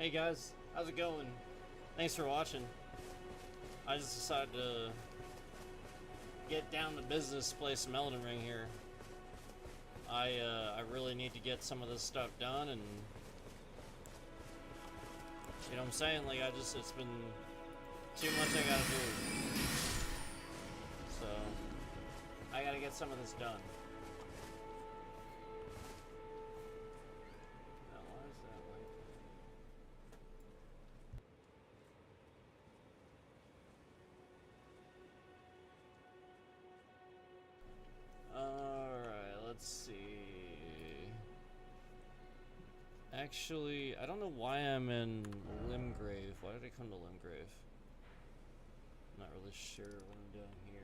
Hey guys, how's it going? Thanks for watching. I just decided to get down to business, play some Elden Ring here. I really need to get some of this stuff done, and you know what I'm saying? Like it's been too much I gotta do. So I gotta get some of this done. Now, why is that like? Alright, let's see. Actually, I don't know why I'm in Limgrave. Why did I come to Limgrave? I'm not really sure what I'm doing here.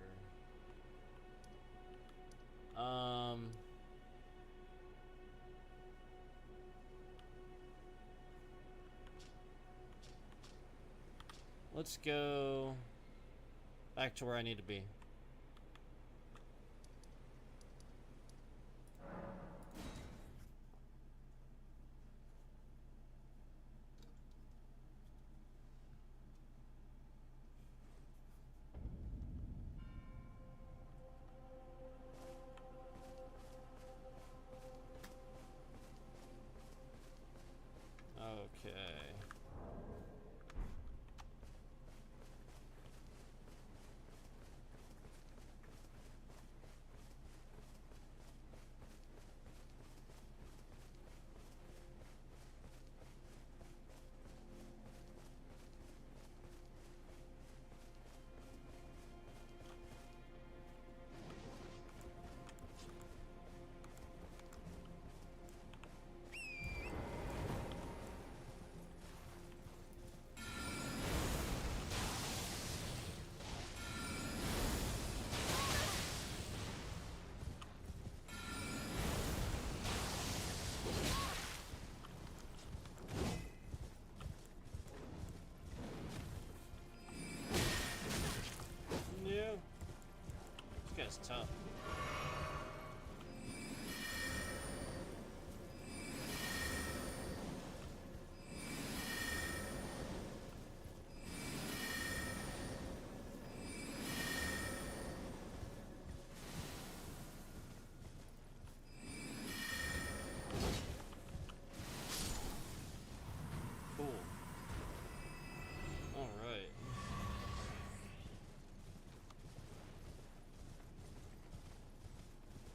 Let's go back to where I need to be. Okay. Yeah. This guy's tough. Cool. Alright.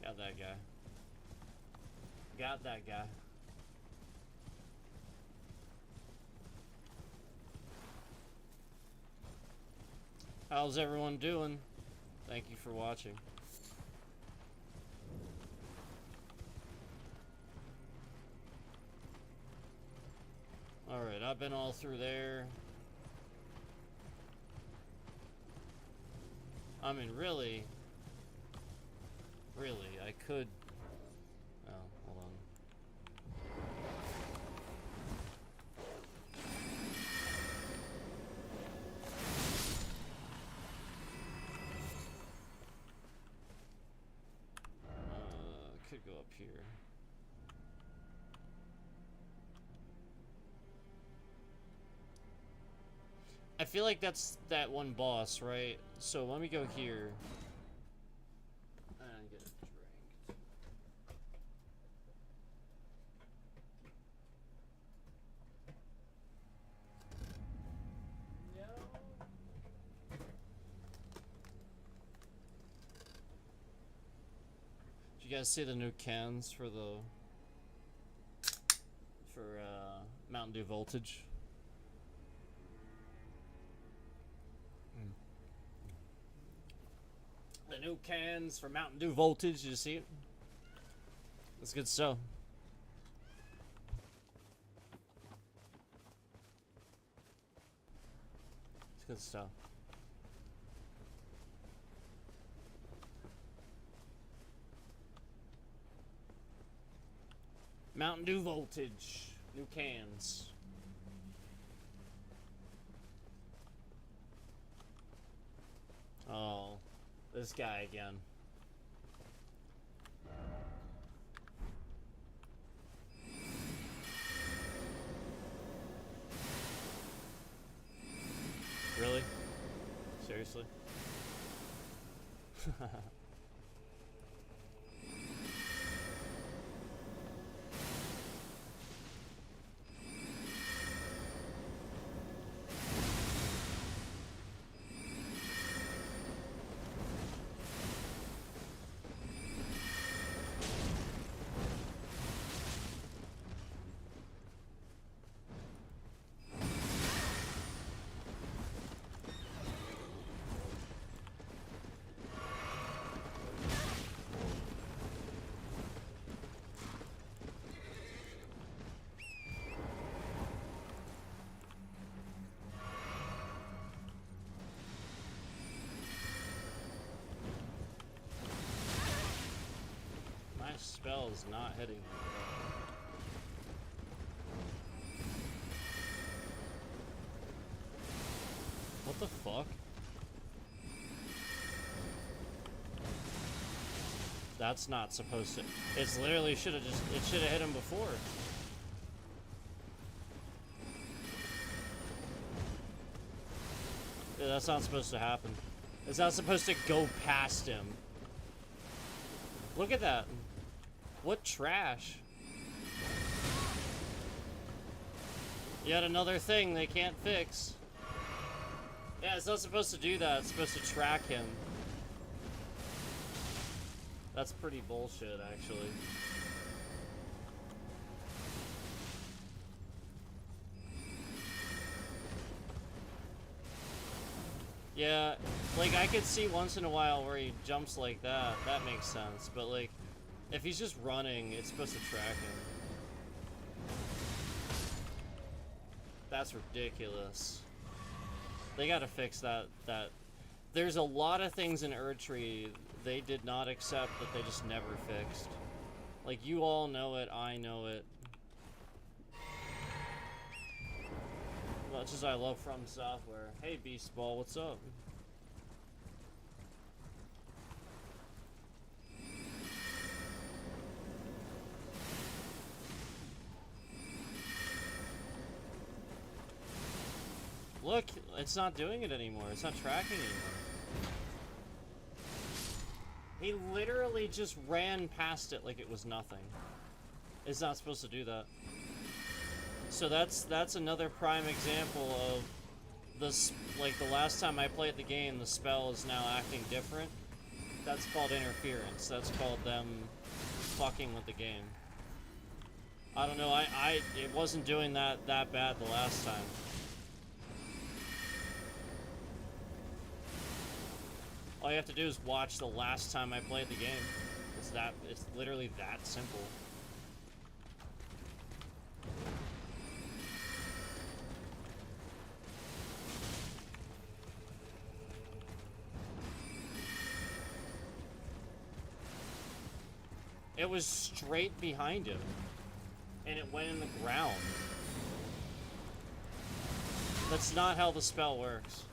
Got that guy. Got that guy. How's everyone doing? Thank you for watching. Alright, I've been all through there. I mean, really, I could... Oh, hold on. Could go up here. I feel like that's that one boss, right? So let me go here. And get a drink. Did you guys see the new cans for Mountain Dew Voltage? The new cans for Mountain Dew Voltage, did you see it? That's good stuff. It's good stuff. Mountain Dew Voltage, new cans. Oh, this guy again. seriously. My spell is not hitting him. What the fuck? That's not supposed to. It's literally should have just. It should have hit him before. Yeah, that's not supposed to happen. It's not supposed to go past him. Look at that. What trash. Yet another thing they can't fix. Yeah, it's not supposed to do that. It's supposed to track him. That's pretty bullshit, actually. Yeah, like, I could see once in a while where he jumps like that. That makes sense. But, like, if he's just running, it's supposed to track him. That's ridiculous. They gotta fix that. There's a lot of things in ErdTreeish they did not accept that they just never fixed. Like, you all know it, I know it. Much as I love From Software. Hey, Beastball, what's up? Look, it's not doing it anymore. It's not tracking anymore. He literally just ran past it like it was nothing. It's not supposed to do that. So that's another prime example of this. Like, the last time I played the game, the spell is now acting different. That's called interference. That's called them fucking with the game. I don't know. It wasn't doing that bad the last time. All you have to do is watch the last time I played the game. It's literally that simple. It was straight behind him, and it went in the ground. That's not how the spell works.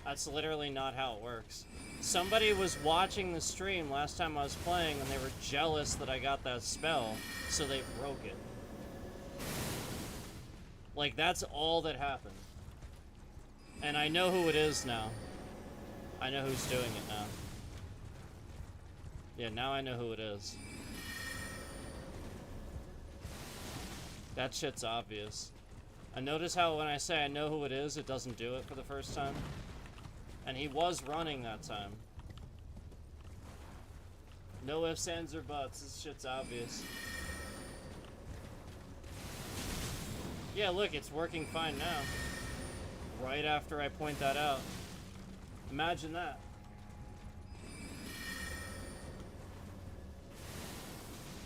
That's literally not how it works. Somebody was watching the stream last time I was playing, and they were jealous that I got that spell, so they broke it. Like, that's all that happened. And I know who it is now. I know who's doing it now. Yeah, now I know who it is. That shit's obvious. I notice how when I say I know who it is, it doesn't do it for the first time. And he was running that time. No ifs, ands, or buts. This shit's obvious. Yeah, look, it's working fine now. Right after I point that out. Imagine that.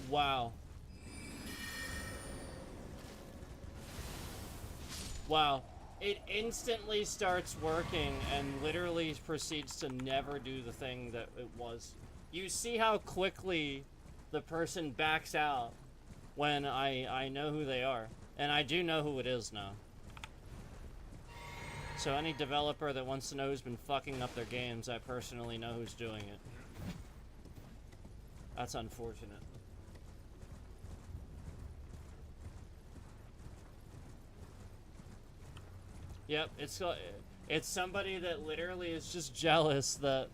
Wow. Wow. It instantly starts working and literally proceeds to never do the thing that it was. You see how quickly the person backs out when I know who they are. And I do know who it is now. So any developer that wants to know who's been fucking up their games, I personally know who's doing it. That's unfortunate. Yep, It's somebody that literally is just jealous that...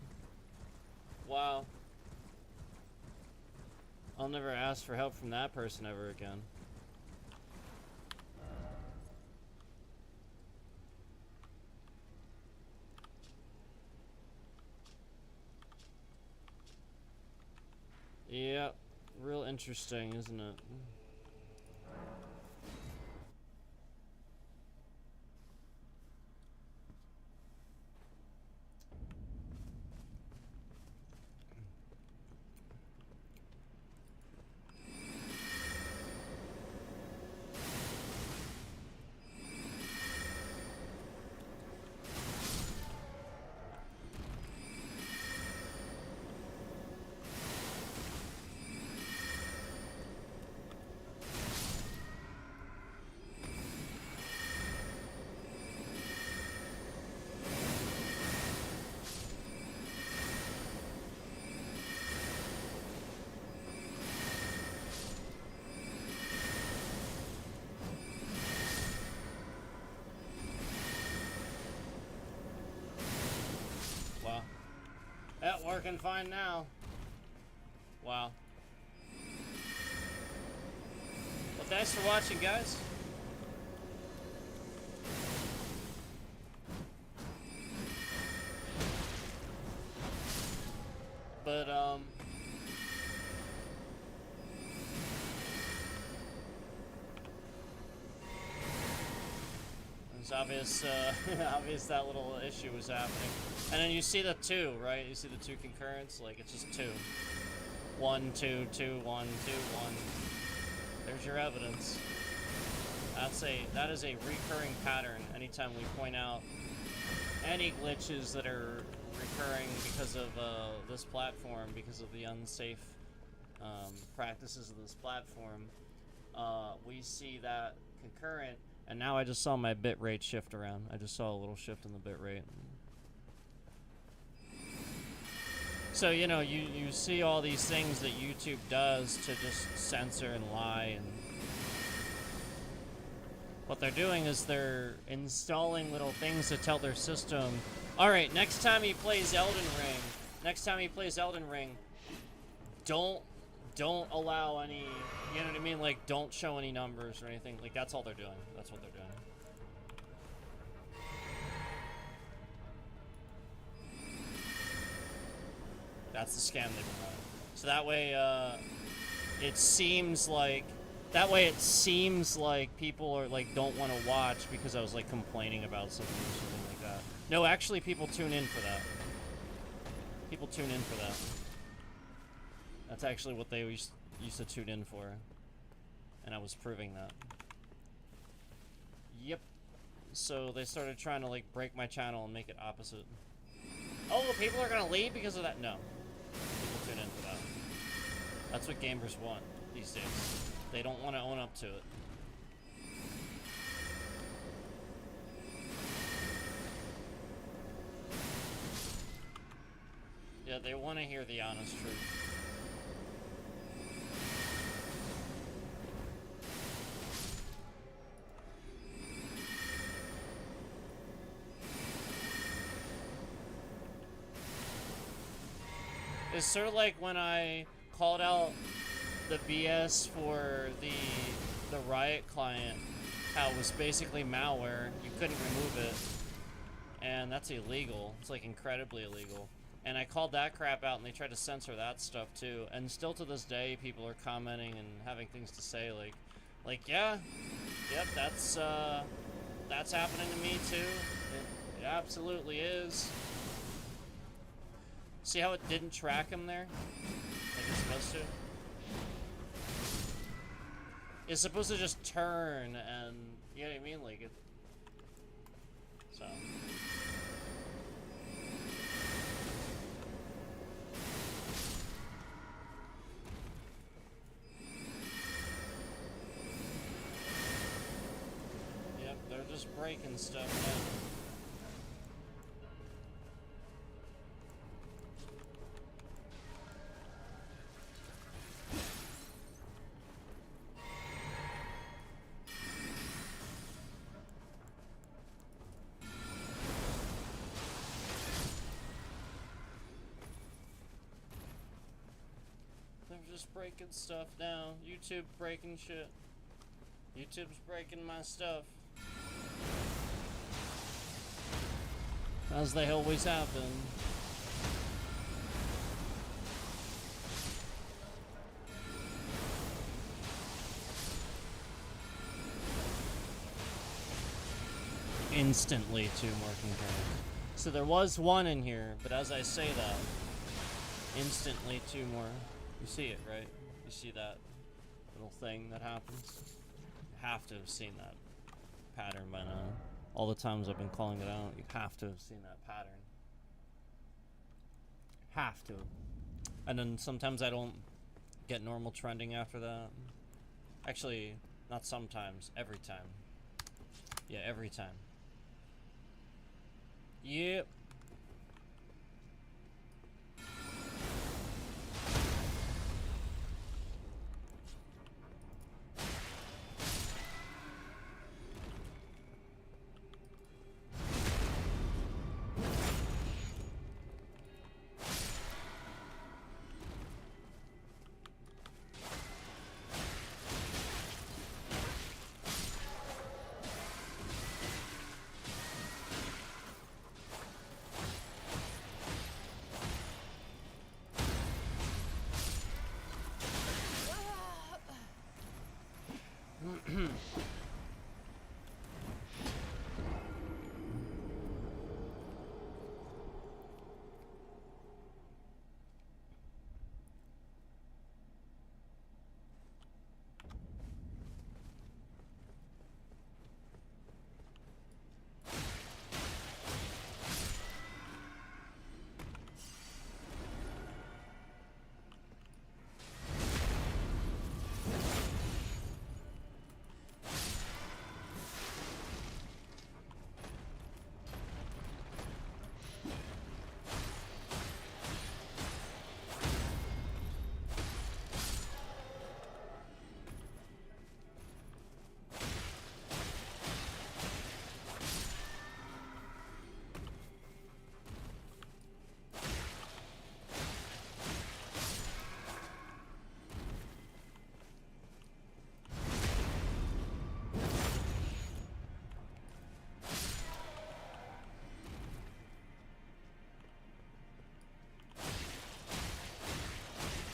Wow. I'll never ask for help from that person ever again. Yeah, real interesting, isn't it? Working fine now. Wow. Well, thanks for watching, guys. But, it's obvious, obvious that little issue was happening. And then you see the 2, right? You see the 2 concurrents? Like, it's just 2. 1, 2, 2, 1, 2, 1. There's your evidence. That is a recurring pattern anytime we point out any glitches that are recurring because of this platform, because of the unsafe practices of this platform. We see that concurrent, and now I just saw my bitrate shift around. I just saw a little shift in the bitrate. So, you know, you see all these things that YouTube does to just censor and lie, and what they're doing is they're installing little things to tell their system, alright, next time he plays Elden Ring, don't allow any, you know what I mean, like, don't show any numbers or anything, like, that's all they're doing, that's what they're doing. That's the scam they've been running. So that way, it seems like people are like don't want to watch because I was like complaining about something or something like that. No, actually, people tune in for that. People tune in for that. That's actually what they used to tune in for, and I was proving that. Yep. So they started trying to like break my channel and make it opposite. Oh, people are gonna leave because of that? No. People tune in for that. That's what gamers want these days. They don't want to own up to it. Yeah, they want to hear the honest truth. It's sort of like when I called out the BS for the Riot client, how it was basically malware, you couldn't remove it, and that's illegal. It's like incredibly illegal. And I called that crap out, and they tried to censor that stuff too. And still to this day, people are commenting and having things to say like yeah, yep, that's happening to me too. It absolutely is. See how it didn't track him there? Like it's supposed to? It's supposed to just turn and, you know what I mean? Like it... So... Yep, they're just breaking stuff now. just breaking stuff now. YouTube breaking shit. YouTube's breaking my stuff. As they always happen. Instantly 2 more concurrent. So there was 1 in here, but as I say that, instantly 2 more. You see it, right? You see that little thing that happens? You have to have seen that pattern by now. All the times I've been calling it out, you have to have seen that pattern. Have to. And then sometimes I don't get normal trending after that. Actually, not sometimes, every time. Yeah, every time. Yep.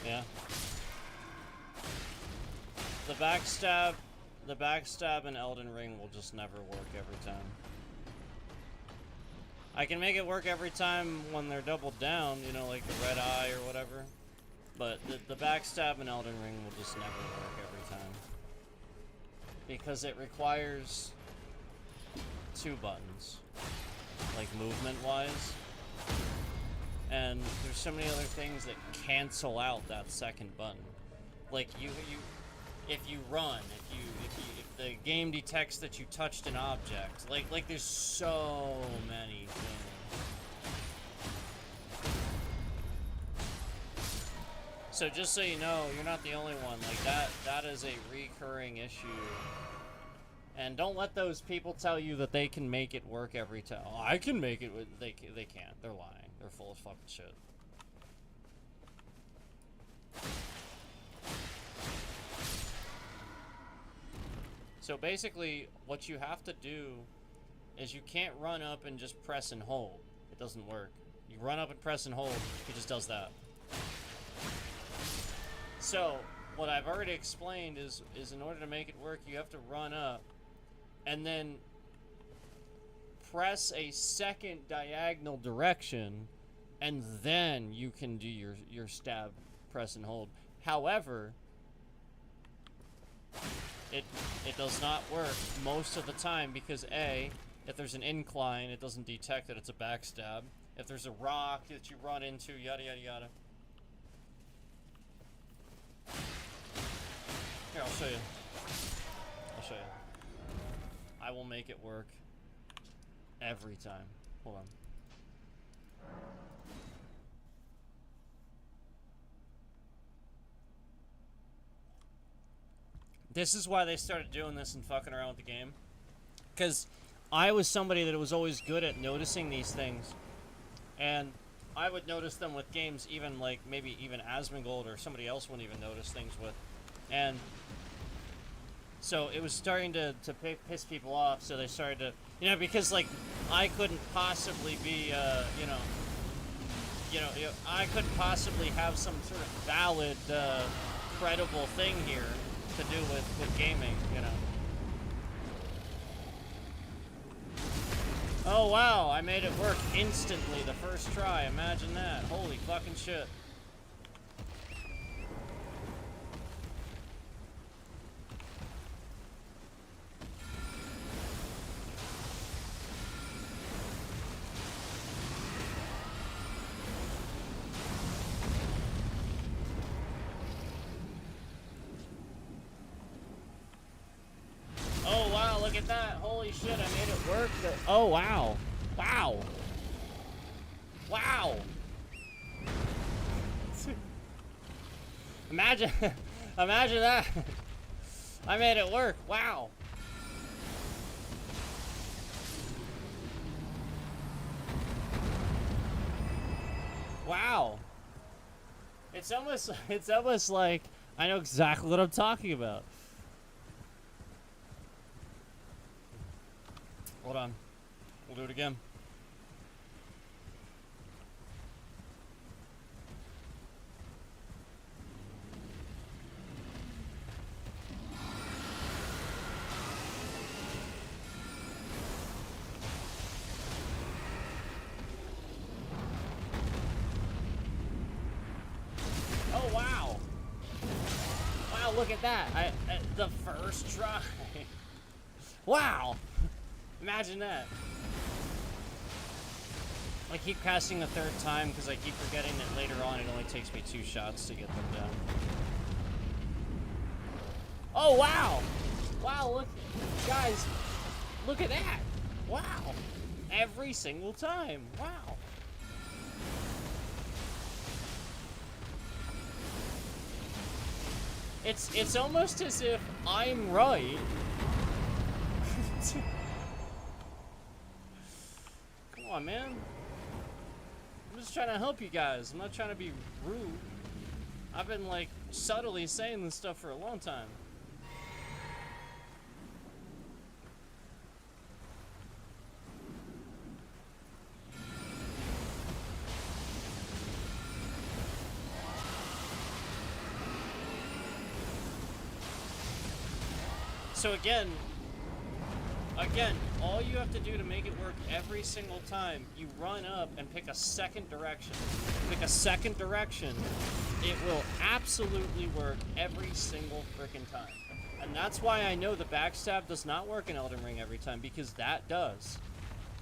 Yeah. The backstab in Elden Ring will just never work every time. I can make it work every time when they're doubled down, you know, like the red eye or whatever. But the backstab in Elden Ring will just never work every time. Because it requires 2 buttons. Like movement-wise. And there's so many other things that cancel out that second button. Like if you run, if the game detects that you touched an object, like there's so many things. So just so you know, you're not the only one. Like that is a recurring issue. And don't let those people tell you that they can make it work every time. Oh, I can make it. They can't. They're lying. They're full of fucking shit. So basically, what you have to do is you can't run up and just press and hold. It doesn't work. You run up and press and hold, it just does that. So, what I've already explained is in order to make it work, you have to run up and then press a second diagonal direction, and then you can do your stab, press and hold. However, it does not work most of the time because A, if there's an incline, it doesn't detect that it's a backstab. If there's a rock that you run into, yada yada yada. Here, I'll show you. I'll show you. I will make it work every time. Hold on. This is why they started doing this and fucking around with the game. Because I was somebody that was always good at noticing these things. And I would notice them with games even like maybe even Asmongold or somebody else wouldn't even notice things with. And so it was starting to piss people off, so they started to, you know, because like I couldn't possibly be, I couldn't possibly have some sort of valid, credible thing here to do with gaming, you know. Oh wow, I made it work instantly the first try, imagine that. Holy fucking shit. Oh wow, look at that. Holy shit, I made it work. Oh wow. Wow. Wow. Imagine, imagine that. I made it work. Wow. Wow. It's almost like I know exactly what I'm talking about. Hold on. We'll do it again. Oh, wow. Wow, look at that. The first try. Wow. Imagine that. I keep casting the third time because I keep forgetting that later on it only takes me 2 shots to get them down. Oh, wow! Wow, look. Guys, look at that. Wow. Every single time. Wow. It's almost as if I'm right. Come on, man. I'm just trying to help you guys. I'm not trying to be rude. I've been, like, subtly saying this stuff for a long time. So again, all you have to do to make it work every single time, you run up and pick a second direction. Pick a second direction, it will absolutely work every single freaking time. And that's why I know the backstab does not work in Elden Ring every time, because that does.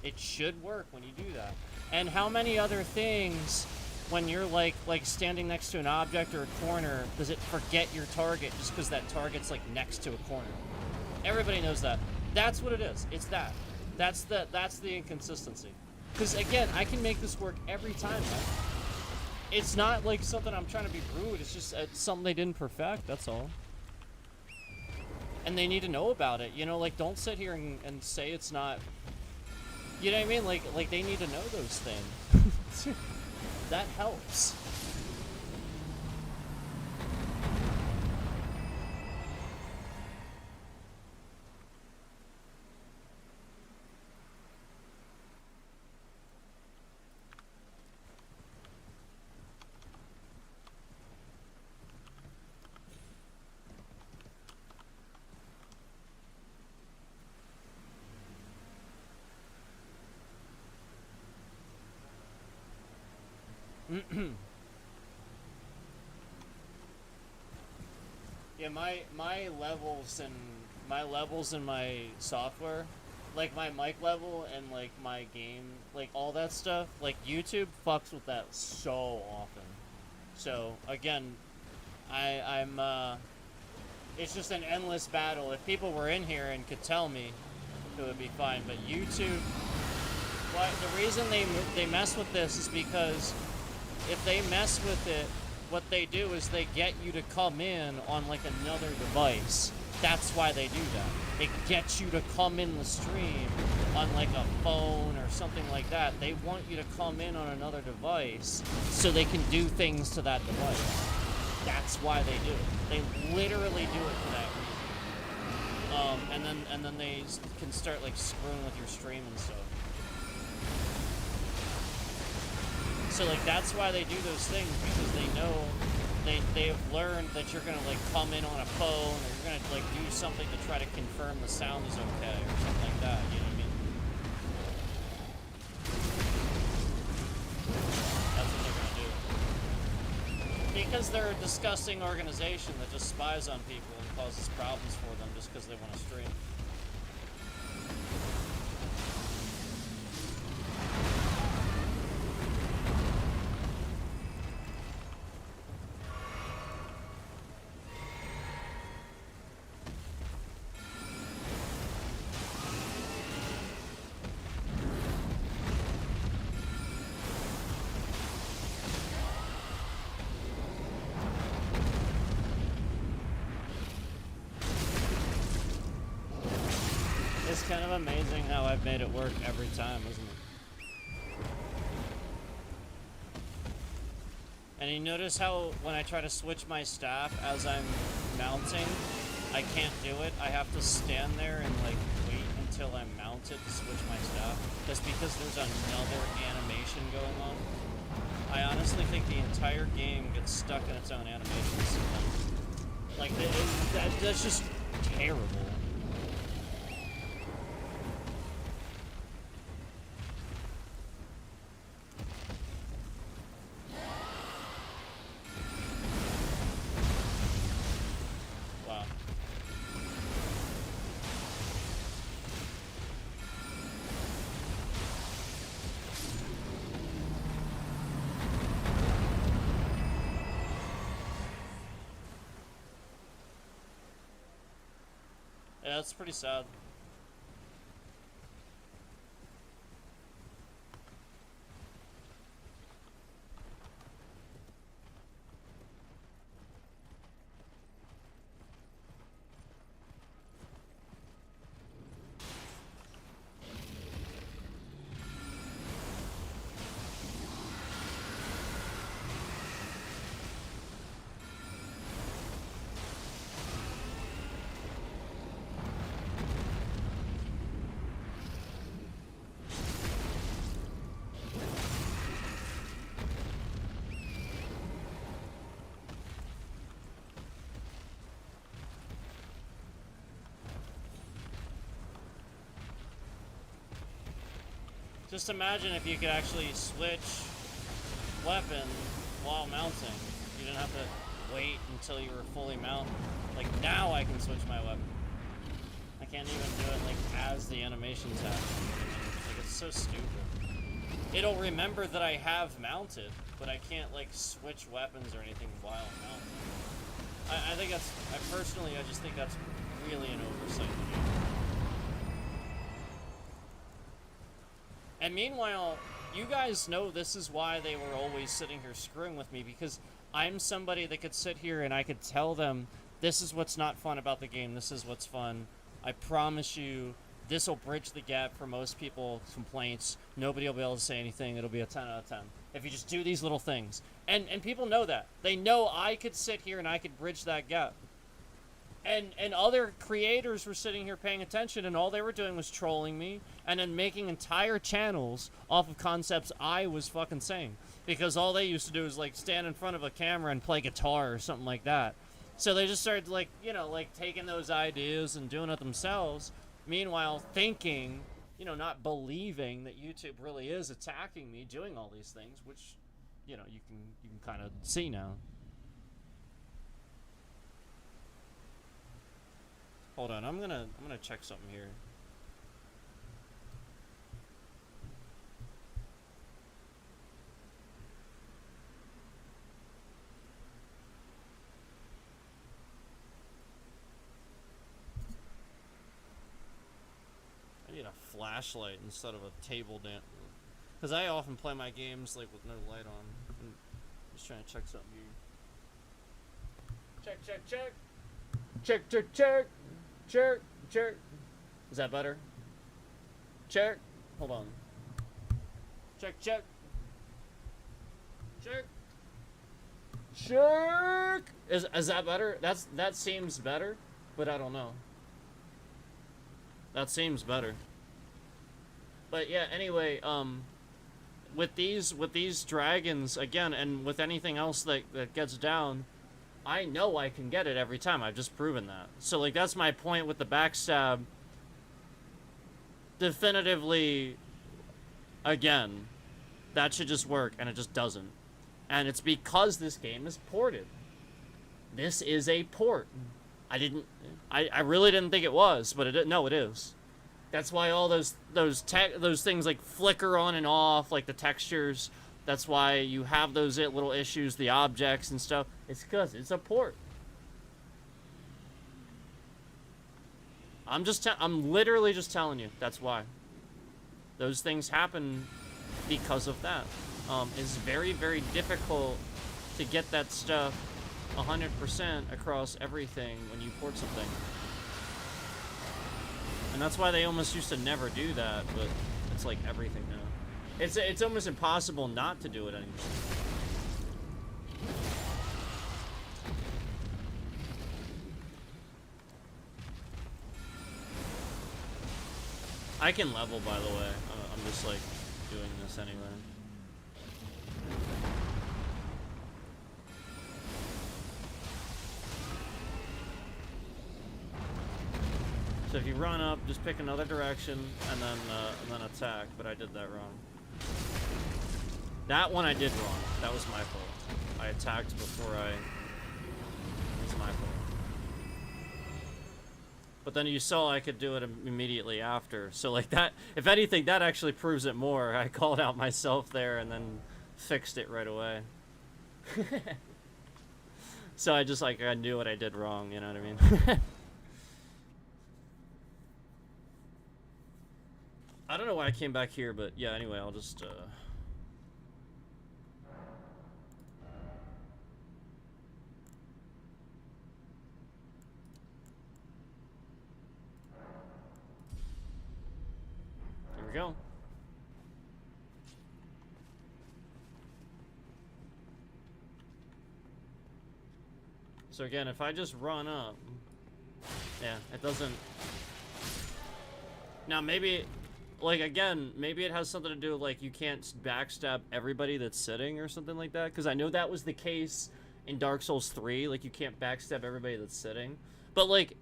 It should work when you do that. And how many other things, when you're like standing next to an object or a corner, does it forget your target just because that target's like next to a corner? Everybody knows that. That's what it is. It's that. That's the inconsistency. Because again, I can make this work every time, man. It's not like something I'm trying to be rude. It's just something they didn't perfect. That's all. And they need to know about it. You know, like, don't sit here and say it's not. You know what I mean? Like they need to know those things. That helps. Yeah, my levels in my software, like my mic level and like my game, like all that stuff, like YouTube fucks with that so often. So again, I'm it's just an endless battle. If people were in here and could tell me, it would be fine. But YouTube, the reason they mess with this is because if they mess with it, what they do is they get you to come in on like another device. That's why they do that. It gets you to come in the stream on like a phone or something like that. They want you to come in on another device so they can do things to that device. That's why they do it. They literally do it for that reason. And then they can start like screwing with your stream and stuff. So like that's why they do those things, because they know they've learned that you're gonna like come in on a phone, or you're gonna like do something to try to confirm the sound is okay or something like that. You know what I mean? That's what they're gonna do. Because they're a disgusting organization that just spies on people and causes problems for them just because they want to stream. It's kind of amazing how I've made it work every time, isn't it? And you notice how when I try to switch my staff as I'm mounting, I can't do it. I have to stand there and like wait until I'm mounted to switch my staff. That's because there's another animation going on. I honestly think the entire game gets stuck in its own animation system. Like, that's just terrible. Yeah, it's pretty sad. Just imagine if you could actually switch weapon while mounting. You didn't have to wait until you were fully mounted. Like, now I can switch my weapon. I can't even do it, like, as the animation's happening. Like, it's so stupid. It'll remember that I have mounted, but I can't, like, switch weapons or anything while mounting. I think that's, personally, I just think that's really an oversight to do. And meanwhile, you guys know this is why they were always sitting here screwing with me, because I'm somebody that could sit here and I could tell them, this is what's not fun about the game, this is what's fun. I promise you, this will bridge the gap for most people's complaints. Nobody will be able to say anything. It'll be a 10 out of 10. If you just do these little things. And people know that. They know I could sit here and I could bridge that gap. And other creators were sitting here paying attention, and all they were doing was trolling me and then making entire channels off of concepts I was fucking saying. Because all they used to do is, like, stand in front of a camera and play guitar or something like that. So they just started, like, you know, like, taking those ideas and doing it themselves. Meanwhile, thinking, you know, not believing that YouTube really is attacking me doing all these things, which, you know, you can kind of see now. Hold on, I'm gonna check something here. I need a flashlight instead of a table lamp, because I often play my games like with no light on. I'm just trying to check something here. Check. Check. Jerk, jerk. Is that better? Jerk. Hold on. Check, check. Jerk. Jerk. Is that better? That seems better, but I don't know. That seems better. But yeah, anyway, with these dragons again, and with anything else that gets down, I know I can get it every time. I've just proven that. So like that's my point with the backstab. Definitively, again, that should just work, and it just doesn't. And it's because this game is ported. This is a port. I really didn't think it was, but no, it is. That's why all those things like flicker on and off, like the textures. That's why you have those little issues, the objects and stuff. It's because it's a port. I'm literally just telling you. That's why. Those things happen because of that. It's very, very difficult to get that stuff 100% across everything when you port something. And that's why they almost used to never do that, but it's like everything now. It's almost impossible not to do it anymore. I can level, by the way. I'm just like doing this anyway. So if you run up, just pick another direction and then attack. But I did that wrong. That one I did wrong. That was my fault. I attacked before it was my fault. But then you saw I could do it immediately after. So like that, if anything, that actually proves it more. I called out myself there and then fixed it right away. So I just like, I knew what I did wrong, you know what I mean? I don't know why I came back here, but yeah, anyway, I'll just, Here we go. So again, if I just run up, yeah, it doesn't. Now maybe, like again, maybe it has something to do with like you can't backstab everybody that's sitting or something like that. Because I know that was the case in Dark Souls 3. Like you can't backstab everybody that's sitting. But like,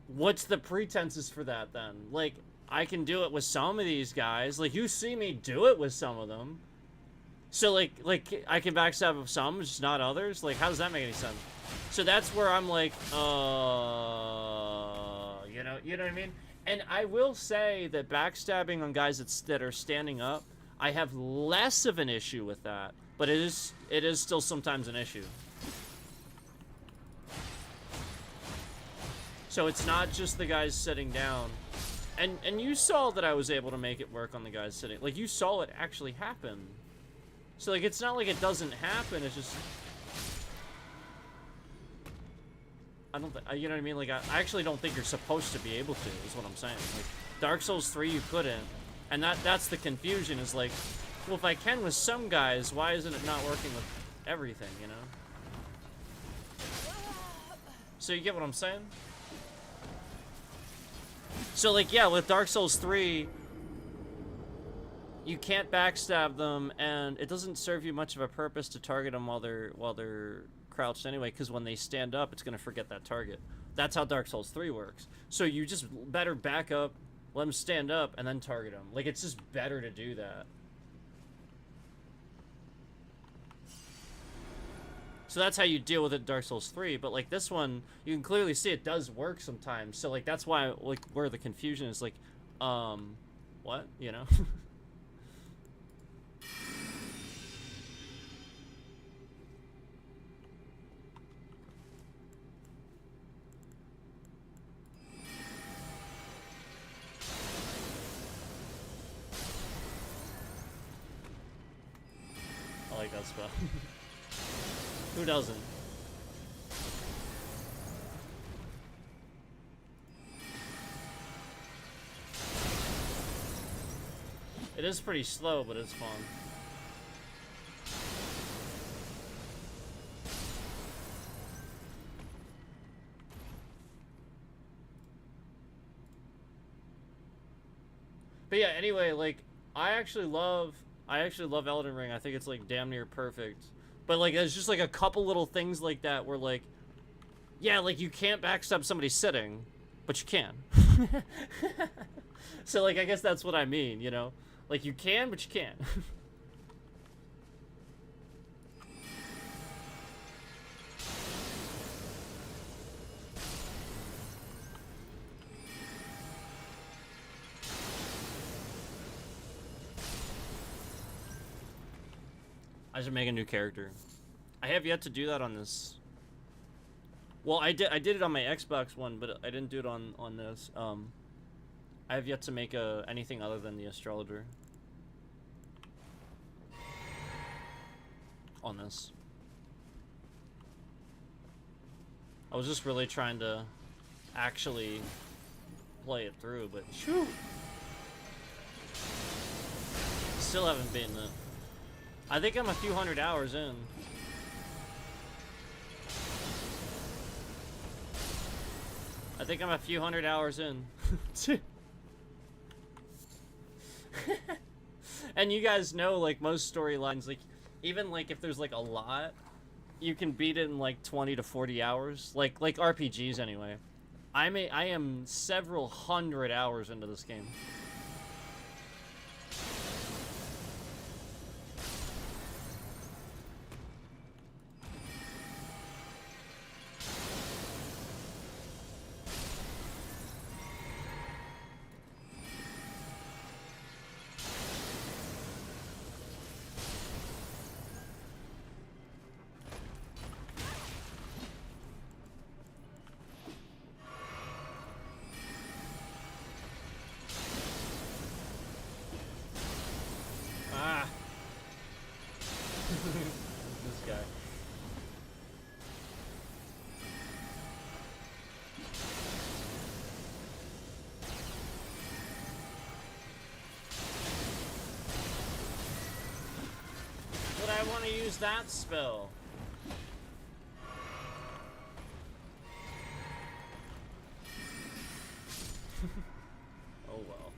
what's the pretenses for that then? Like, I can do it with some of these guys. Like, you see me do it with some of them. So, like I can backstab with some, just not others? Like, how does that make any sense? So that's where I'm like, you know what I mean? And I will say that backstabbing on guys that are standing up, I have less of an issue with that. But it is still sometimes an issue. So it's not just the guys sitting down. And you saw that I was able to make it work on the guys sitting. Like, you saw it actually happen. So, like, it's not like it doesn't happen. It's just... I don't think... You know what I mean? Like, I actually don't think you're supposed to be able to, is what I'm saying. Like, Dark Souls 3, you couldn't. And that's the confusion, is like, well, if I can with some guys, why isn't it not working with everything, you know? So you get what I'm saying? So, like, yeah, with Dark Souls 3, you can't backstab them, and it doesn't serve you much of a purpose to target them while they're crouched anyway, because when they stand up, it's going to forget that target. That's how Dark Souls 3 works. So you just better back up, let them stand up, and then target them. Like, it's just better to do that. So that's how you deal with it in Dark Souls 3, but like this one, you can clearly see it does work sometimes. So like that's why, like, where the confusion is, like, what, you know? I like that spell. Who doesn't? It is pretty slow, but it's fun. But yeah, anyway, like, I actually love Elden Ring. I think it's like damn near perfect. But like, there's just like a couple little things like that where like, yeah, like you can't backstab somebody sitting, but you can. So like, I guess that's what I mean, you know? Like you can, but you can't. I should make a new character. I have yet to do that on this. Well, I did it on my Xbox one, but I didn't do it on this. I have yet to make anything other than the astrologer on this. I was just really trying to actually play it through, but shoo, still haven't beaten it. I think I'm a few hundred hours in. I think I'm a few hundred hours in. And you guys know, like, most storylines, like, even, like, if there's, like, a lot, you can beat it in, like, 20 to 40 hours. Like RPGs, anyway. I am several hundred hours into this game. I want to use that spell. Oh well.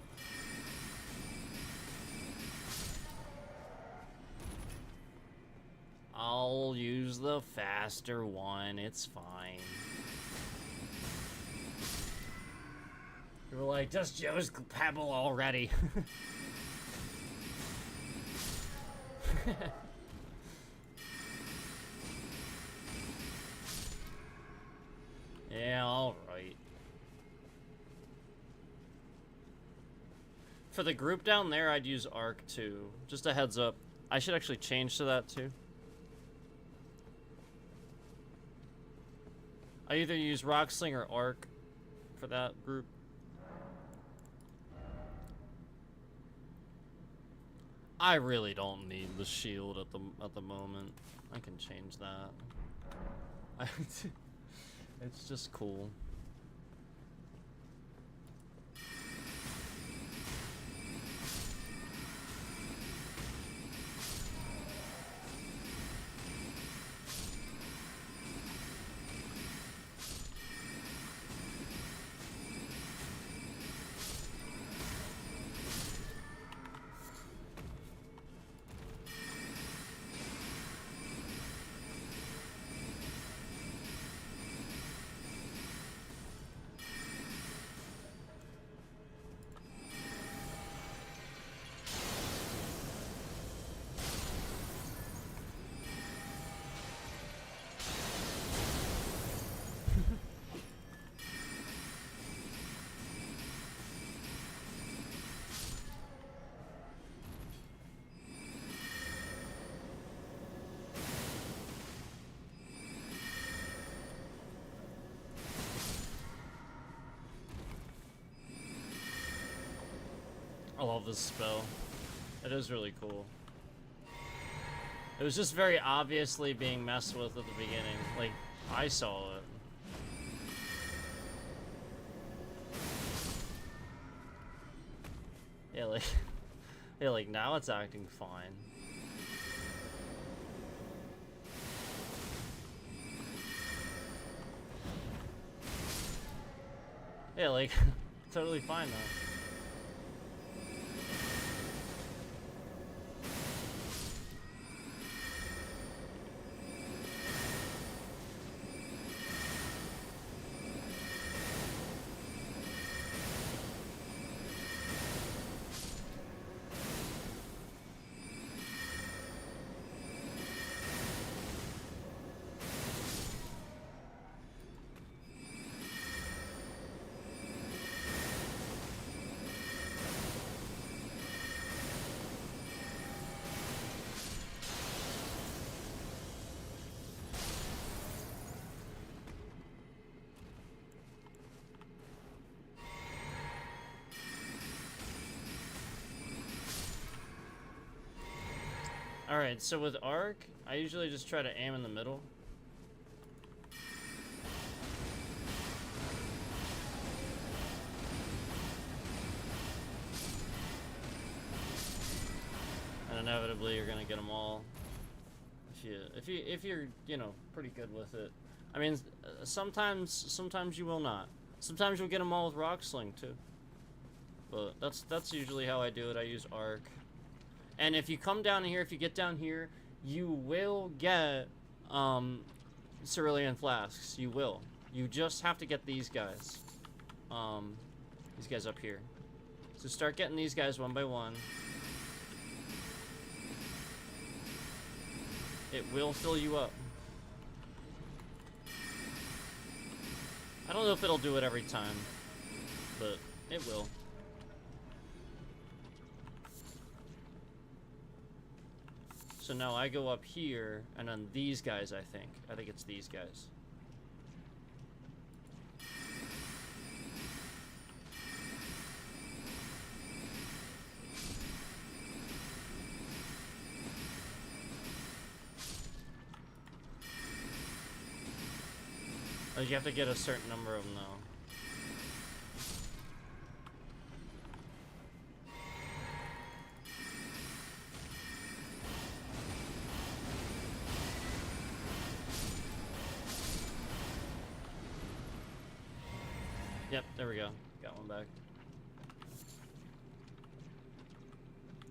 I'll use the faster one, it's fine. You were like, just use Pebble already. Yeah, alright. For the group down there, I'd use Arc too. Just a heads up. I should actually change to that too. I either use Rock Sling or Arc for that group. I really don't need the shield at the moment. I can change that. It's just cool. I love this spell. It is really cool. It was just very obviously being messed with at the beginning. Like, I saw it. Yeah, like, Yeah, like now it's acting fine. Yeah, like totally fine though. Alright, so with arc, I usually just try to aim in the middle. And inevitably you're gonna get them all. If you're, you know, pretty good with it. I mean, sometimes you will not. Sometimes you'll get them all with rock sling too. But that's usually how I do it. I use arc. And if you come down here, if you get down here, you will get cerulean flasks. You will. You just have to get these guys. These guys up here. So start getting these guys one by one. It will fill you up. I don't know if it'll do it every time, but it will. So now I go up here, and then these guys, I think it's these guys. Oh, you have to get a certain number of them, though. Yep, there we go. Got one back.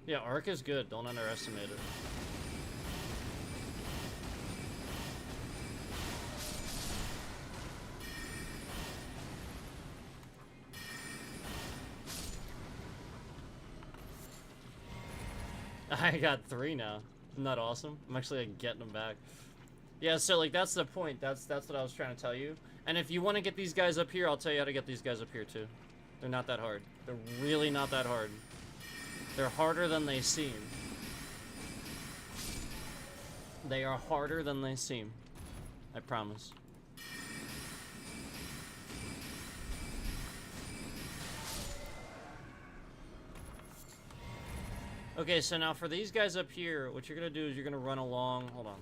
Yeah, arc is good. Don't underestimate it. I got 3 now. Isn't that awesome? I'm actually like, getting them back. Yeah, so like that's the point. That's what I was trying to tell you. And if you want to get these guys up here, I'll tell you how to get these guys up here too. They're not that hard. They're really not that hard. They're harder than they seem. They are harder than they seem. I promise. Okay, so now for these guys up here, what you're gonna do is you're gonna run along. Hold on.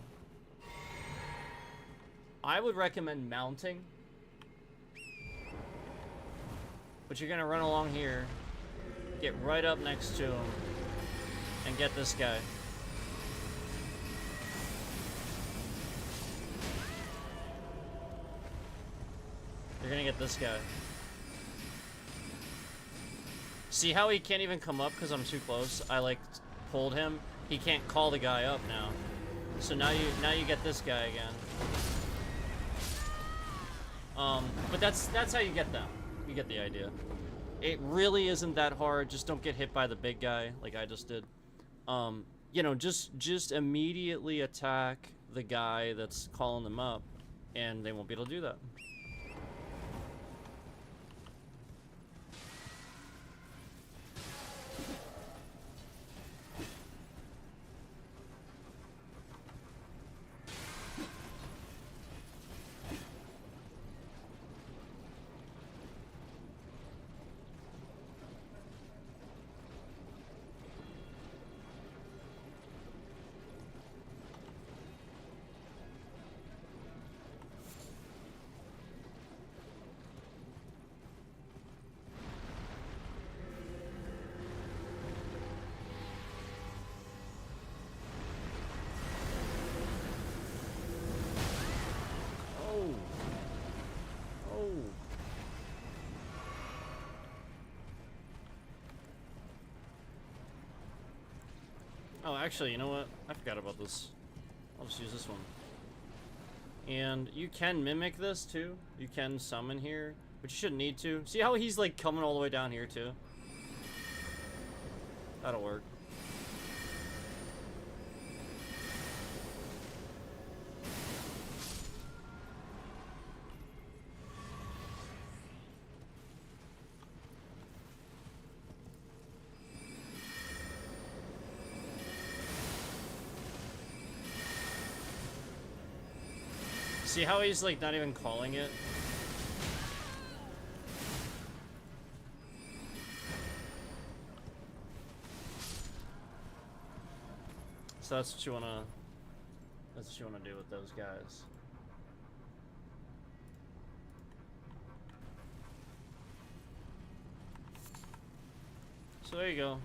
I would recommend mounting. But you're gonna run along here, get right up next to him, and get this guy. You're gonna get this guy. See how he can't even come up because I'm too close? I like pulled him. He can't call the guy up now. So now you get this guy again. But that's how you get them. You get the idea. It really isn't that hard. Just don't get hit by the big guy like I just did. You know, just immediately attack the guy that's calling them up, and they won't be able to do that. Oh, actually, you know what? I forgot about this. I'll just use this one. And you can mimic this, too. You can summon here, but you shouldn't need to. See how he's, like, coming all the way down here, too? That'll work. See how he's, like, not even calling it? So that's what you wanna do with those guys. So there you go.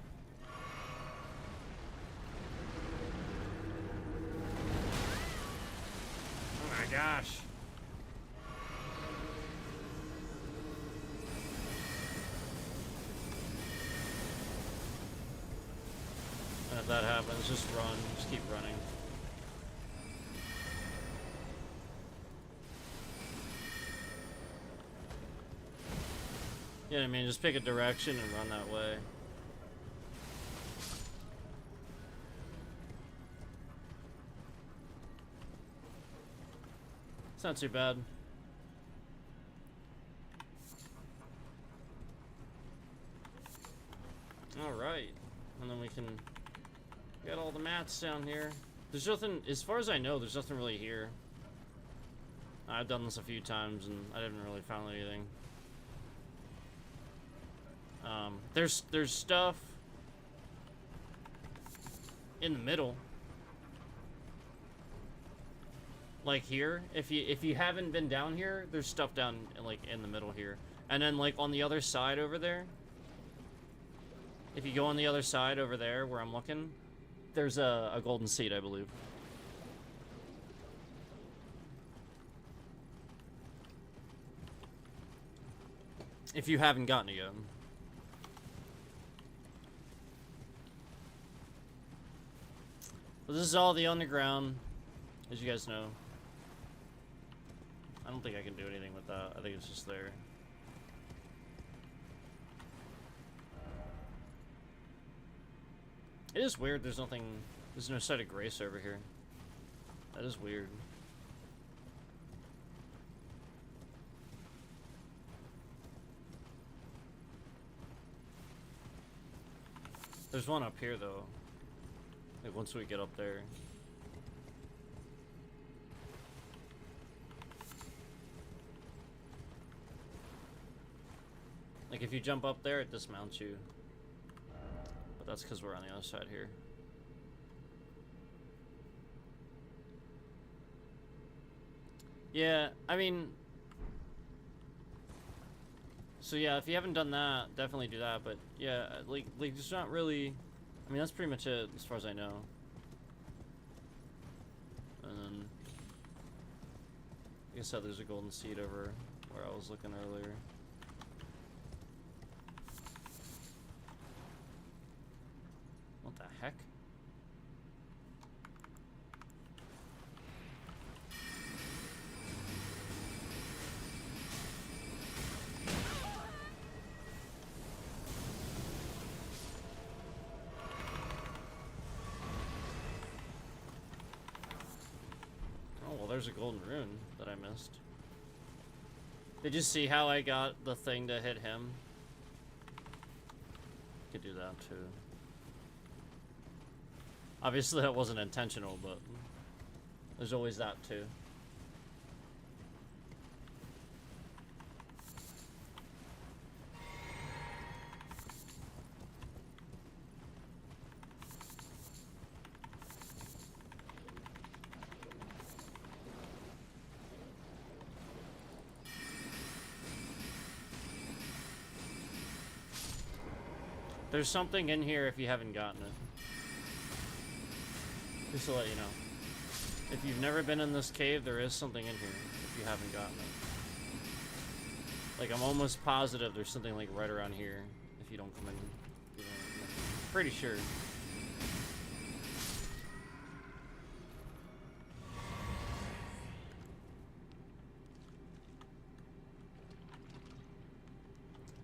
Oh my gosh. And if that happens, just run. Just keep running. Yeah, I mean, just pick a direction and run that way. It's not too bad. Alright. And then we can get all the mats down here. There's nothing, as far as I know, there's nothing really here. I've done this a few times and I didn't really find anything. There's stuff in the middle. Like here, if you haven't been down here, there's stuff down like in the middle here. And then like on the other side over there, if you go on the other side over there where I'm looking, there's a golden seed, I believe. If you haven't gotten it yet. Well, this is all the underground, as you guys know. I don't think I can do anything with that. I think it's just there. It is weird there's nothing, there's no site of grace over here. That is weird. There's one up here though. Like once we get up there. Like if you jump up there, it dismounts you. But that's because we're on the other side here. Yeah, I mean... So yeah, if you haven't done that, definitely do that, but yeah, like there's not really... I mean, that's pretty much it, as far as I know. And then... Like I said, there's a golden seed over where I was looking earlier. What the heck? There's a golden rune that I missed. Did you see how I got the thing to hit him? Could do that too. Obviously that wasn't intentional, but there's always that too. There's something in here if you haven't gotten it. Just to let you know. If you've never been in this cave, there is something in here if you haven't gotten it. Like, I'm almost positive there's something like right around here if you don't come in. Pretty sure.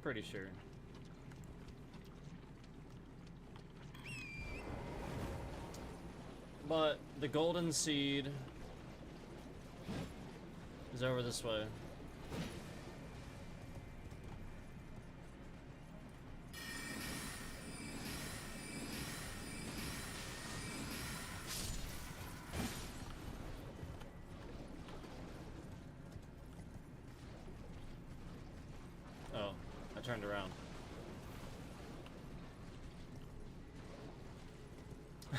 Pretty sure. But the golden seed is over this way. Oh, I turned around.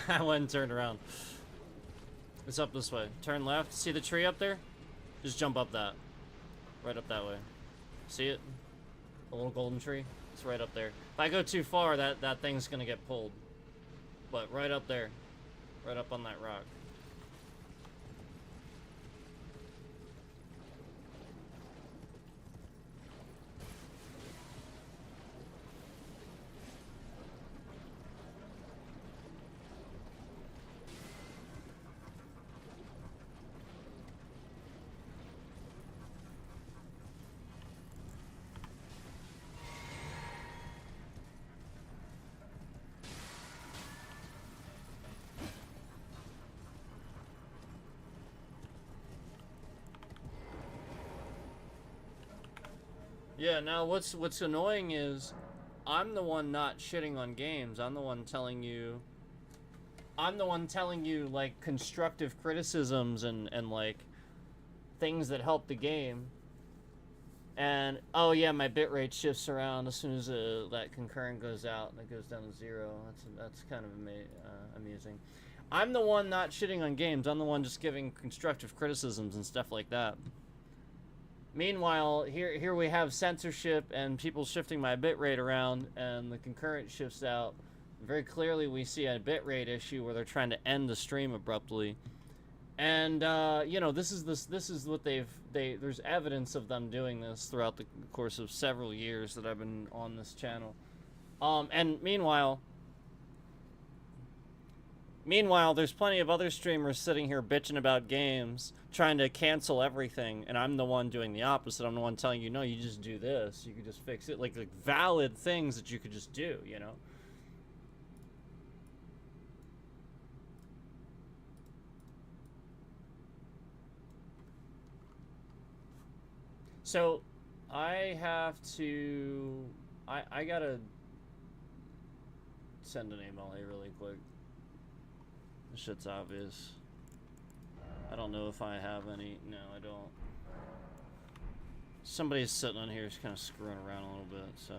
I went and turned around. It's up this way. Turn left. See the tree up there? Just jump up that. Right up that way. See it? The little golden tree? It's right up there. If I go too far, that thing's gonna get pulled. But right up there. Right up on that rock. Yeah, now what's annoying is I'm the one not shitting on games. I'm the one telling you like constructive criticisms and like things that help the game. And oh yeah, my bitrate shifts around as soon as that concurrent goes out and it goes down to 0. That's kind of amusing. I'm the one not shitting on games. I'm the one just giving constructive criticisms and stuff like that. Meanwhile, here we have censorship and people shifting my bitrate around, and the concurrent shifts out. Very clearly, we see a bitrate issue where they're trying to end the stream abruptly, and you know, this is what there's evidence of them doing this throughout the course of several years that I've been on this channel, and Meanwhile, there's plenty of other streamers sitting here bitching about games, trying to cancel everything, and I'm the one doing the opposite. I'm the one telling you, no, you just do this. You could just fix it. Like valid things that you could just do, you know? So, I have to... I gotta send an email here really quick. This shit's obvious. I don't know if I have any. No, I don't. Somebody's sitting on here is kind of screwing around a little bit, so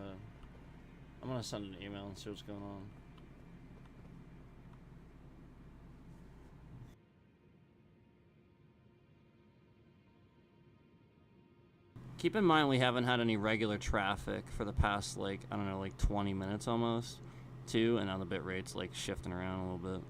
I'm gonna send an email and see what's going on. Keep in mind we haven't had any regular traffic for the past, like, I don't know, like 20 minutes almost, too, and now the bit rate's like shifting around a little bit.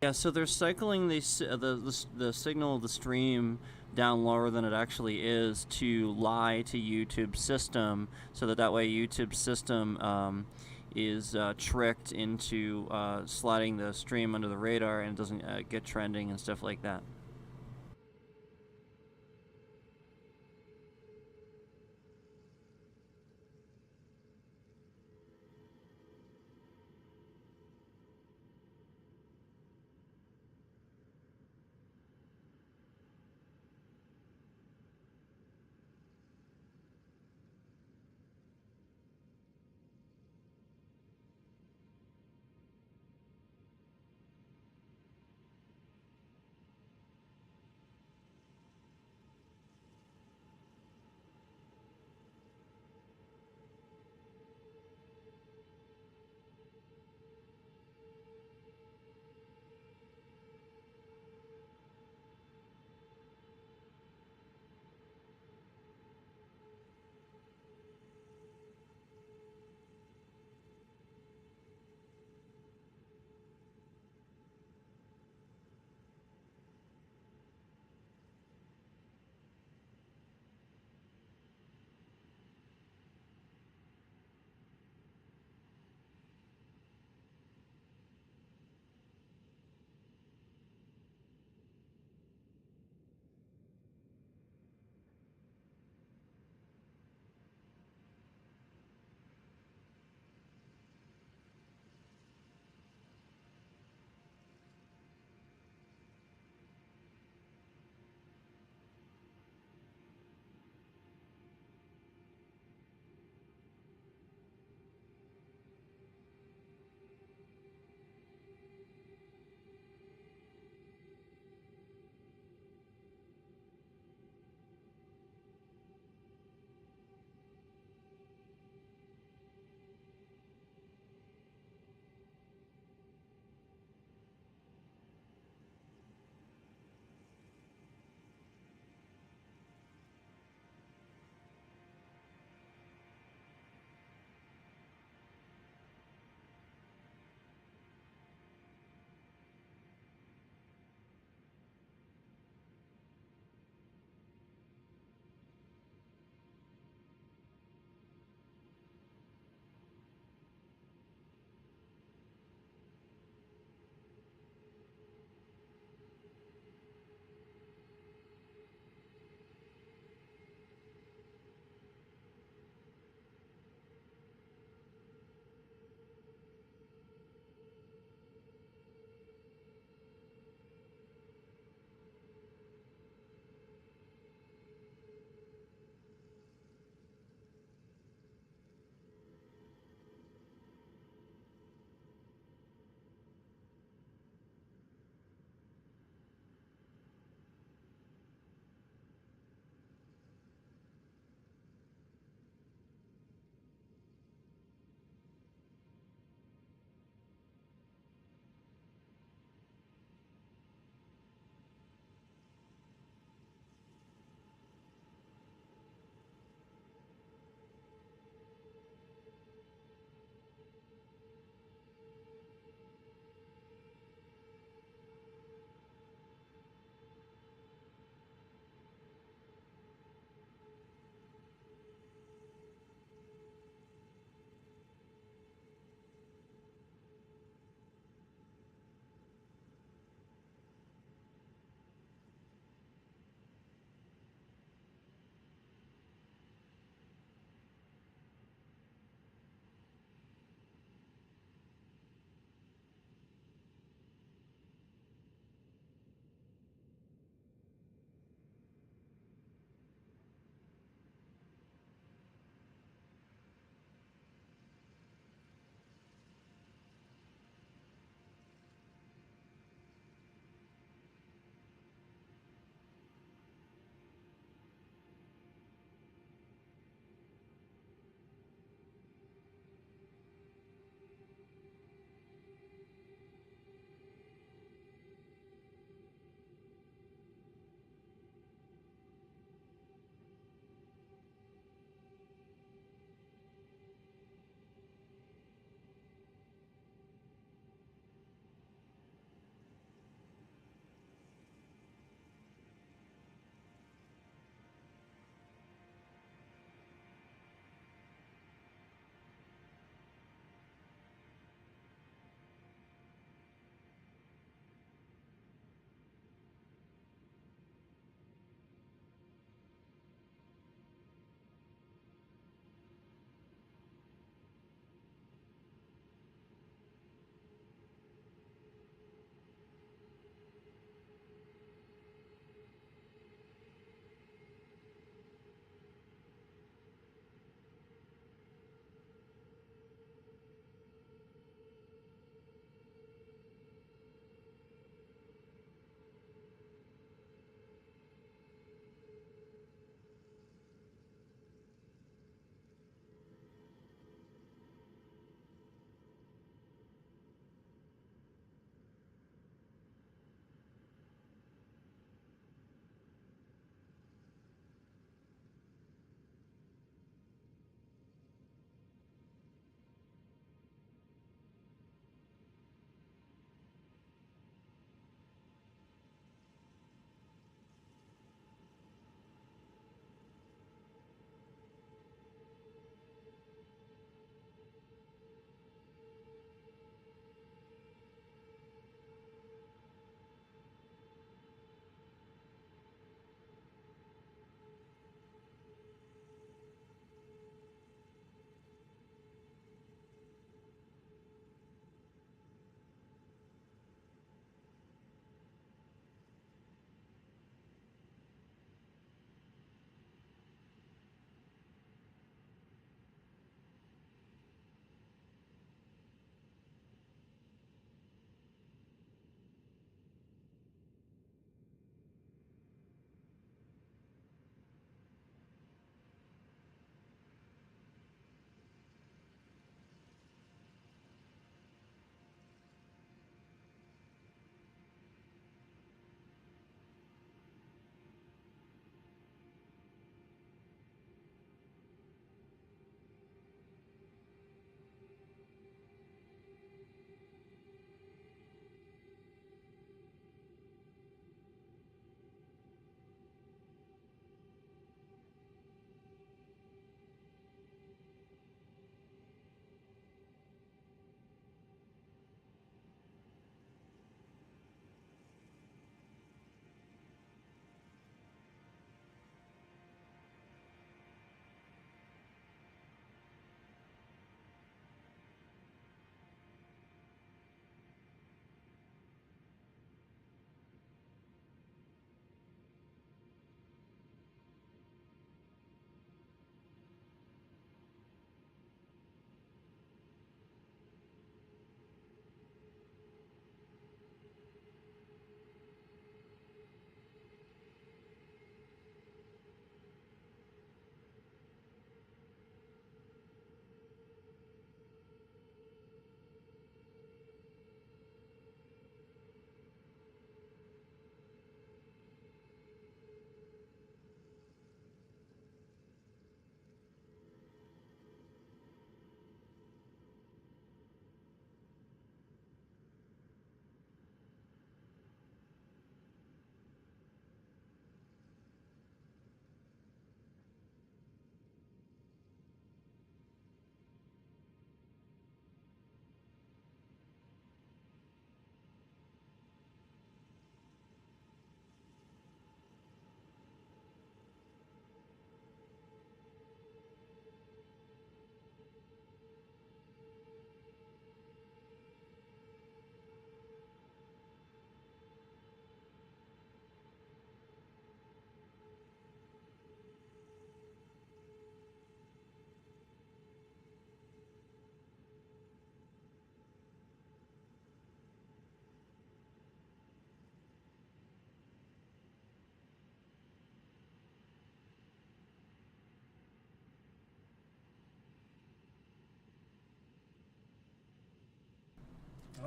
Yeah, so they're cycling the signal of the stream down lower than it actually is to lie to YouTube's system, so that way YouTube's system is tricked into sliding the stream under the radar and it doesn't get trending and stuff like that.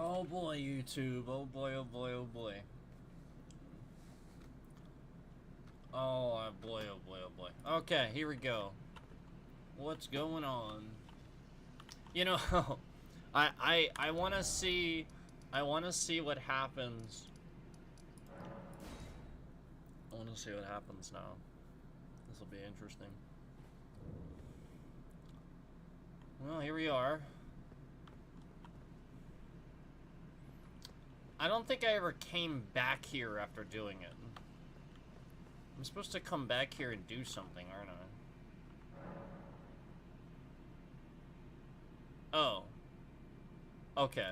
Oh boy, YouTube. Oh boy, oh boy, oh boy. Oh boy, oh boy, oh boy. Okay, here we go. What's going on? You know, I want to see what happens. I want to see what happens now. This will be interesting. Well, here we are. I don't think I ever came back here after doing it. I'm supposed to come back here and do something, aren't I? Oh. Okay.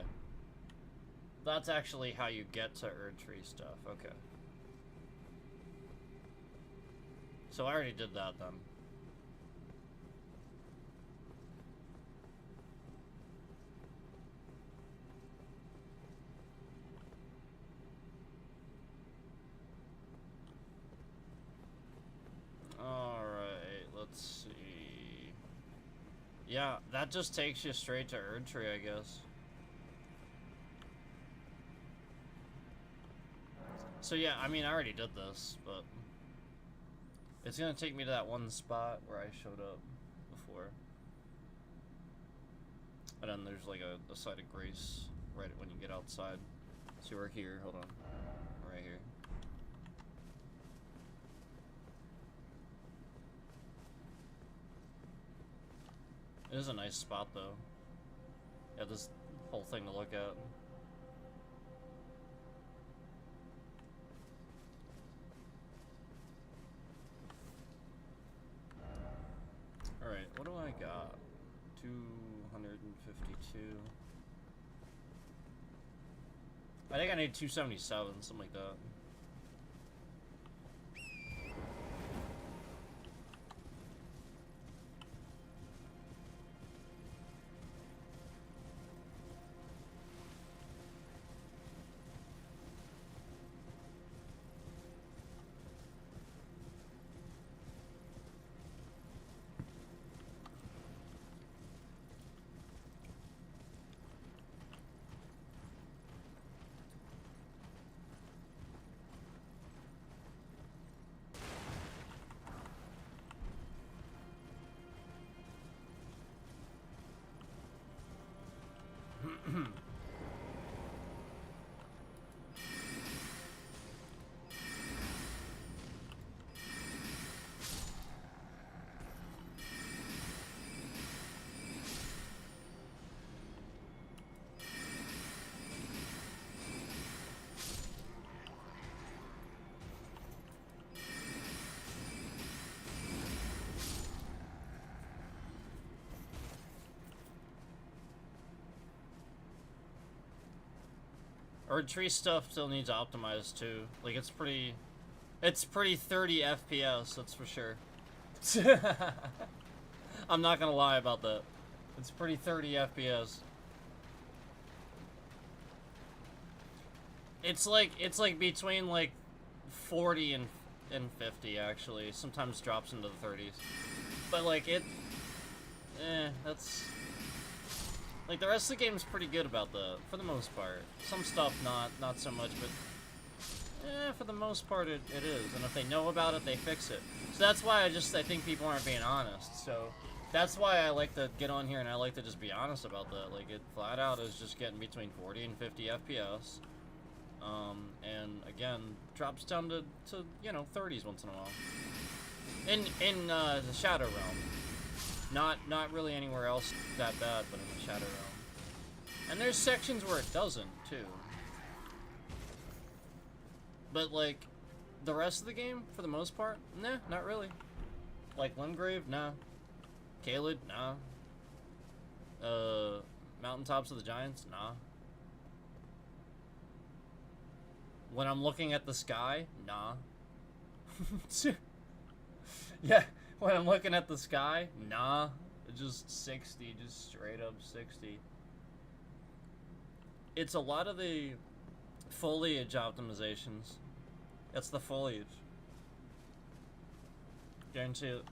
That's actually how you get to ErdTreeish stuff. Okay. So I already did that then. Alright, let's see. Yeah, that just takes you straight to ErdTree, I guess. So yeah, I mean, I already did this, but it's gonna take me to that one spot where I showed up before. And then there's like a site of grace right when you get outside. So we're here, hold on. Right here. It is a nice spot though. Yeah, this whole thing to look at. Alright, what do I got? 252. I think I need 277, something like that. ErdTreeish stuff still needs optimized too. Like it's pretty 30 FPS, that's for sure. I'm not gonna lie about that. It's pretty 30 FPS. It's like between like 40 and 50 actually. Sometimes drops into the 30s. But like that's like the rest of the game is pretty good about that, for the most part. Some stuff not so much, but for the most part it is. And if they know about it, they fix it. So that's why I think people aren't being honest. So that's why I like to get on here and I like to just be honest about that. Like it flat out is just getting between 40 and 50 FPS. And again, drops down to you know 30s once in a while. In the Shadow Realm. Not really anywhere else that bad, but in the Shadow Realm. And there's sections where it doesn't, too. But, like, the rest of the game, for the most part, nah, not really. Like, Limgrave, nah. Caelid, nah. Mountaintops of the Giants, nah. When I'm looking at the sky, nah. Yeah. When I'm looking at the sky, nah. Just 60, just straight up 60. It's a lot of the foliage optimizations. That's the foliage. Guarantee it.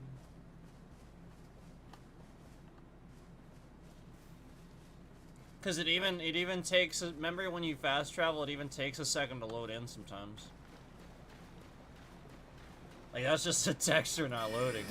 Cause it even takes. Remember when you fast travel, it even takes a second to load in sometimes. Like that's just the texture not loading.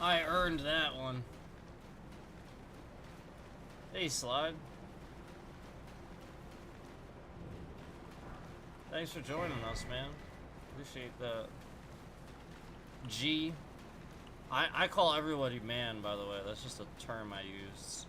I earned that one. Hey, Slide. Thanks for joining us, man. Appreciate that. G. I call everybody man, by the way. That's just a term I use.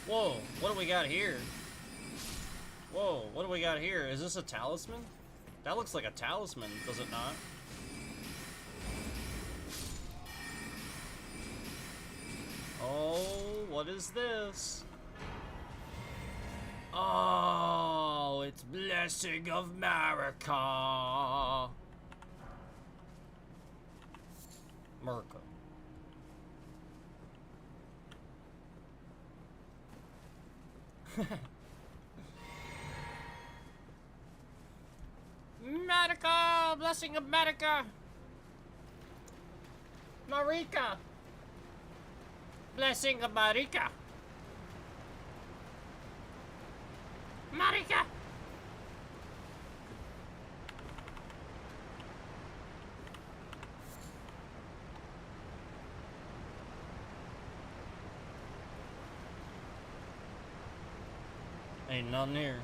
Whoa, what do we got here? Whoa, what do we got here? Is this a talisman? That looks like a talisman, does it not? Oh, what is this? Oh, it's Blessing of Marika. Merca. Marika! Blessing of Marika! Marika! Blessing of Marika! Marika! Ain't nothing here.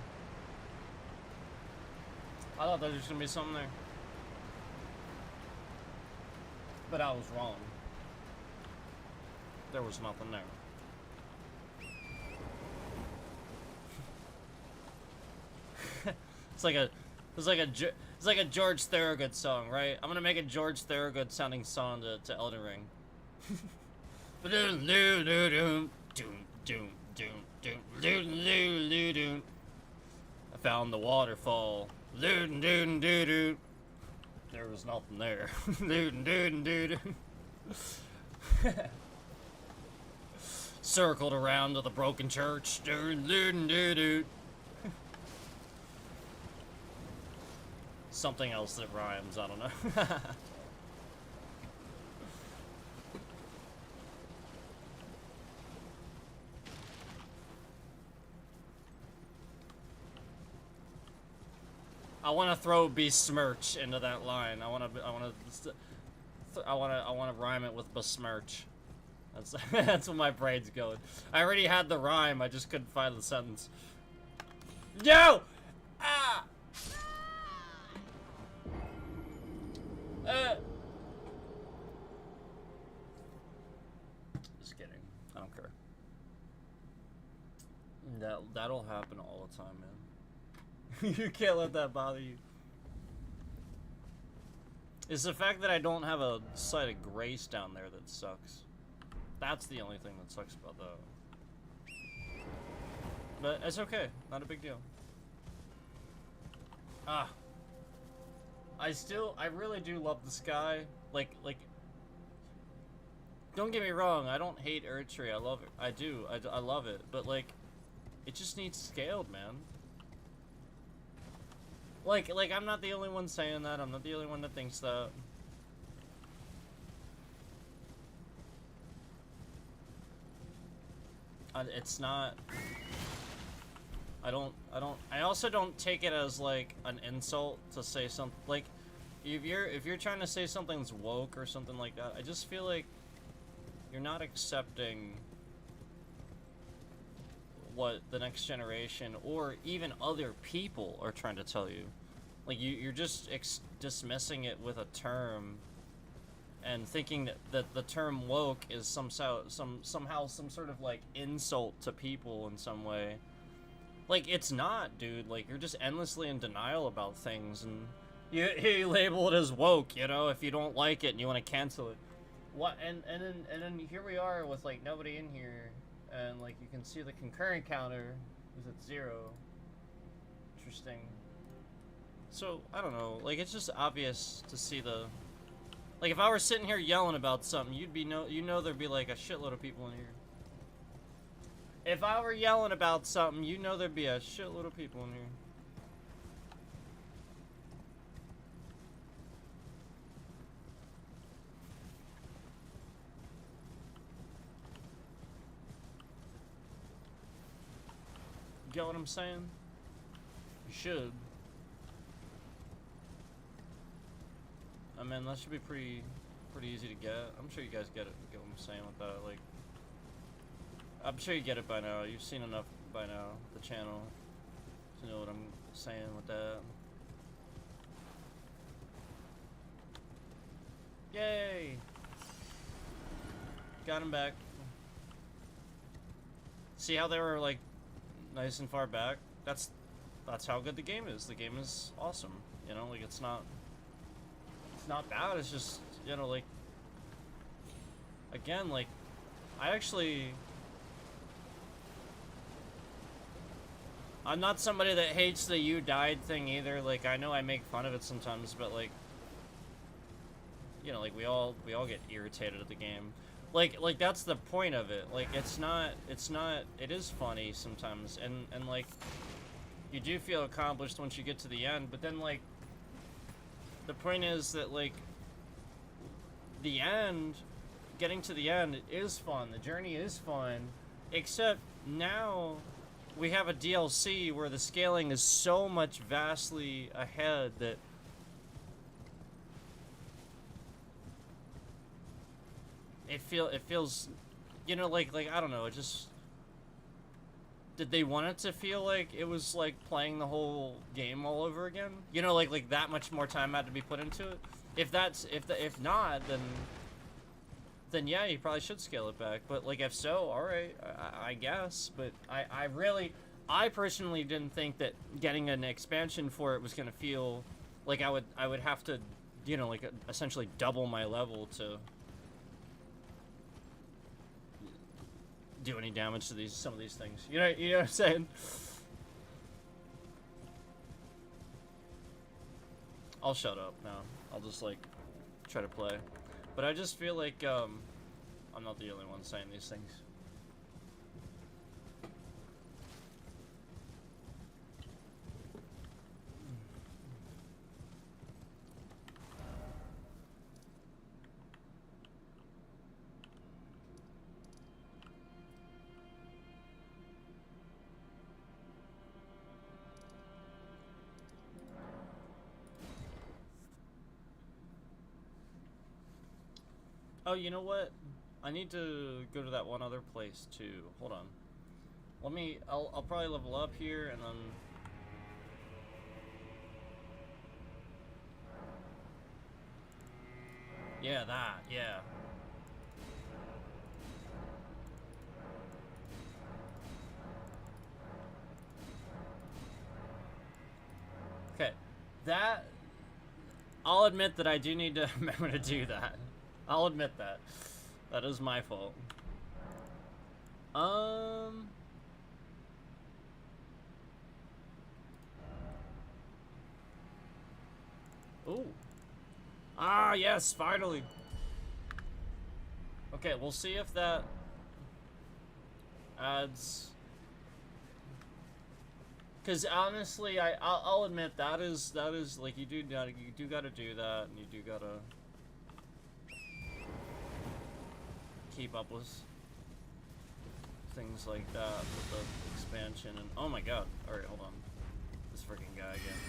I thought there was gonna be something there. But I was wrong. There was nothing there. It's like a George Thorogood song, right? I'm gonna make a George Thorogood sounding song to Elden Ring. I found the waterfall. There was nothing there. Circled around to the broken church. Something else that rhymes, I don't know. I want to throw besmirch into that line. I want to rhyme it with besmirch. That's that's what my brain's going. I already had the rhyme. I just couldn't find the sentence. No! Ah! Just kidding. I don't care. That'll happen all the time, man. You can't let that bother you. It's the fact that I don't have a site of grace down there that sucks. That's the only thing that sucks about that. But it's okay. Not a big deal. Ah. I really do love the sky. Like, don't get me wrong, I don't hate ErdTreeish. I love it. I do. I love it. But, like, it just needs scaled, man. Like, I'm not the only one saying that. I'm not the only one that thinks that. it's not. I also don't take it as like an insult to say something like, if you're trying to say something's woke or something like that, I just feel like you're not accepting what the next generation or even other people are trying to tell you. Like you're just dismissing it with a term and thinking that the term woke is somehow some sort of like insult to people in some way. Like, it's not, dude. Like, you're just endlessly in denial about things, and you label it as woke, you know, if you don't like it and you want to cancel it. What? And then here we are with like nobody in here, and like you can see the concurrent counter is at 0. Interesting. So I don't know. Like, it's just obvious to see the. Like, if I were sitting here yelling about something, you know there'd be like a shitload of people in here. If I were yelling about something, you know there'd be a shitload of people in here. Get what I'm saying? You should. I mean, that should be pretty easy to get. I'm sure you guys get what I'm saying with that. Like, I'm sure you get it by now. You've seen enough by now, the channel, to know what I'm saying with that. Yay! Got him back. See how they were like nice and far back? That's how good the game is. The game is awesome. You know, like it's not bad. It's just, you know, like, again, like, I'm not somebody that hates the "you died" thing either. Like, I know I make fun of it sometimes, but like, you know, like we all get irritated at the game. Like that's the point of it. Like, it is funny sometimes, and like, you do feel accomplished once you get to the end, but then like, the point is that like, the end, getting to the end is fun. The journey is fun, except now we have a DLC where the scaling is so much vastly ahead that it feels, you know, like I don't know, it just, did they want it to feel like it was like playing the whole game all over again? You know, like that much more time had to be put into it? If not, then yeah, you probably should scale it back. But like, if so, all right, I guess. But I personally didn't think that getting an expansion for it was gonna feel like I would have to, you know, like essentially double my level to do any damage to some of these things. You know what I'm saying? I'll shut up now. I'll just like try to play. But I just feel like I'm not the only one saying these things. Oh, you know what? I need to go to that one other place too. Hold on. I'll probably level up here and then. Yeah, that, yeah. Okay. That, I'll admit that I do need to remember to do that. I'll admit that. That is my fault. Ooh. Ah, yes, finally. Okay, we'll see if that adds. Because honestly, I'll admit that is like, you do gotta do that, and you do gotta keep up with things like that with the expansion. And oh my god! All right, hold on. This freaking guy again.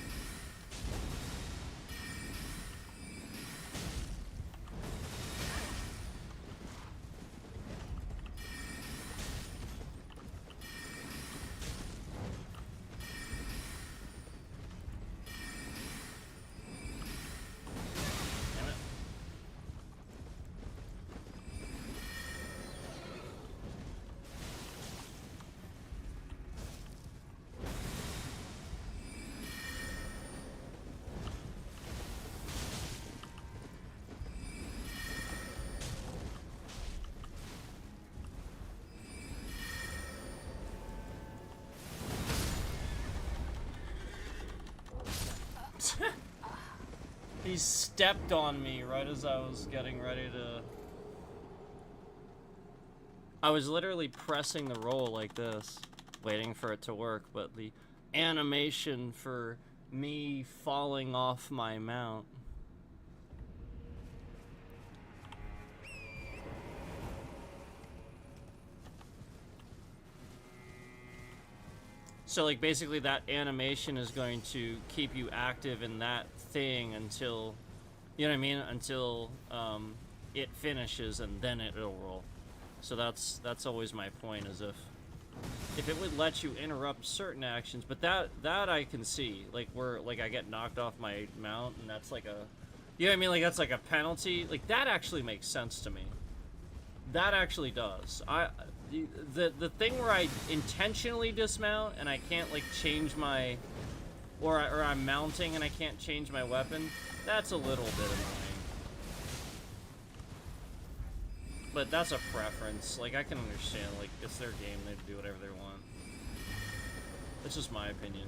He stepped on me right as I was getting ready to... I was literally pressing the roll like this, waiting for it to work, but the animation for me falling off my mount. So like basically that animation is going to keep you active in that thing until, you know what I mean, until it finishes, and then it'll roll. So that's always my point, is if it would let you interrupt certain actions, but that I can see, like where like I get knocked off my mount and that's like a, you know what I mean, like that's like a penalty, like that actually makes sense to me. That actually does. The thing where I intentionally dismount and I can't like change my, or I'm mounting and I can't change my weapon, that's a little bit annoying. But that's a preference. Like I can understand, like it's their game, they do whatever they want. That's just my opinion.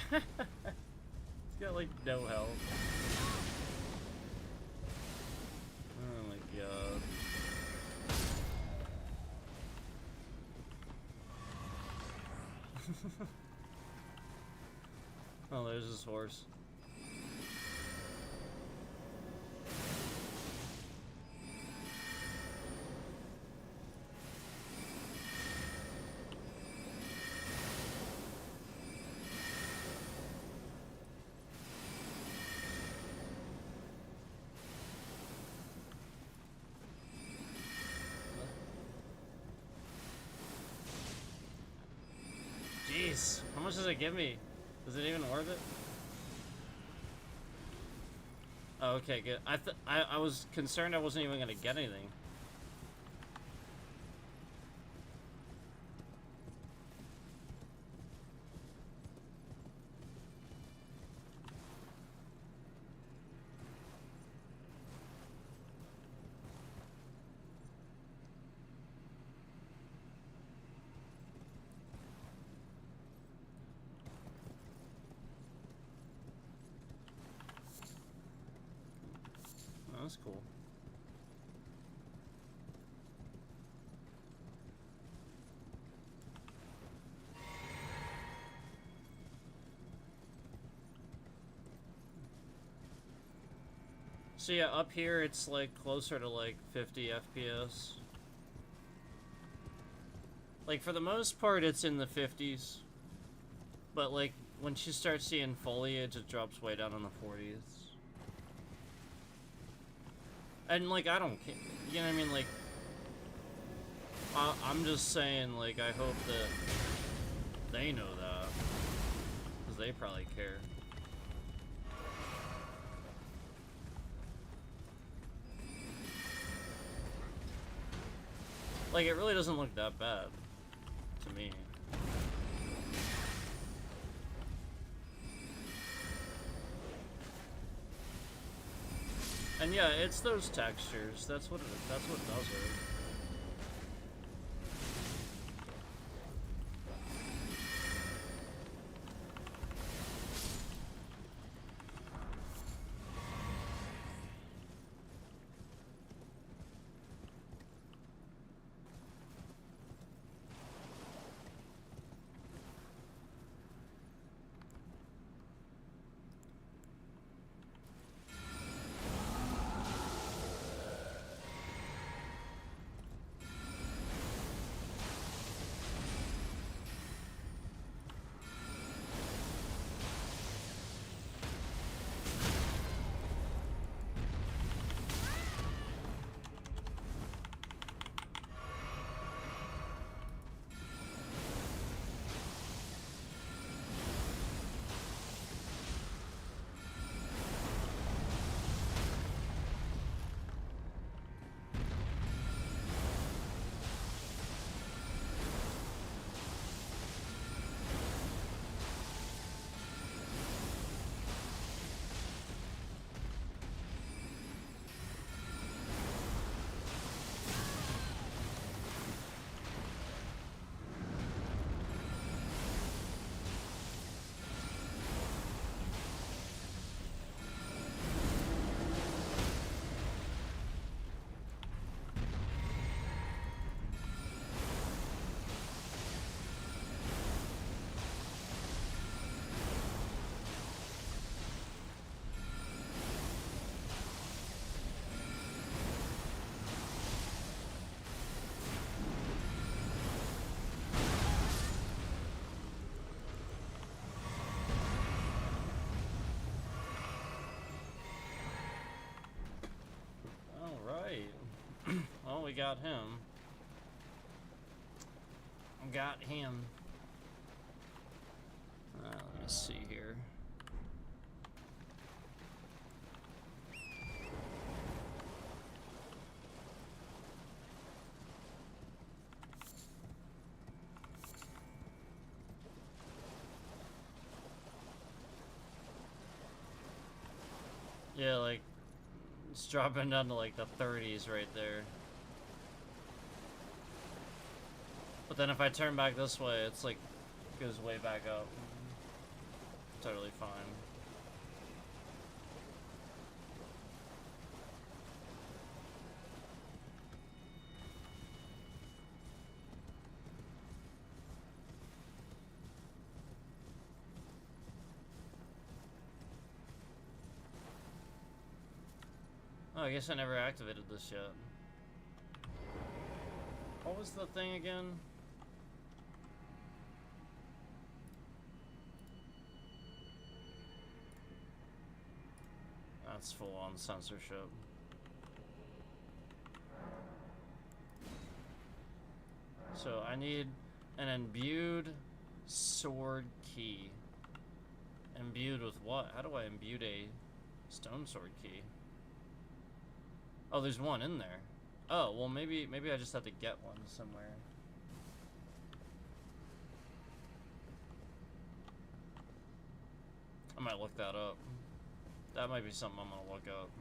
He's got like no health. Oh my god. Oh, there's his horse. Jeez, how much does it give me? Is it even worth it? Oh, okay, good. I was concerned I wasn't even gonna get anything. That's cool. So yeah, up here it's like closer to like 50 FPS. Like for the most part it's in the 50s. But like when you start seeing foliage it drops way down in the 40s. And like I don't care, you know what I mean, like I'm just saying, like I hope that they know that, because they probably care. Like it really doesn't look that bad to me. And yeah, it's those textures. That's what does it. we got him. Got him. Let me see here. Yeah, like, it's dropping down to like the 30s right there. But then if I turn back this way, it's like, goes way back up. Totally fine. Oh, I guess I never activated this yet. What was the thing again? That's full on censorship. So I need an imbued sword key. Imbued with what? How do I imbue a stone sword key? Oh, there's one in there. Oh, well maybe I just have to get one somewhere. I might look that up. That might be something I'm gonna look up.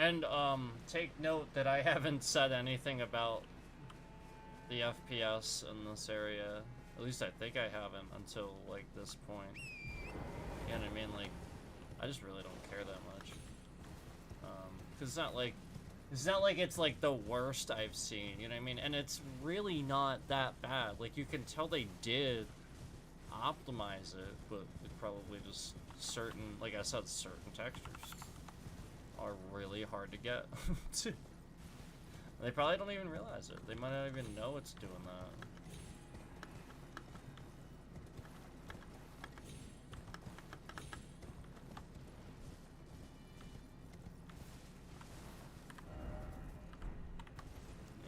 And, take note that I haven't said anything about the FPS in this area. At least I think I haven't until, like, this point. You know what I mean? Like, I just really don't care that much. 'Cause it's not like it's, like, the worst I've seen, you know what I mean? And it's really not that bad. Like, you can tell they did optimize it, but it probably just certain, like I said, certain textures are really hard to get. They probably don't even realize it. They might not even know it's doing that.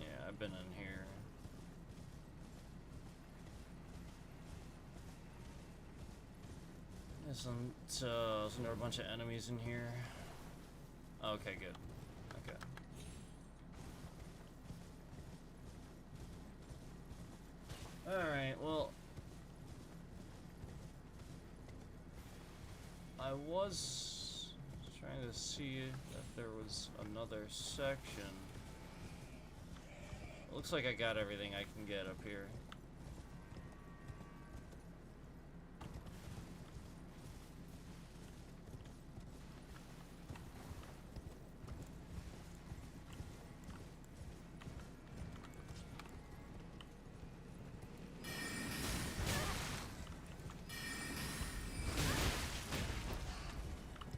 Yeah, I've been in here. Isn't there a bunch of enemies in here? Okay, good. Okay. Alright, well, I was trying to see if there was another section. It looks like I got everything I can get up here.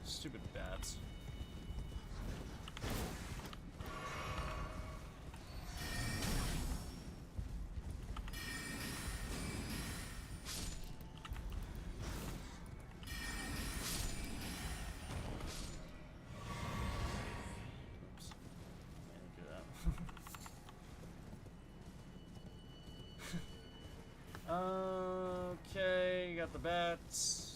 Stupid bats. Oops. I didn't do that. Okay, got the bats.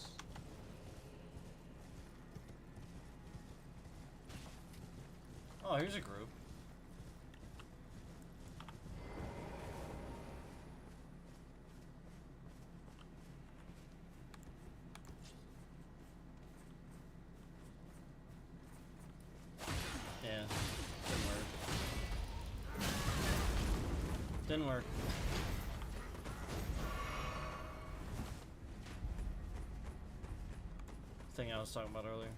Oh, here's a group. Yeah, didn't work. Didn't work. Thing I was talking about earlier.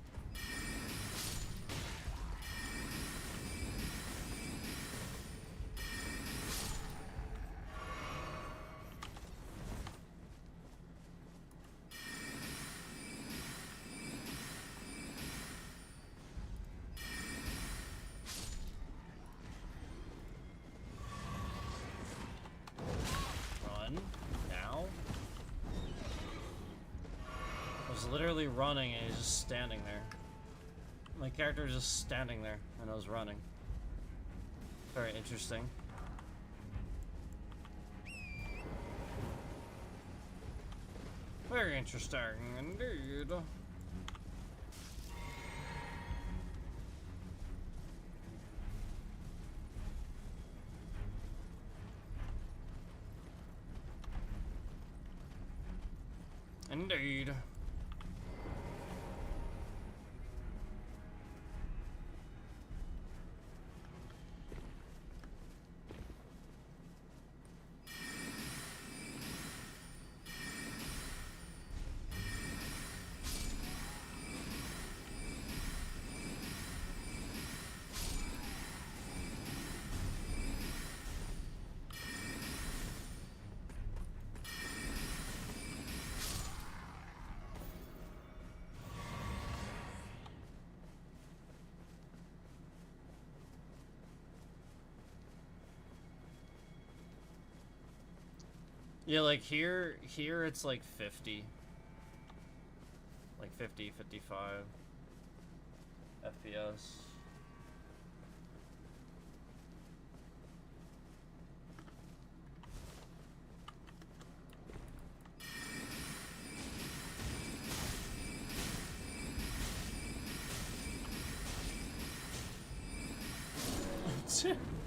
was literally running and he's just standing there. My character was just standing there and I was running. Very interesting. Very interesting indeed. Indeed. Yeah, like here it's like 50. Like 50, 55 FPS.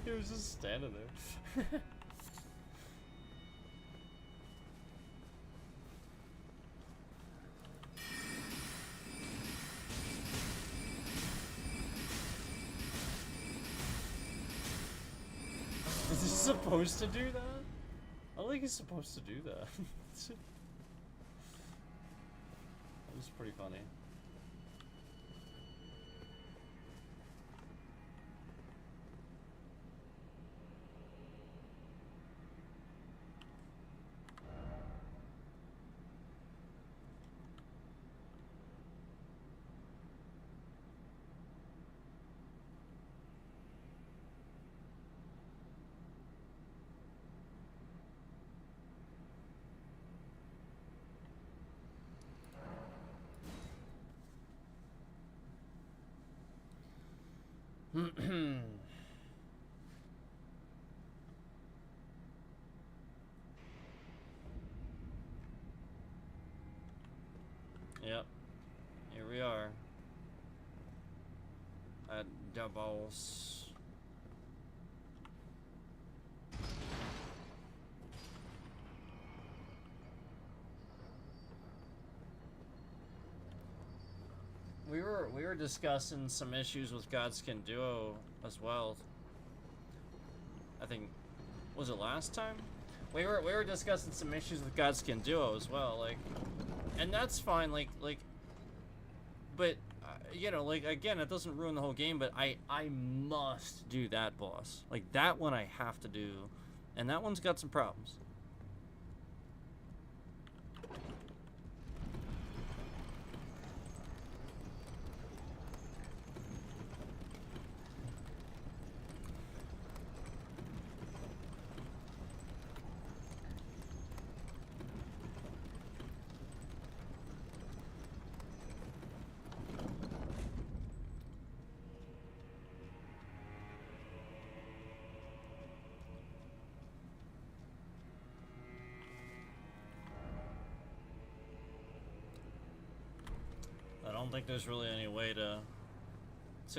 He was just standing there. Is he supposed to do that? I don't think he's supposed to do that. That was pretty funny. Yep. Here we are. At Davos. We were discussing some issues with Godskin Duo as well. I think, was it last time? We were discussing some issues with Godskin Duo as well, like, and that's fine, like, but you know, like, again, it doesn't ruin the whole game, but I must do that boss. Like, that one I have to do, and that one's got some problems. I don't think there's really any way to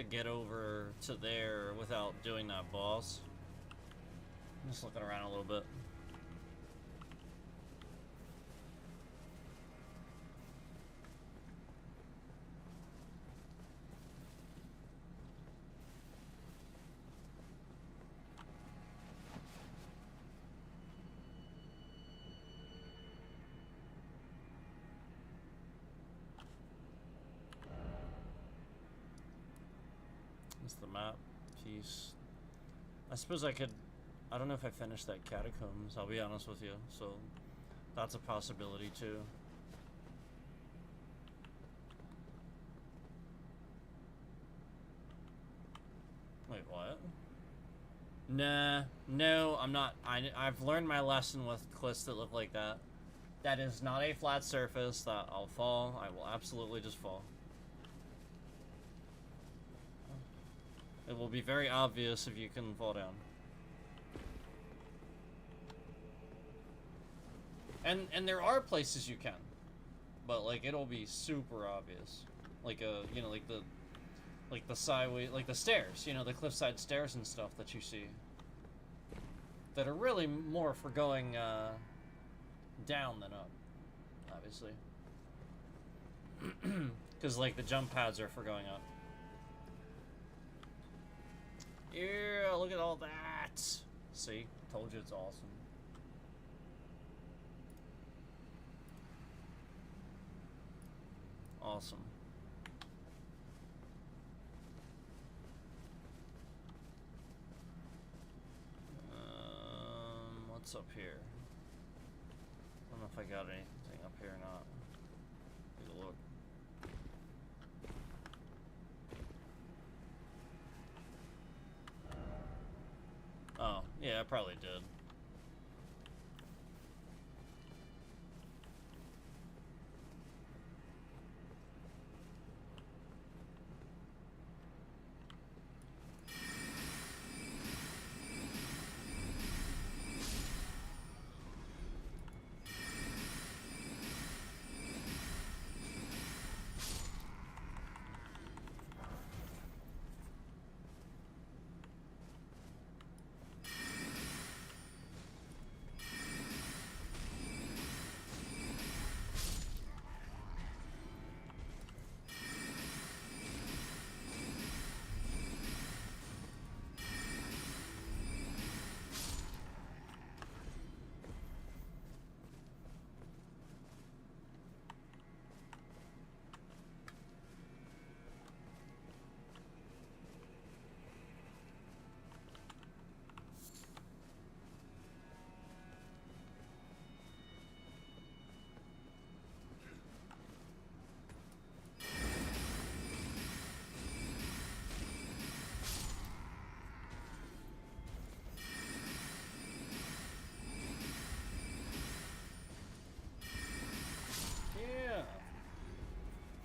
get over to there without doing that boss. I'm just looking around a little bit. That's the map piece. I suppose I could, I don't know if I finished that catacombs, I'll be honest with you, so that's a possibility too. Wait, what? Nah, no, I'm not. I've learned my lesson with cliffs that look like that. That is not a flat surface that I'll fall. I will absolutely just fall. It will be very obvious if you can fall down. And there are places you can, but like it'll be super obvious, like you know, like the sideway, like the stairs, you know, the cliffside stairs and stuff that you see, that are really more for going down than up, obviously, because like the jump pads are for going up. Yeah, look at all that. See, told you it's awesome. Awesome. What's up here? I don't know if I got anything up here or not. Take a look. Oh, yeah, I probably did.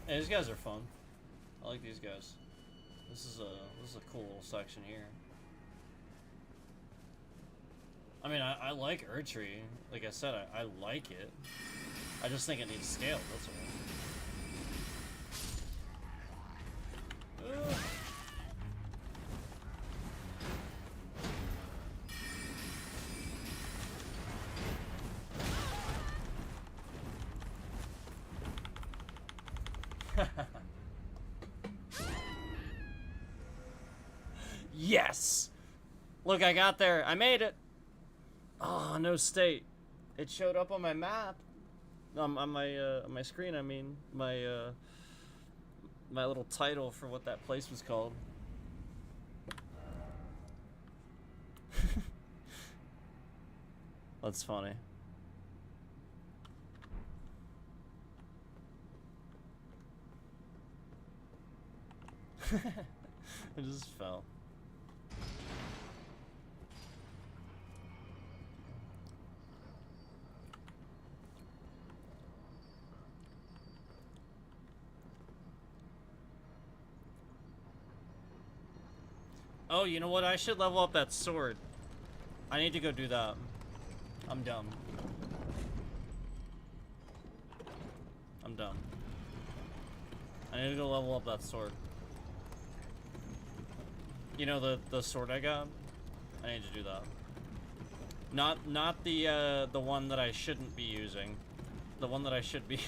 Yeah, these guys are fun. I like these guys. This is a cool little section here. I mean, I like ErdTreeish. Like I said, I like it. I just think it needs scale, that's all. Yes! Look, I got there. I made it. Oh, no state. It showed up on my map. On my screen, I mean. My little title for what that place was called. That's funny. It just fell. Oh, you know what? I should level up that sword. I need to go do that. I'm dumb. I'm dumb. I need to go level up that sword. You know the sword I got? I need to do that. Not the one that I shouldn't be using. The one that I should be.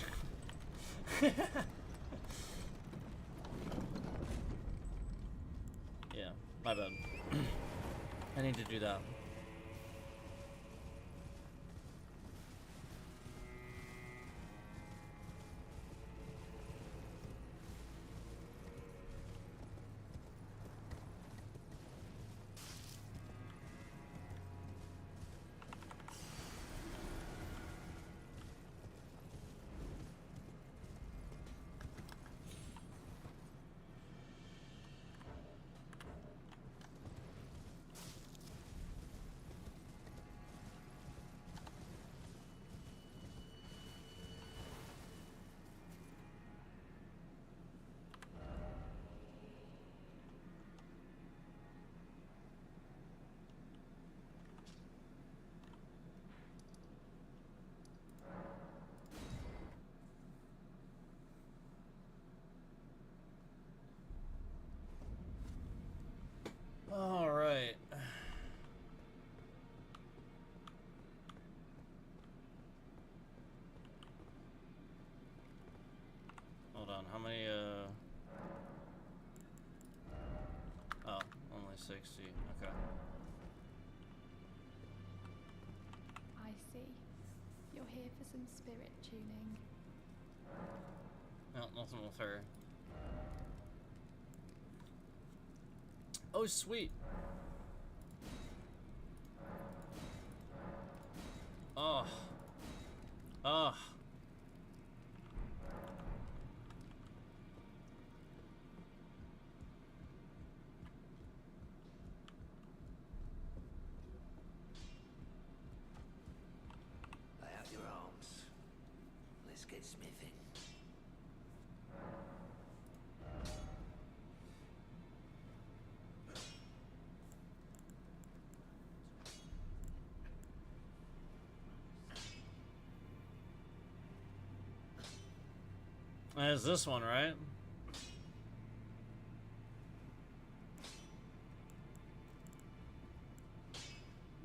Yeah, my bad. I need to do that. 60. Okay. I see. You're here for some spirit tuning. No, nothing with her. Oh, sweet. Oh. Oh. Lay out your arms. Let's get smithing. There's this one, right?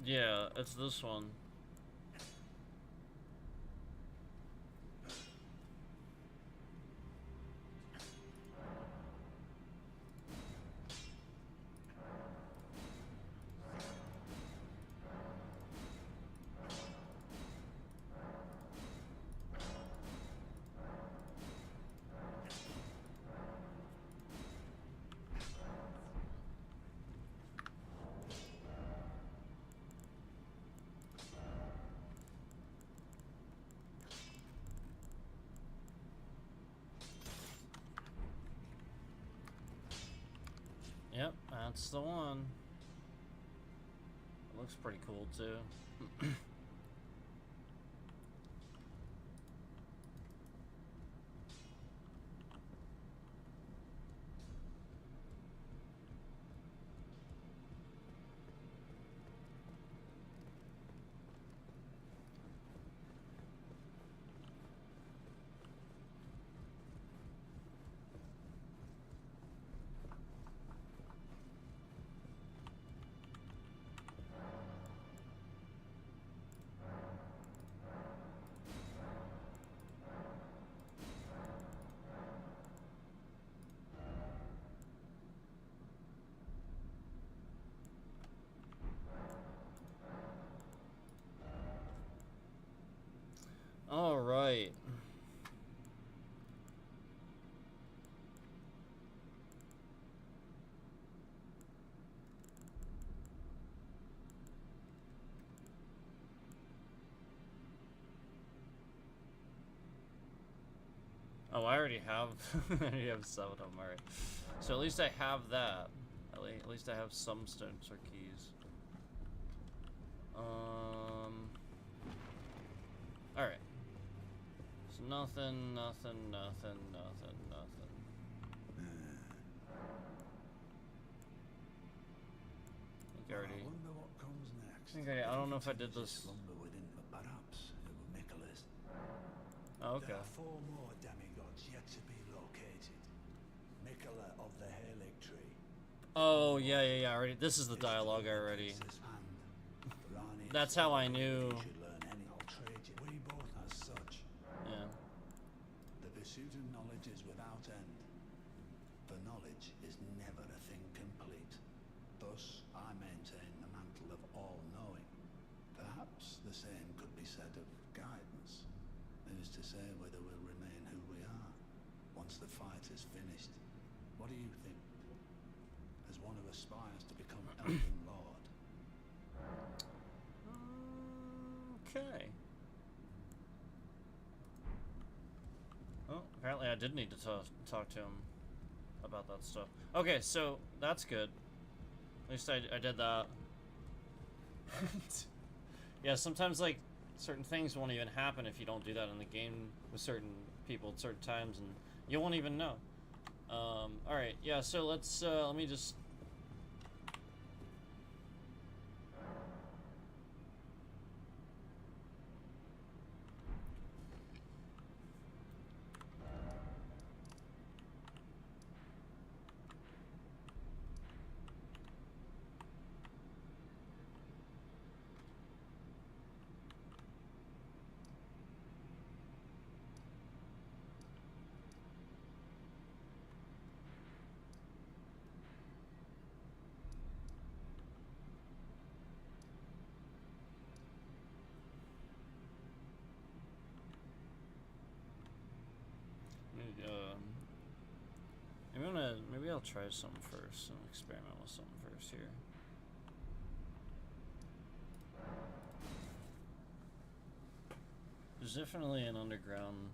Yeah, it's this one. Yep, that's the one. It looks pretty cool too. All right. Oh, I already have. I already have 7 of them. All right. So at least I have that. At least I have some stones or keys. All right. So nothing. I think I already. I wonder what comes next. I don't know if I did this. Slumber within, but perhaps it will Nicholas. Oh, okay. There are 4 more demigods yet to be located. Mikola of the Eldenly. Oh yeah. Already. This is the dialogue already. That's how I knew. We both as such. Yeah. The pursuit of knowledge is without end. For knowledge is never a thing complete. Thus, I maintain the mantle of all-knowing. Perhaps the same could be said of guidance. Who's to say whether we'll remain who we are once the fight is finished? What do you think? As one who aspires to become Elden Lord. Okay. Oh, apparently I did need to talk to him about that stuff. Okay, so that's good. At least I did that. Yeah, sometimes like certain things won't even happen if you don't do that in the game with certain people at certain times, and you won't even know. All right, yeah. So let's let me just. I'll try something first and experiment with something first here. There's definitely an underground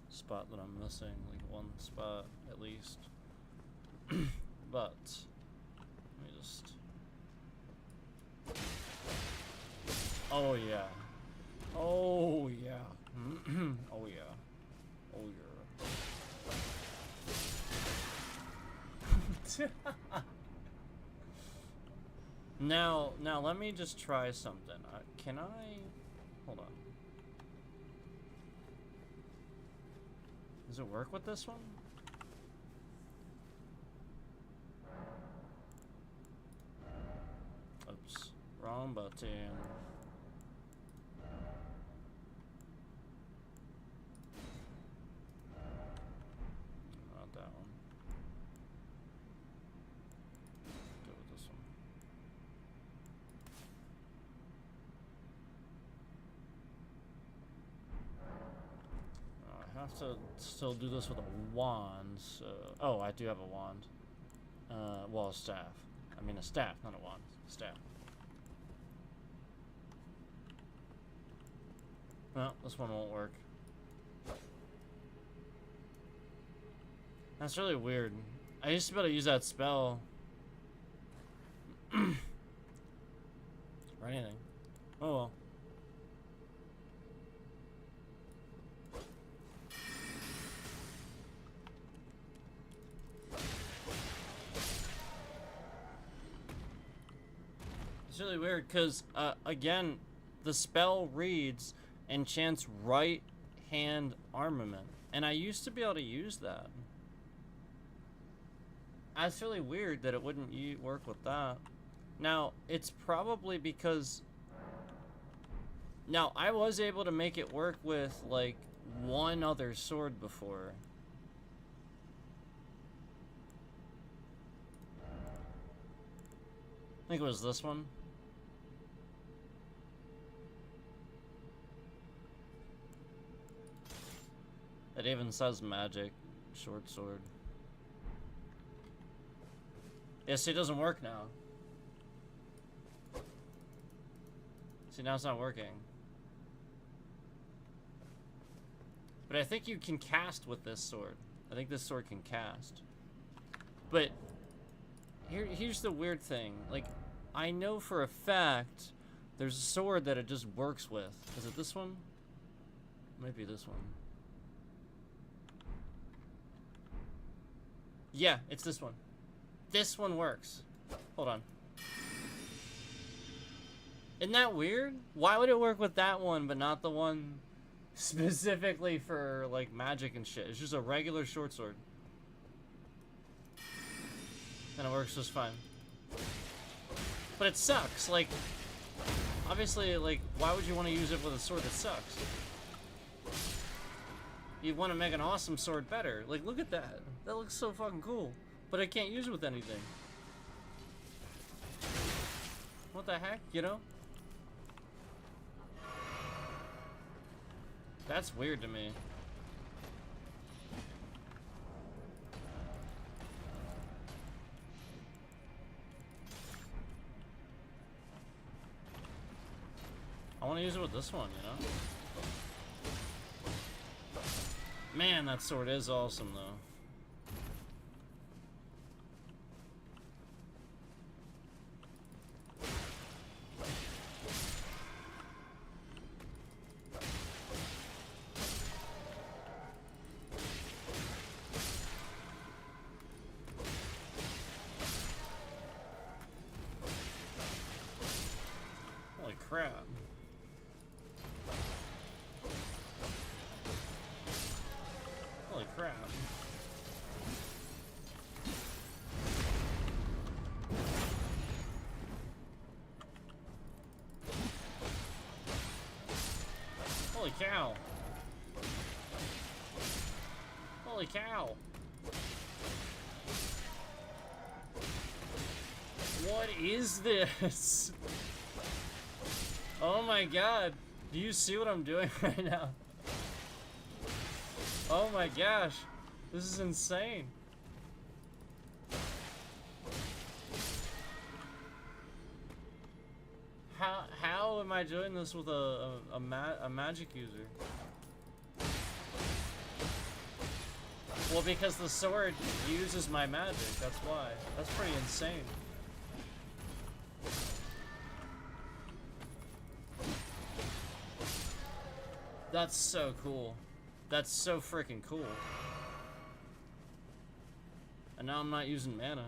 spot that I'm missing, like one spot at least. But let me just. Oh yeah. Oh yeah. Oh yeah. Oh yeah. Now let me just try something. Can I? Hold on. Does it work with this one? Oops. Wrong button. Not that one. Go with this one. I have to still do this with a wand. So, oh, I do have a wand. Well, a staff. I mean a staff, not a wand. Staff. No, this one won't work. That's really weird. I used to be able to use that spell. Or anything. Oh well. It's really weird because, again, the spell reads enchants right hand armament, and I used to be able to use that. That's really weird that it wouldn't work with that. Now, it's probably because... Now, I was able to make it work with, like, one other sword before. I think it was this one. It even says magic. Short sword. Yeah, see, it doesn't work now. See, now it's not working. But I think you can cast with this sword. I think this sword can cast. But here's the weird thing. Like, I know for a fact there's a sword that it just works with. Is it this one? Might be this one. Yeah, it's this one. This one works. Hold on. Isn't that weird? Why would it work with that one but not the one specifically for like magic and shit? It's just a regular short sword. And it works just fine. But it sucks. Like, obviously, like, why would you want to use it with a sword that sucks? You want to make an awesome sword better. Like, look at that. That looks so fucking cool. But I can't use it with anything. What the heck, you know? That's weird to me. I want to use it with this one, you know? Man, that sword is awesome, though. Holy crap. Holy crap. Holy cow. Holy cow. What is this? Oh my god. Do you see what I'm doing right now? Oh my gosh. This is insane. How am I doing this with a magic user? Well, because the sword uses my magic, that's why. That's pretty insane. That's so cool. That's so freaking cool. And now I'm not using mana.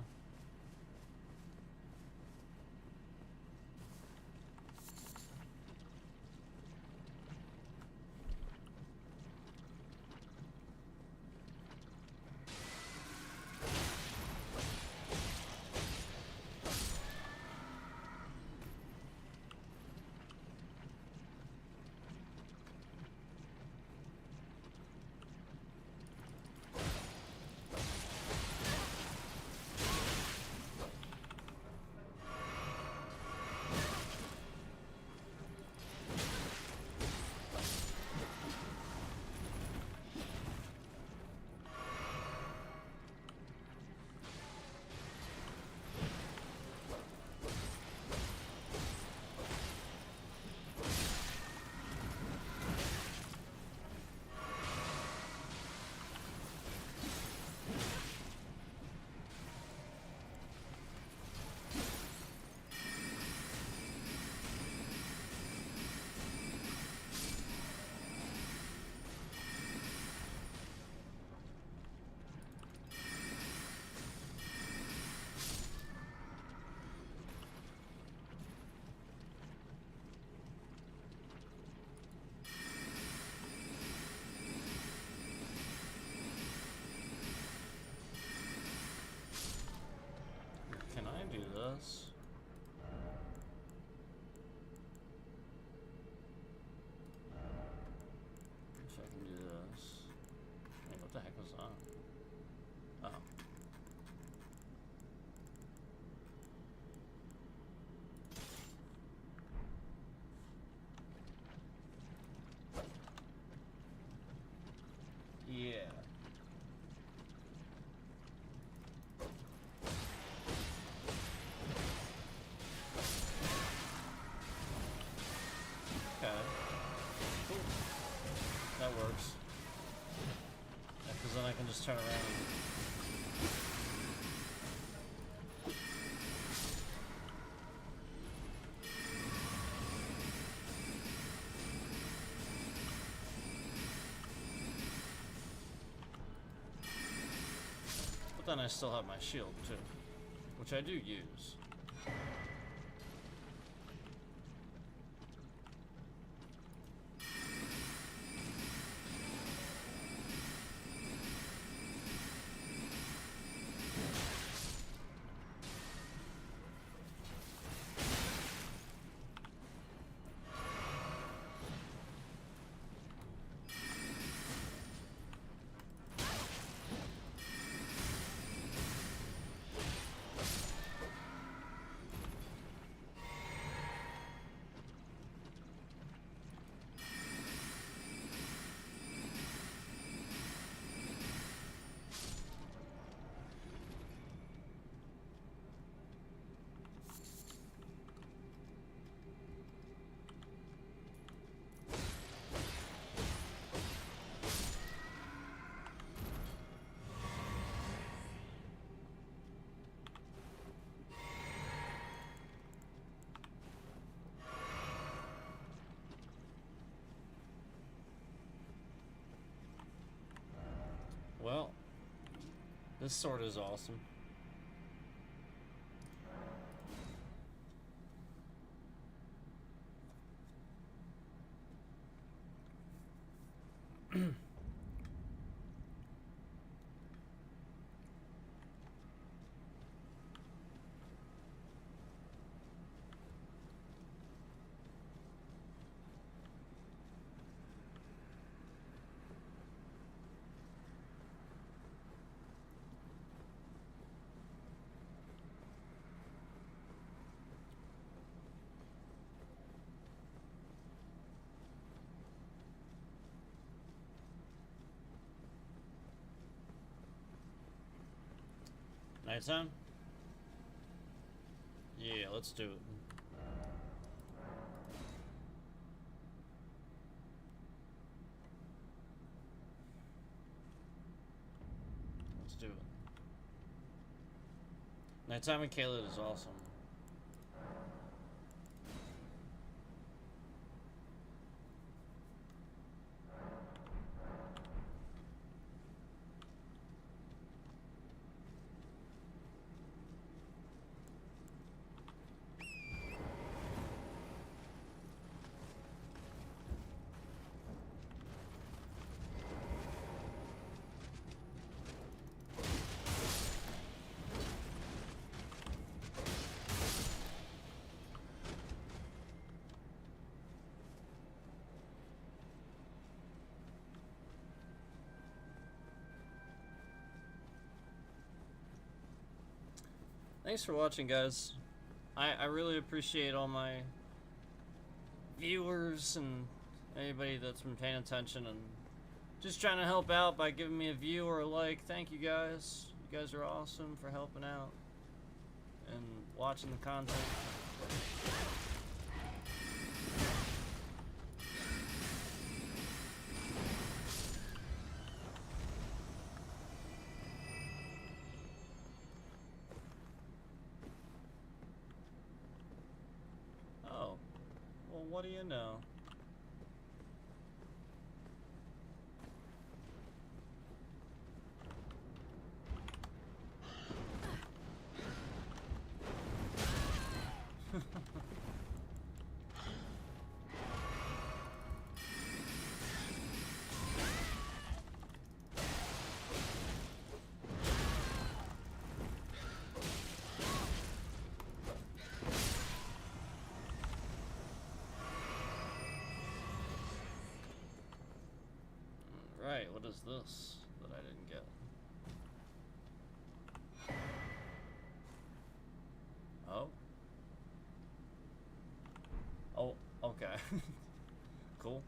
Can I do this? If I can do this. Wait, what the heck was that? Oh. Yeah. Okay. Cool. That works. Yeah, because then I can just turn around and... But then I still have my shield too, which I do use. Well, this sword is awesome. Nighttime? Yeah, let's do it. Nighttime and Caelid is awesome. Thanks for watching, guys. I really appreciate all my viewers and anybody that's been paying attention and just trying to help out by giving me a view or a like. Thank you guys. You guys are awesome for helping out and watching the content. Oh, well, what do you know? Right, what is this that I didn't get? Oh. Oh, okay. Cool.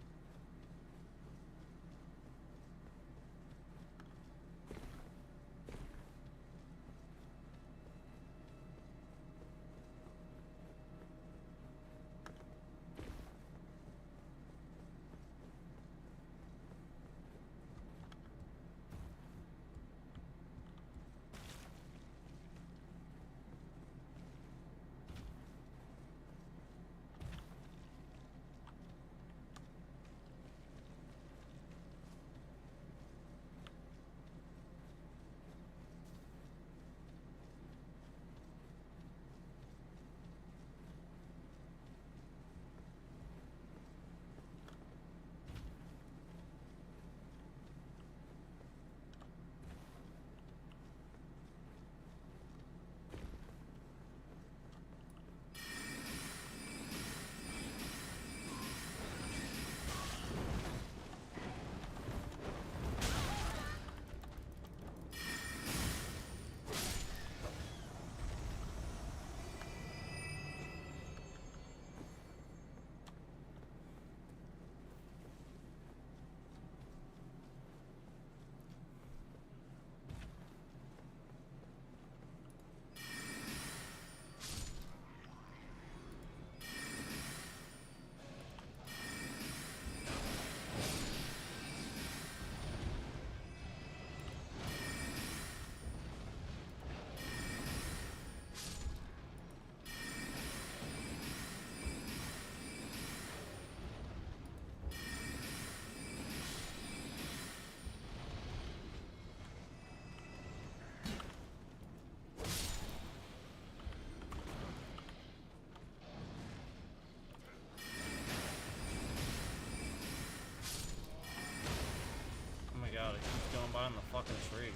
God, it keeps going by on the fucking tree.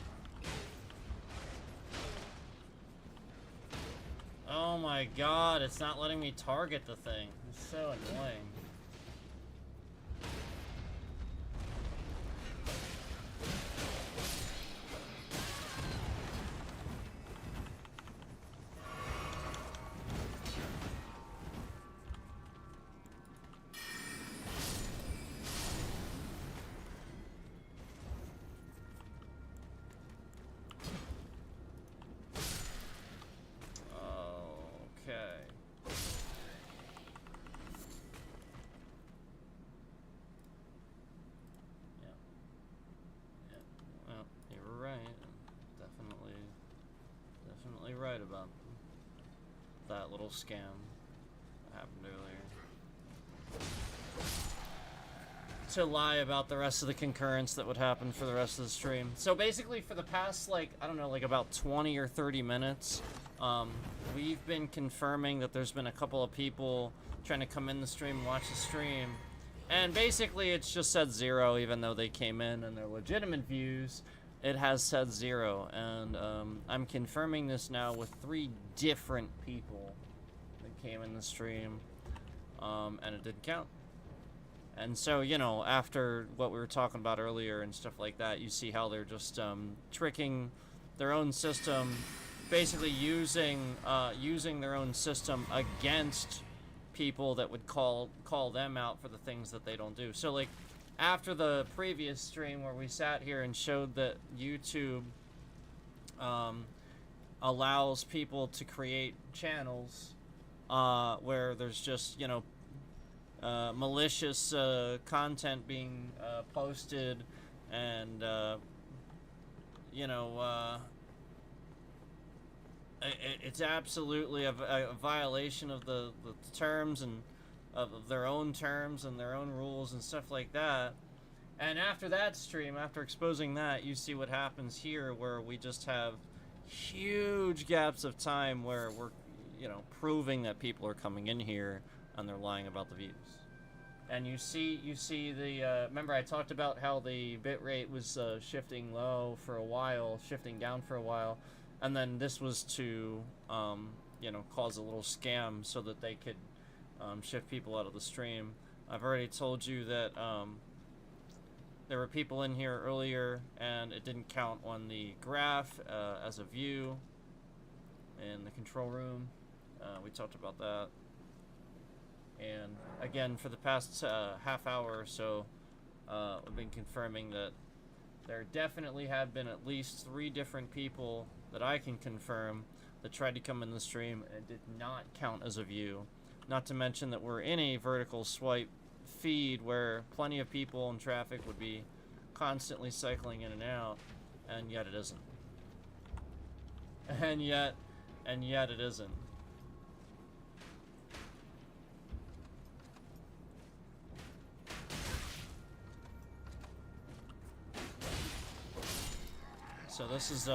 Oh my god, it's not letting me target the thing. It's so annoying. right about that little scam that happened earlier. To lie about the rest of the concurrence that would happen for the rest of the stream. So basically for the past, like, I don't know, like about 20 or 30 minutes, we've been confirming that there's been a couple of people trying to come in the stream and watch the stream. And basically it's just said 0, even though they came in and they're legitimate views. It has said 0. And I'm confirming this now with 3 different people that came in the stream. And it didn't count. And so, you know, after what we were talking about earlier and stuff like that, you see how they're just tricking their own system, basically using their own system against people that would call them out for the things that they don't do. So, like, after the previous stream where we sat here and showed that YouTube allows people to create channels where there's just, you know, malicious content being posted, and you know, it's absolutely a violation of the terms and of their own terms and their own rules and stuff like that. And after that stream, after exposing that, you see what happens here, where we just have huge gaps of time where we're, you know, proving that people are coming in here and they're lying about the views. And you see the, remember I talked about how the bitrate was shifting low for a while, shifting down for a while, and then this was to, you know, cause a little scam so that they could shift people out of the stream. I've already told you that there were people in here earlier and it didn't count on the graph as a view in the control room. We talked about that. And again, for the past half hour or so, we've been confirming that there definitely have been at least 3 different people that I can confirm that tried to come in the stream and did not count as a view. Not to mention that we're in a vertical swipe feed where plenty of people and traffic would be constantly cycling in and out, and yet it isn't. And yet it isn't. So this is, you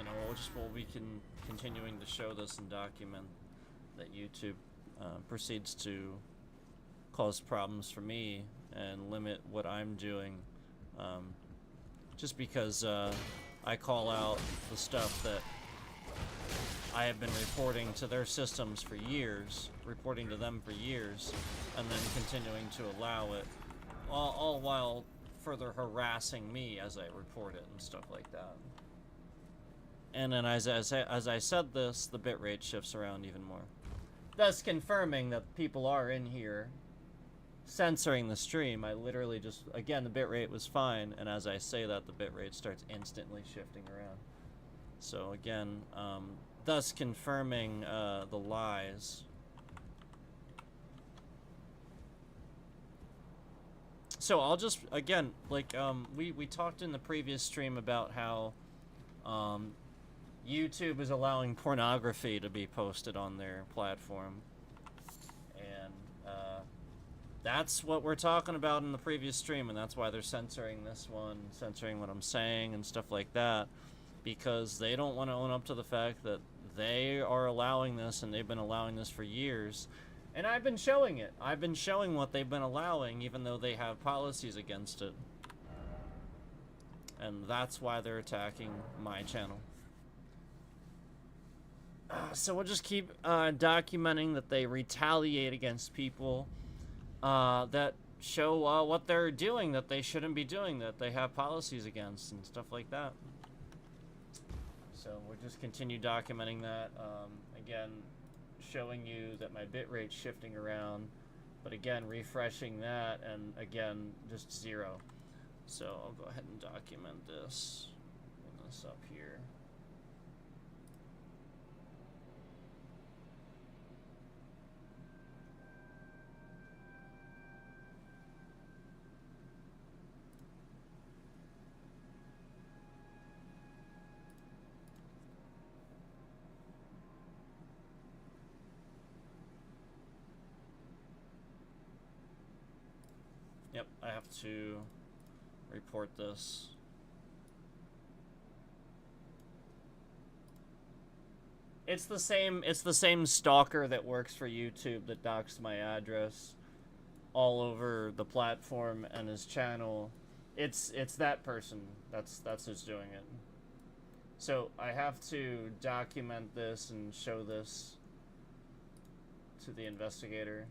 know, we'll be continuing to show this and document that YouTube proceeds to cause problems for me and limit what I'm doing, just because I call out the stuff that I have been reporting to their systems for years, reporting to them for years, and then continuing to allow it, all while further harassing me as I report it and stuff like that. And then as I said this, the bitrate shifts around even more, thus confirming that people are in here censoring the stream. I literally just, again, the bitrate was fine, and as I say that, the bitrate starts instantly shifting around. So again, thus confirming the lies. So I'll just, again, like, we talked in the previous stream about how YouTube is allowing pornography to be posted on their platform. And that's what we're talking about in the previous stream, and that's why they're censoring this one, censoring what I'm saying and stuff like that, because they don't want to own up to the fact that they are allowing this, and they've been allowing this for years. And I've been showing it. I've been showing what they've been allowing, even though they have policies against it. And that's why they're attacking my channel. So we'll just keep documenting that they retaliate against people that show what they're doing, that they shouldn't be doing, that they have policies against and stuff like that. So we'll just continue documenting that. Again, showing you that my bitrate's shifting around, but again, refreshing that, and again, just 0. So I'll go ahead and document this. Bring this up here. Yep, I have to report this. It's the same stalker that works for YouTube that doxed my address all over the platform and his channel. It's that person. That's who's doing it. So I have to document this and show this to the investigator.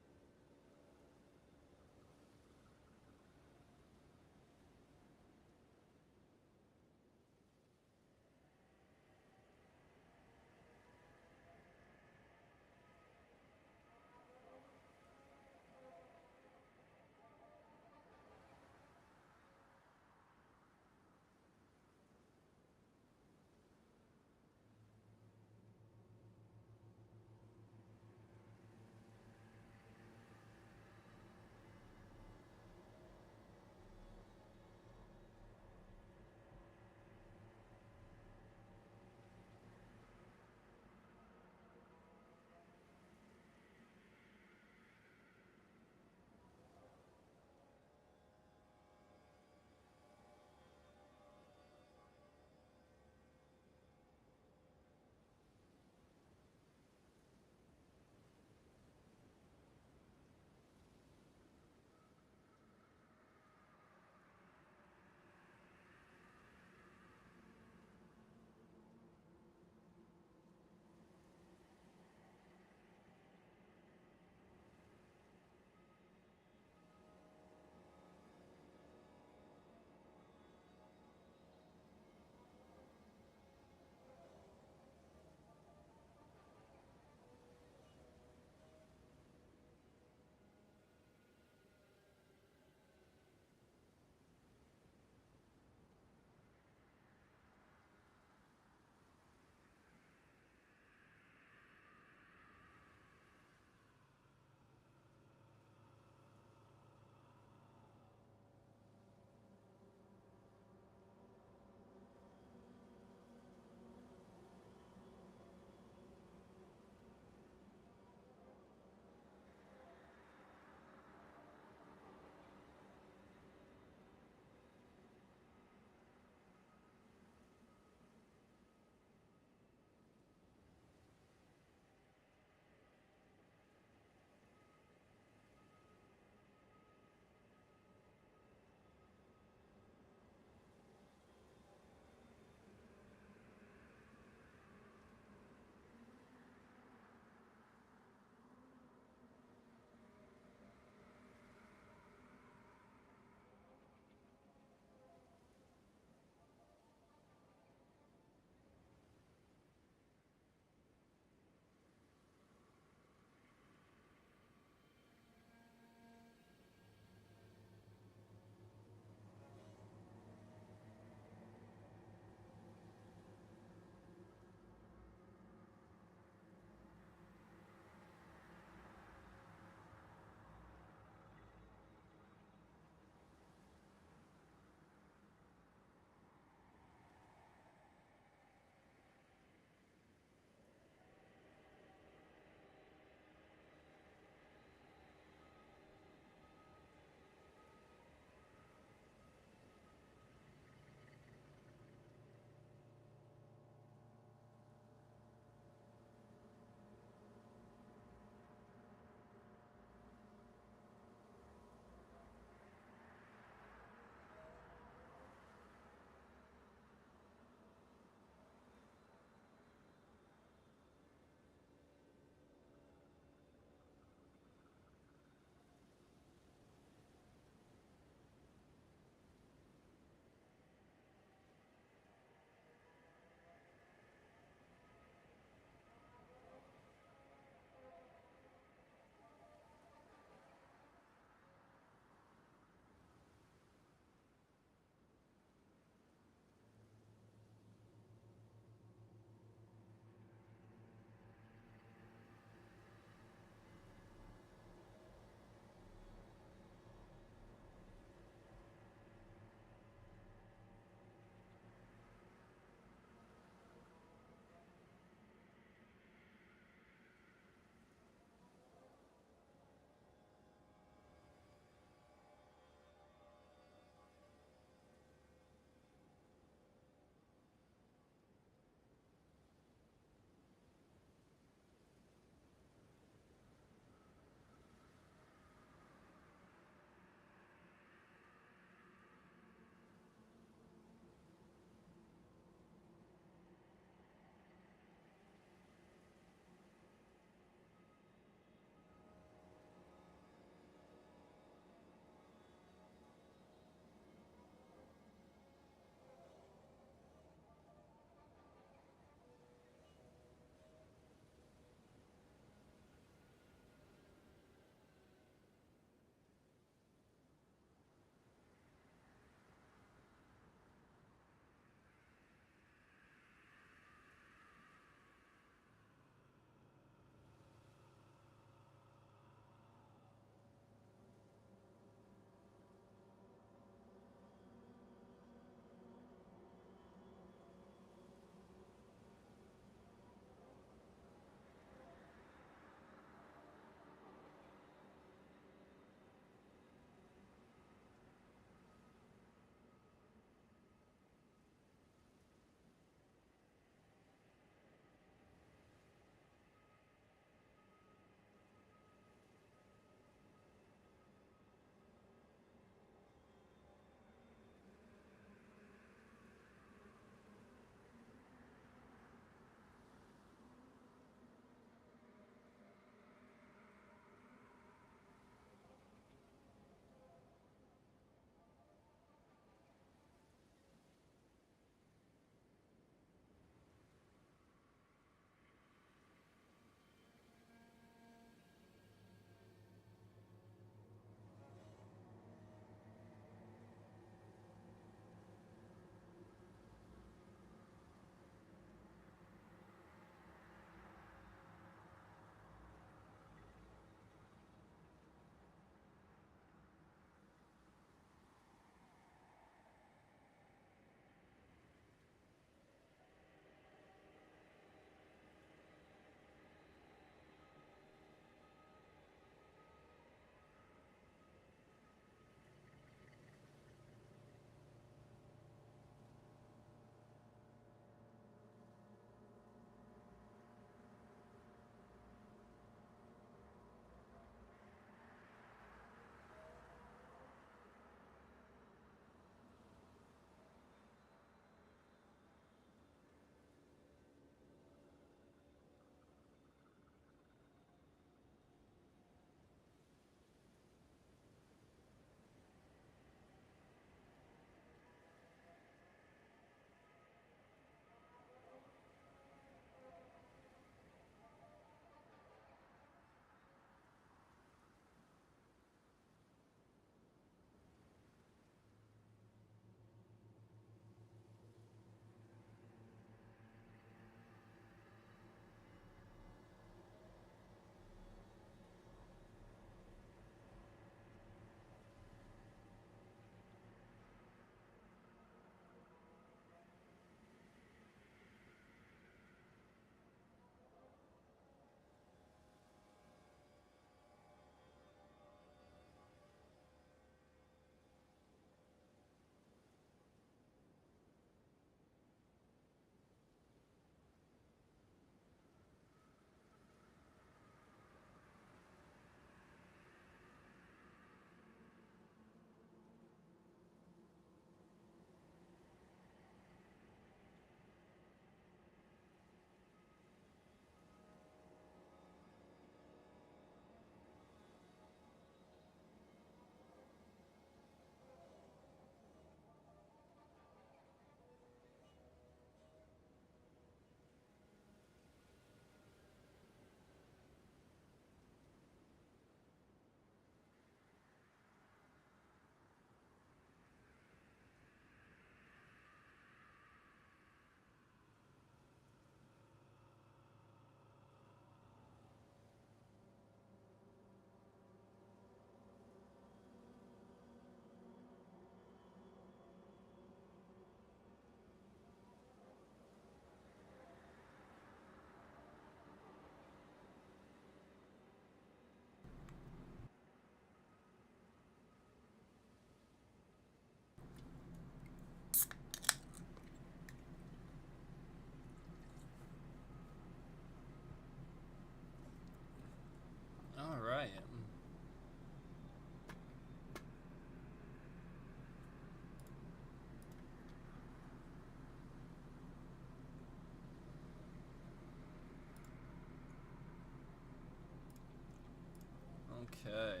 Okay.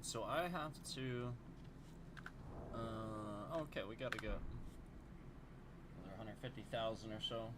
So I have to. Okay, we gotta go. Another 150,000 or so.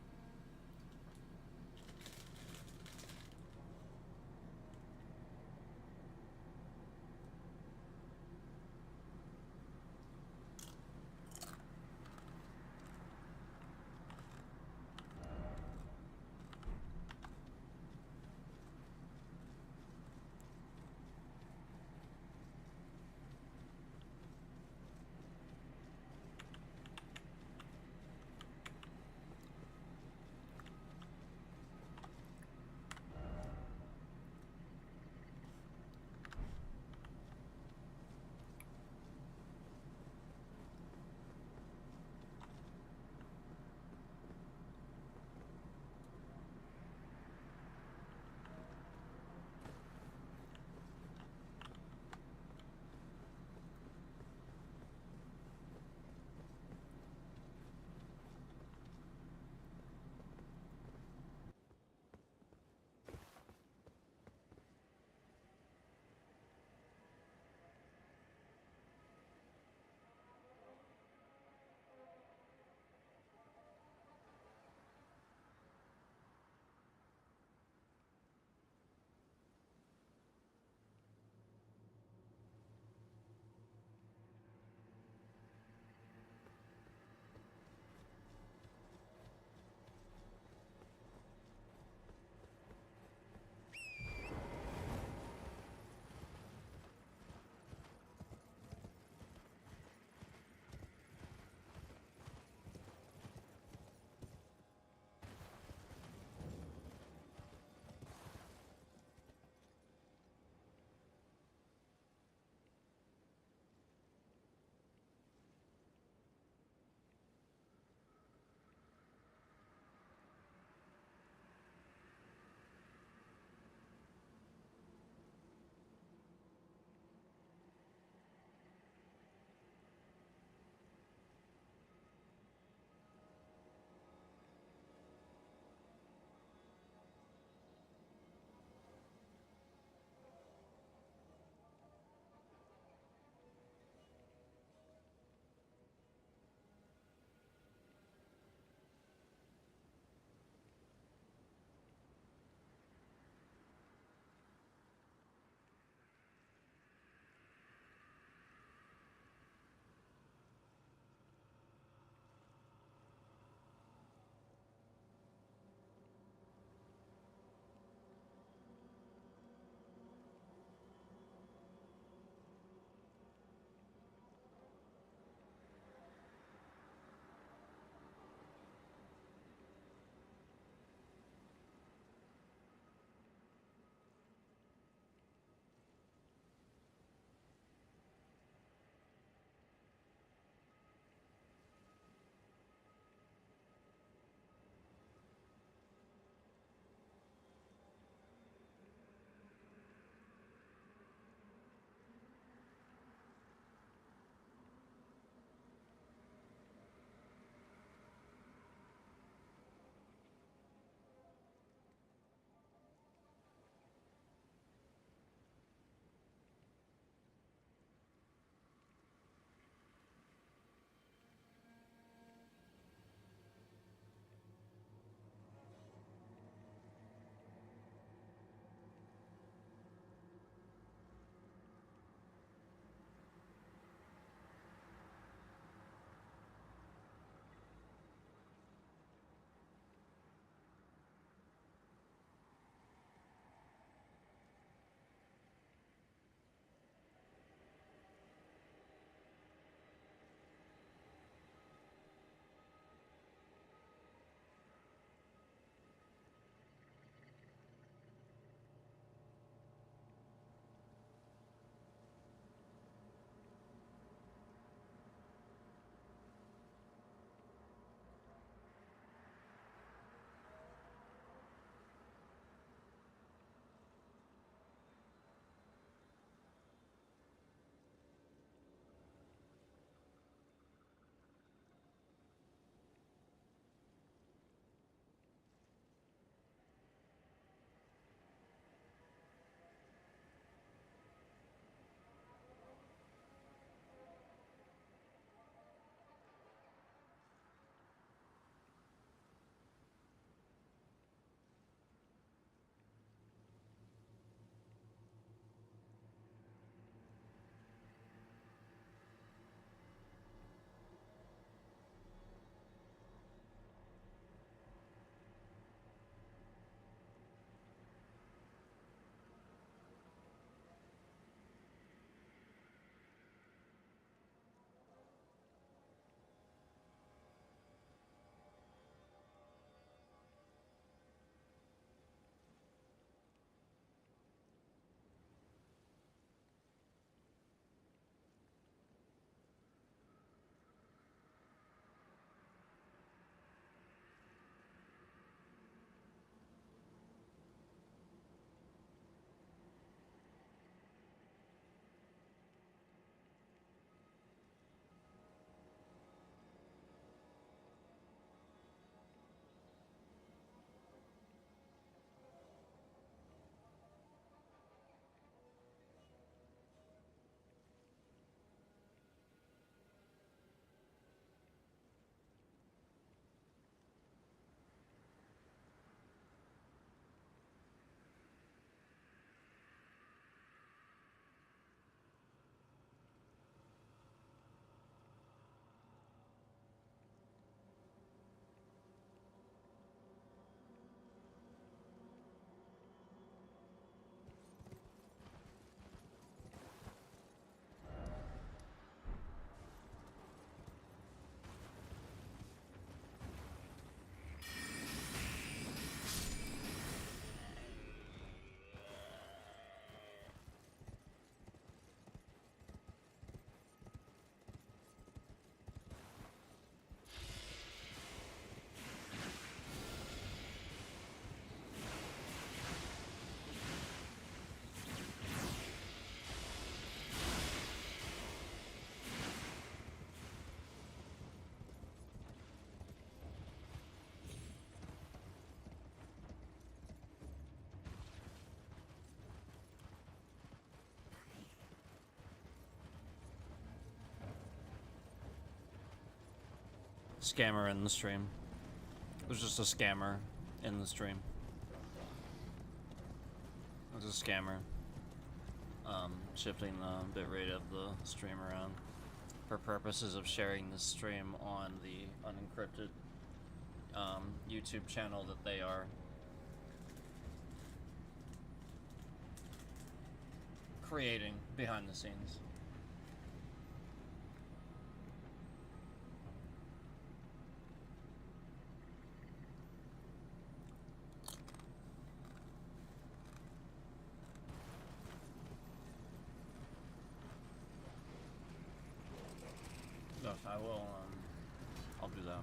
scammer in the stream. There's just a scammer in the stream. There's a scammer shifting the bitrate of the stream around for purposes of sharing the stream on the unencrypted YouTube channel that they are creating behind the scenes. No, I will, I'll do that.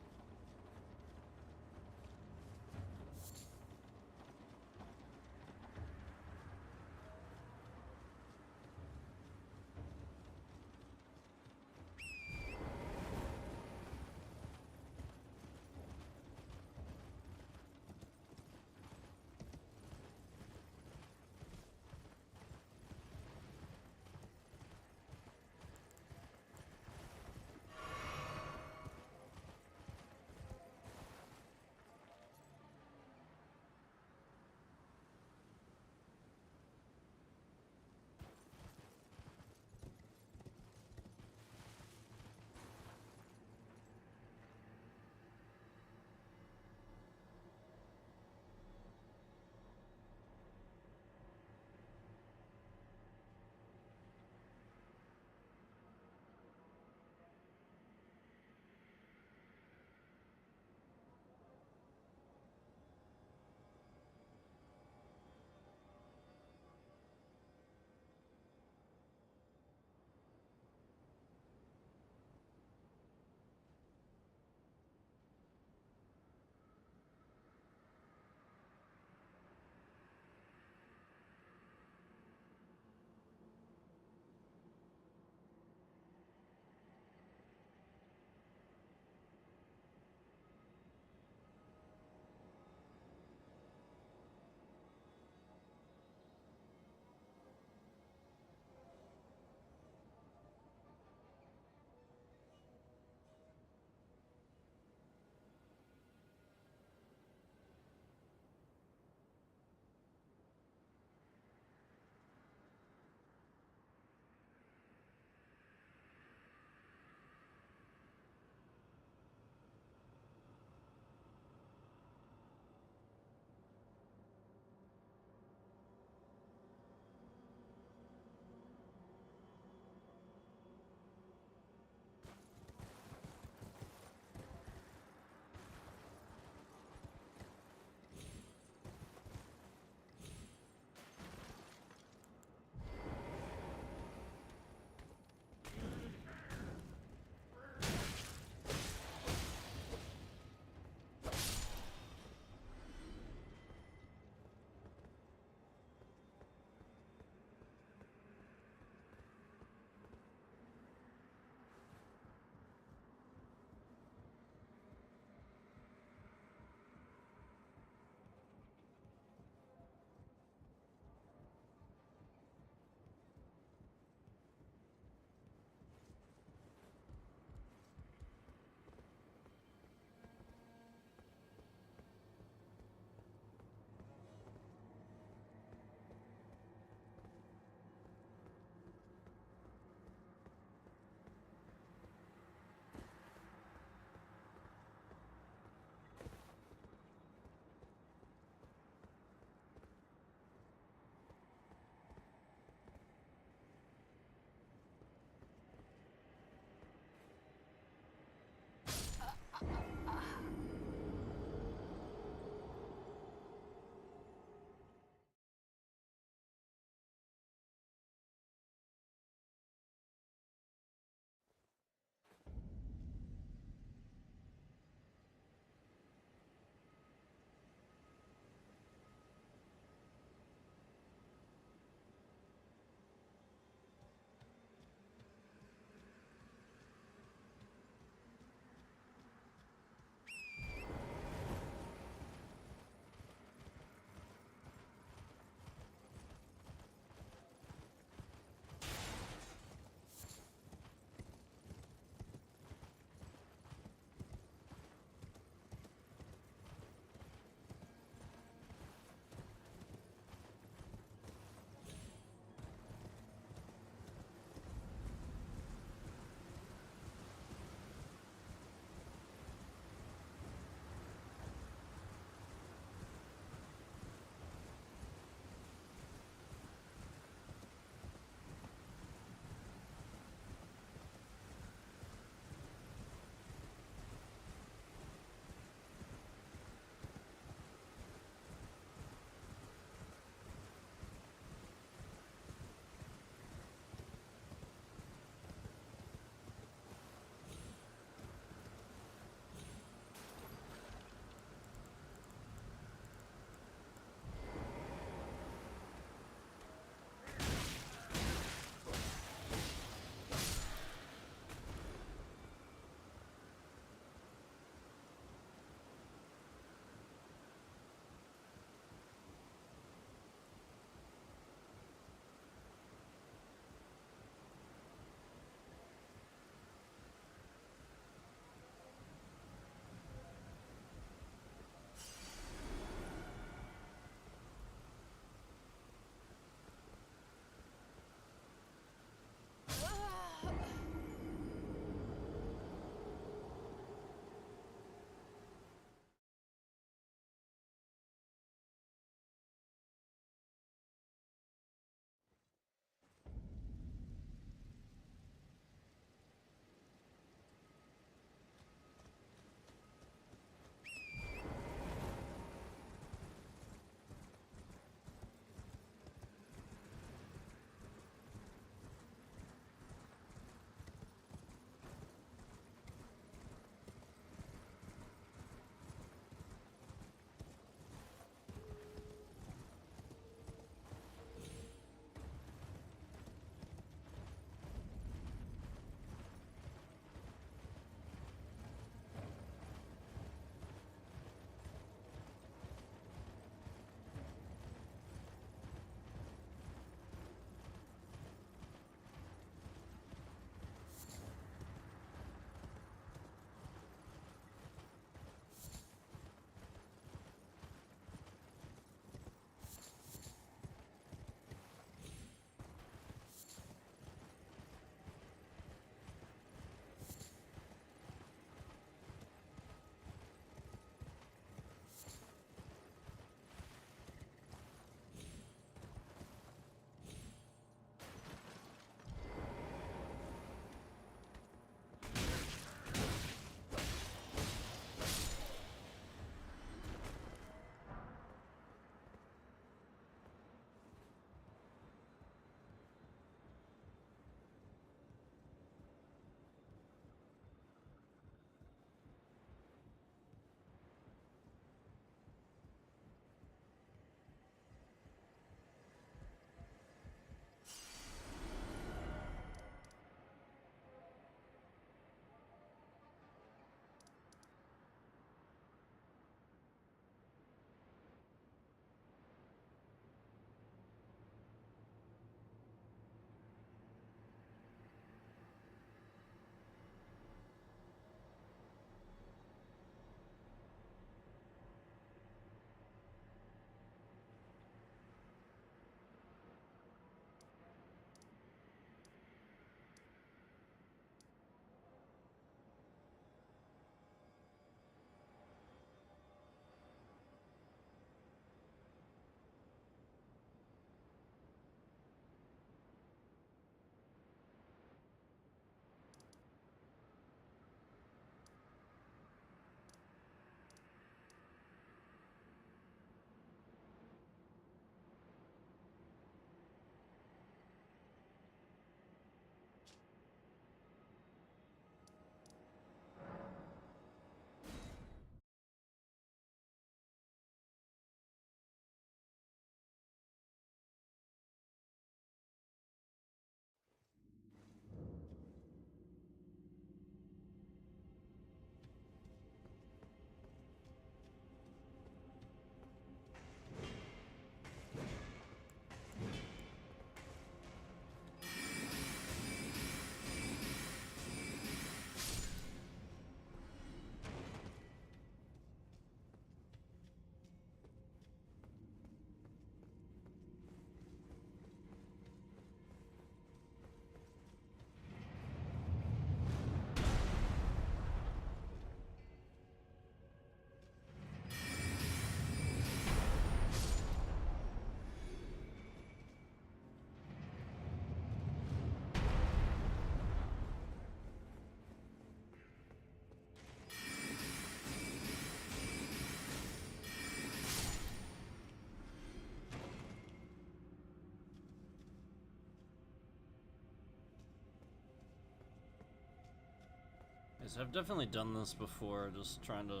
Because I've definitely done this before, just trying to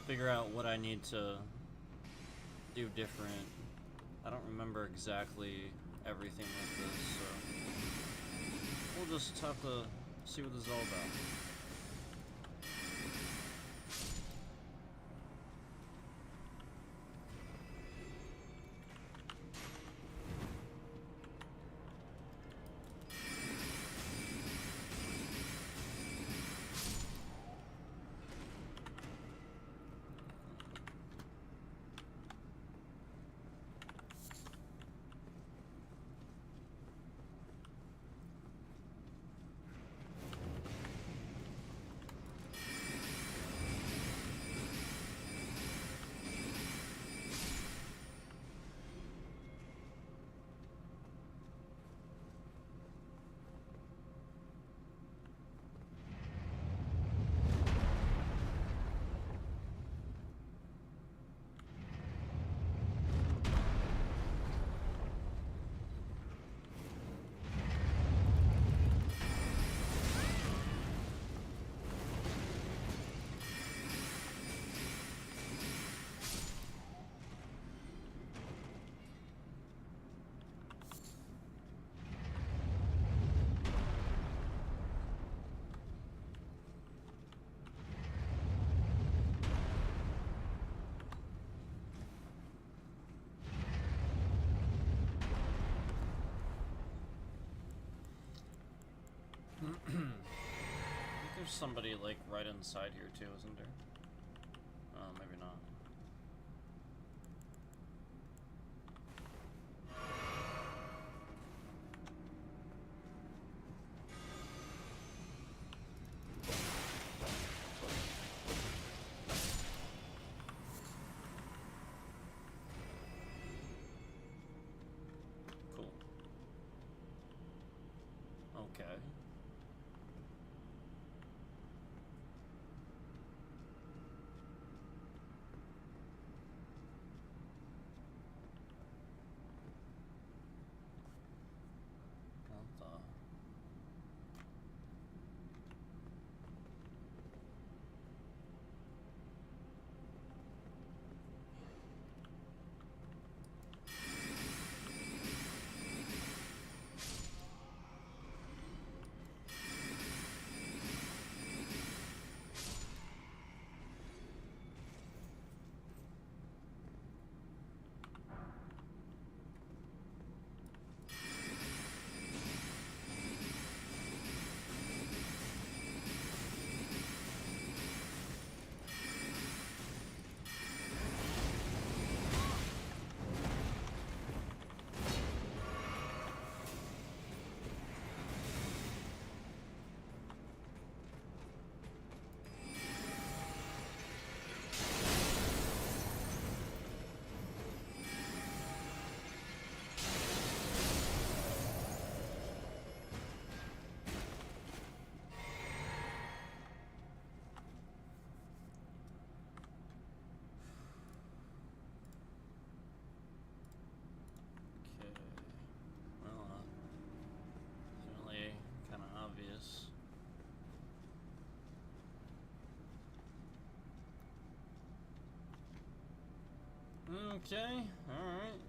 figure out what I need to do different. I don't remember exactly everything with this, so we'll just have to see what this is all about. I think there's somebody like right inside here too, isn't there? Oh, maybe not. Cool. Okay. What the? Okay. Well, certainly kind of obvious. Okay, alright.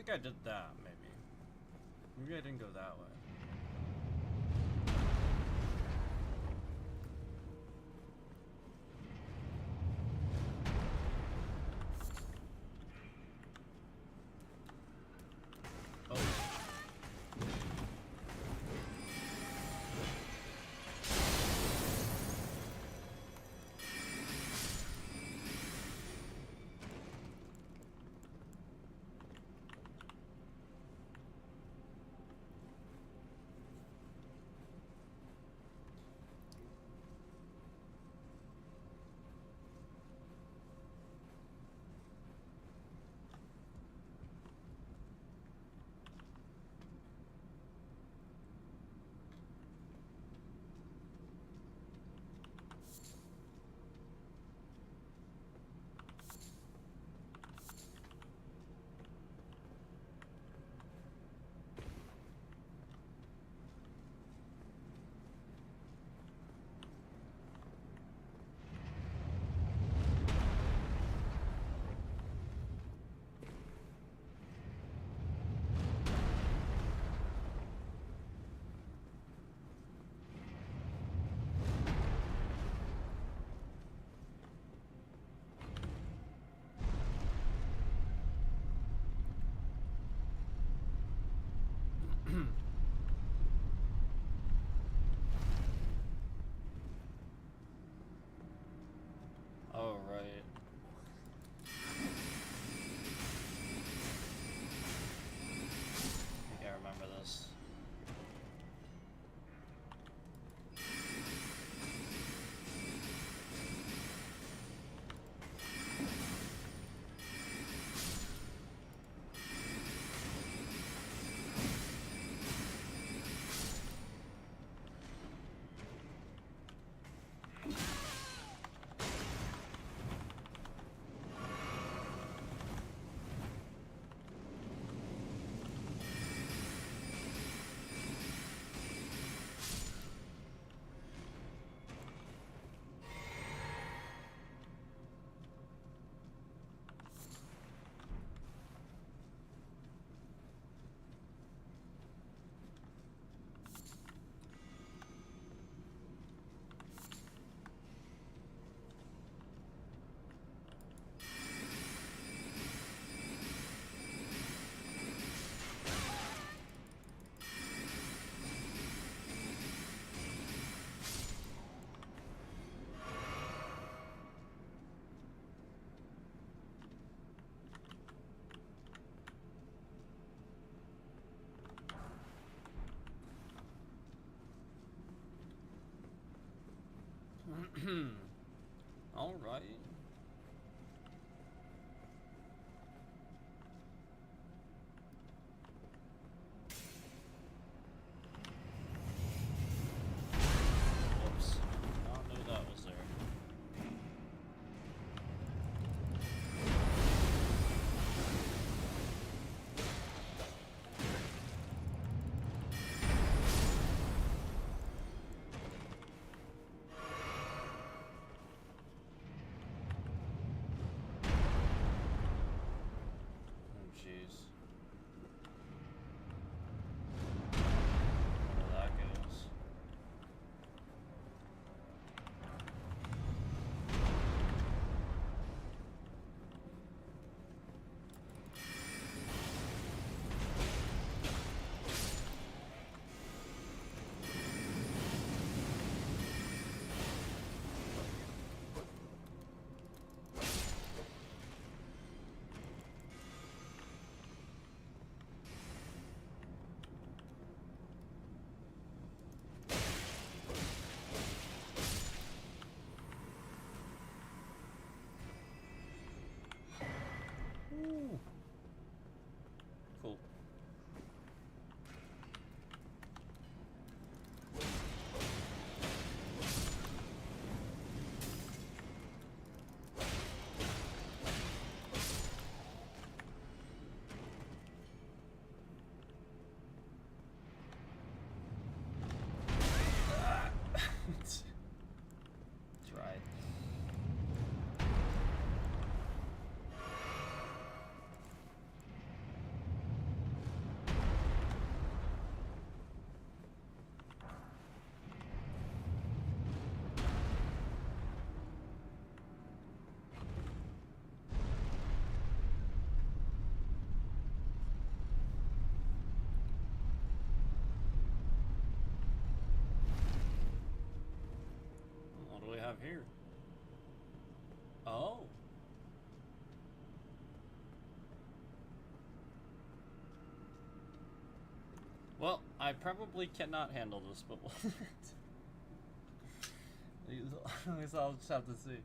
think I did that, maybe. Maybe I didn't go that way. Oh. Oh, right. I think I remember this. All right. Whoops. I don't know that was there. have here? Oh. Well, I probably cannot handle this, but I guess I'll just have to see.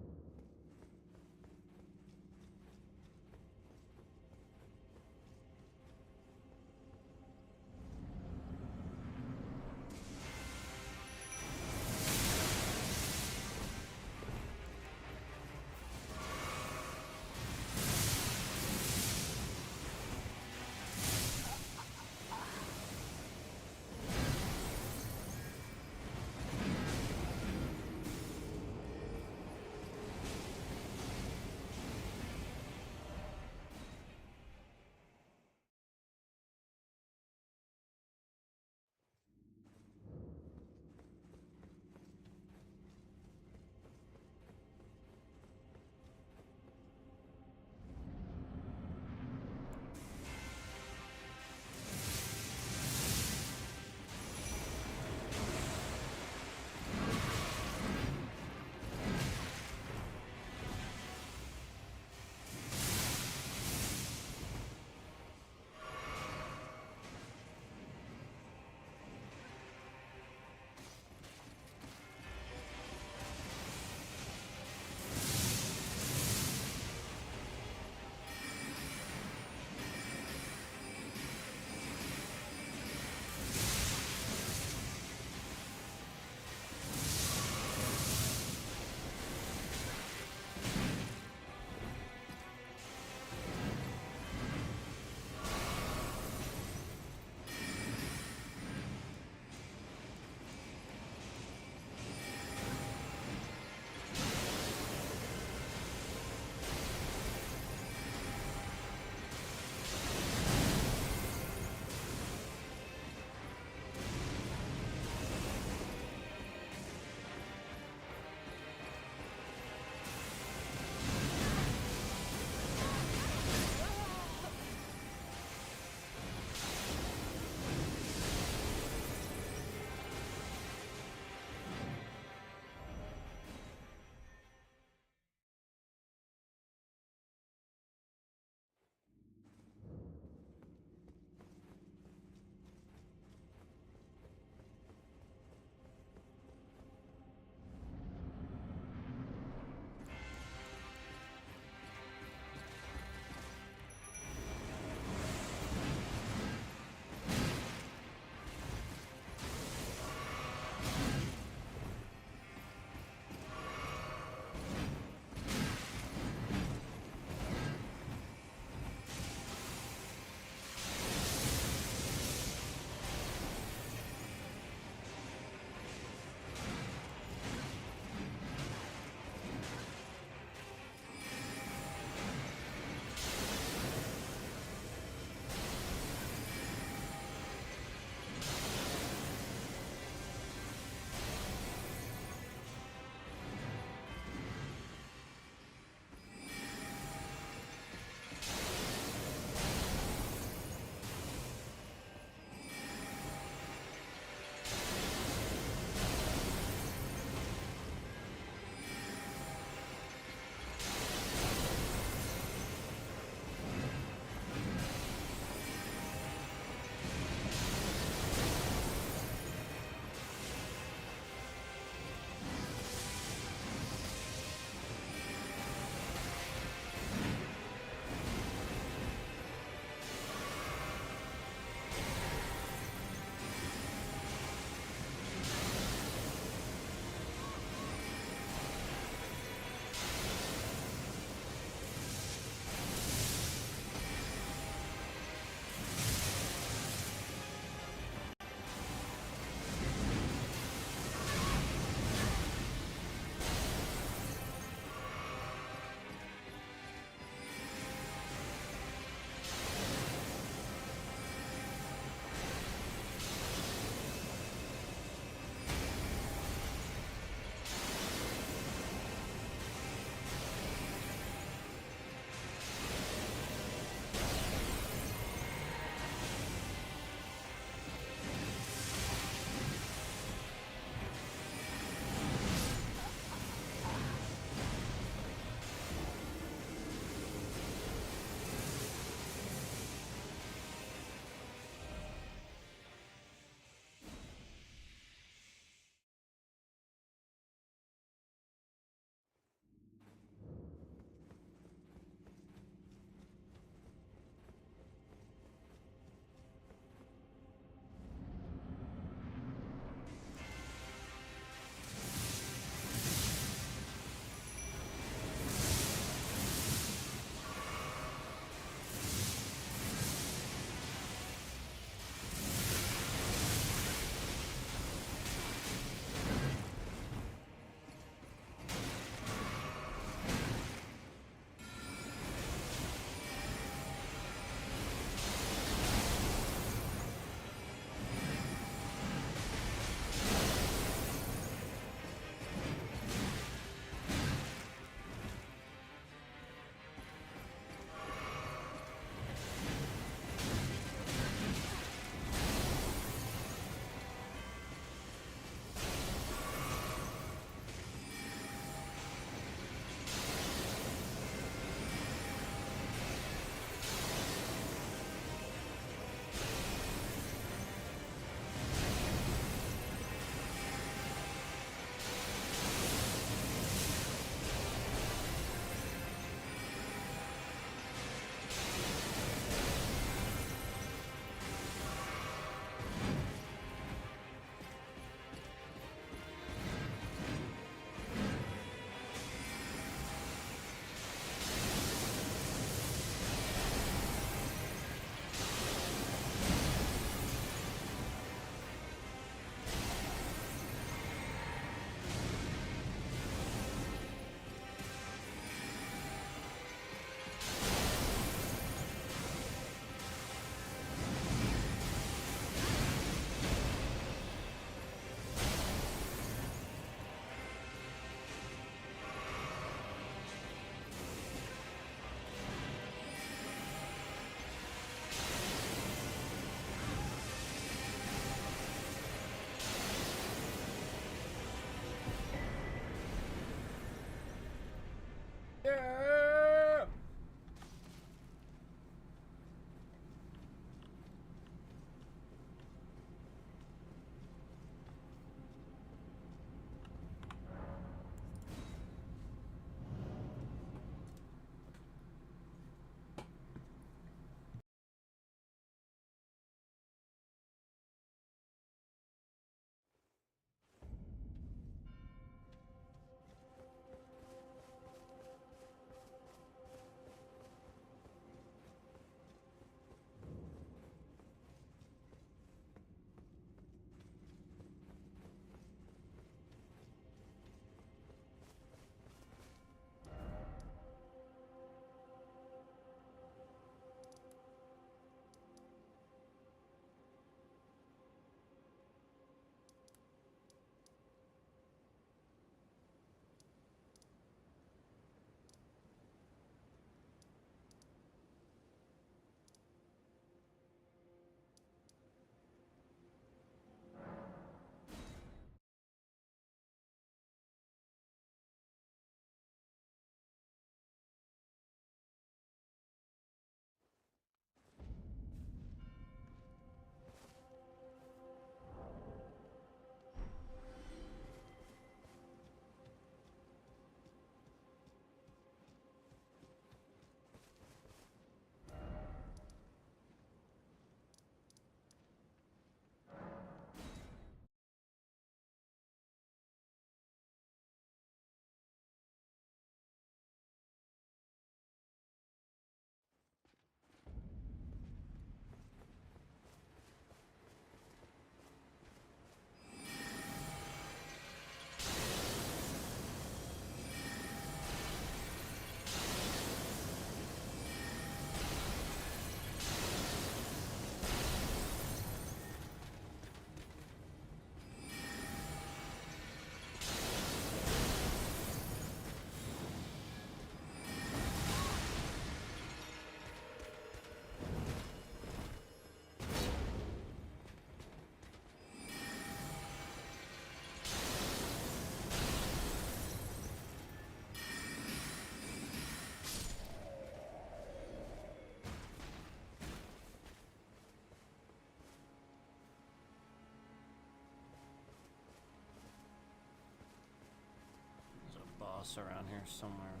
boss around here somewhere.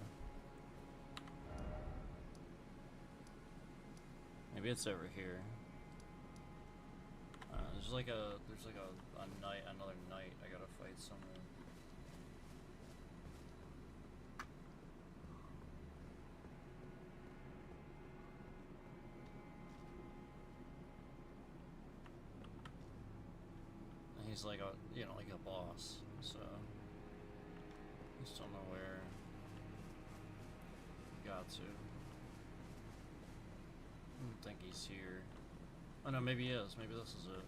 Maybe it's over here. There's like a knight, another knight I gotta fight somewhere. And he's like a, you know, like a boss, so I just don't know where. Got to. I don't think he's here. Oh no, maybe he is. Maybe this is it.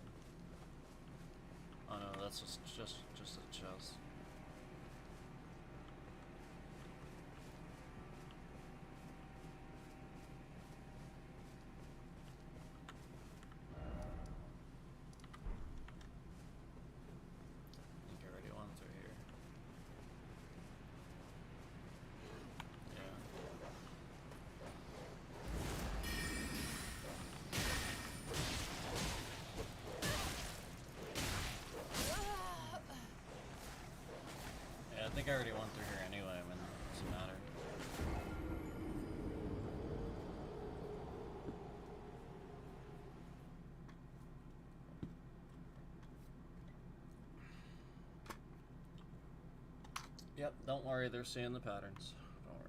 Oh no, that's just a chest. I think I already went through here. Yeah, I think I already went through here anyway, I mean, it doesn't matter. Yep, don't worry, they're seeing the patterns. Don't worry.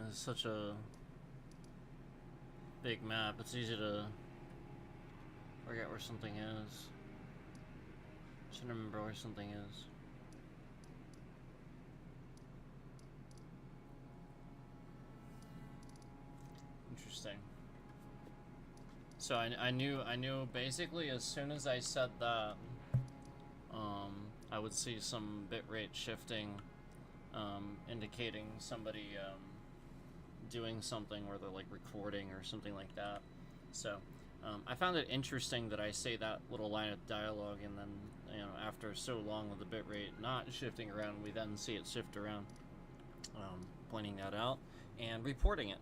It's such a big map. It's easy to forget where something is. Should remember where something is. Interesting. So I knew basically as soon as I said that, I would see some bitrate shifting, indicating somebody doing something where they're like recording or something like that. So I found it interesting that I say that little line of dialogue, and then, you know, after so long with the bitrate not shifting around, we then see it shift around, pointing that out and reporting it.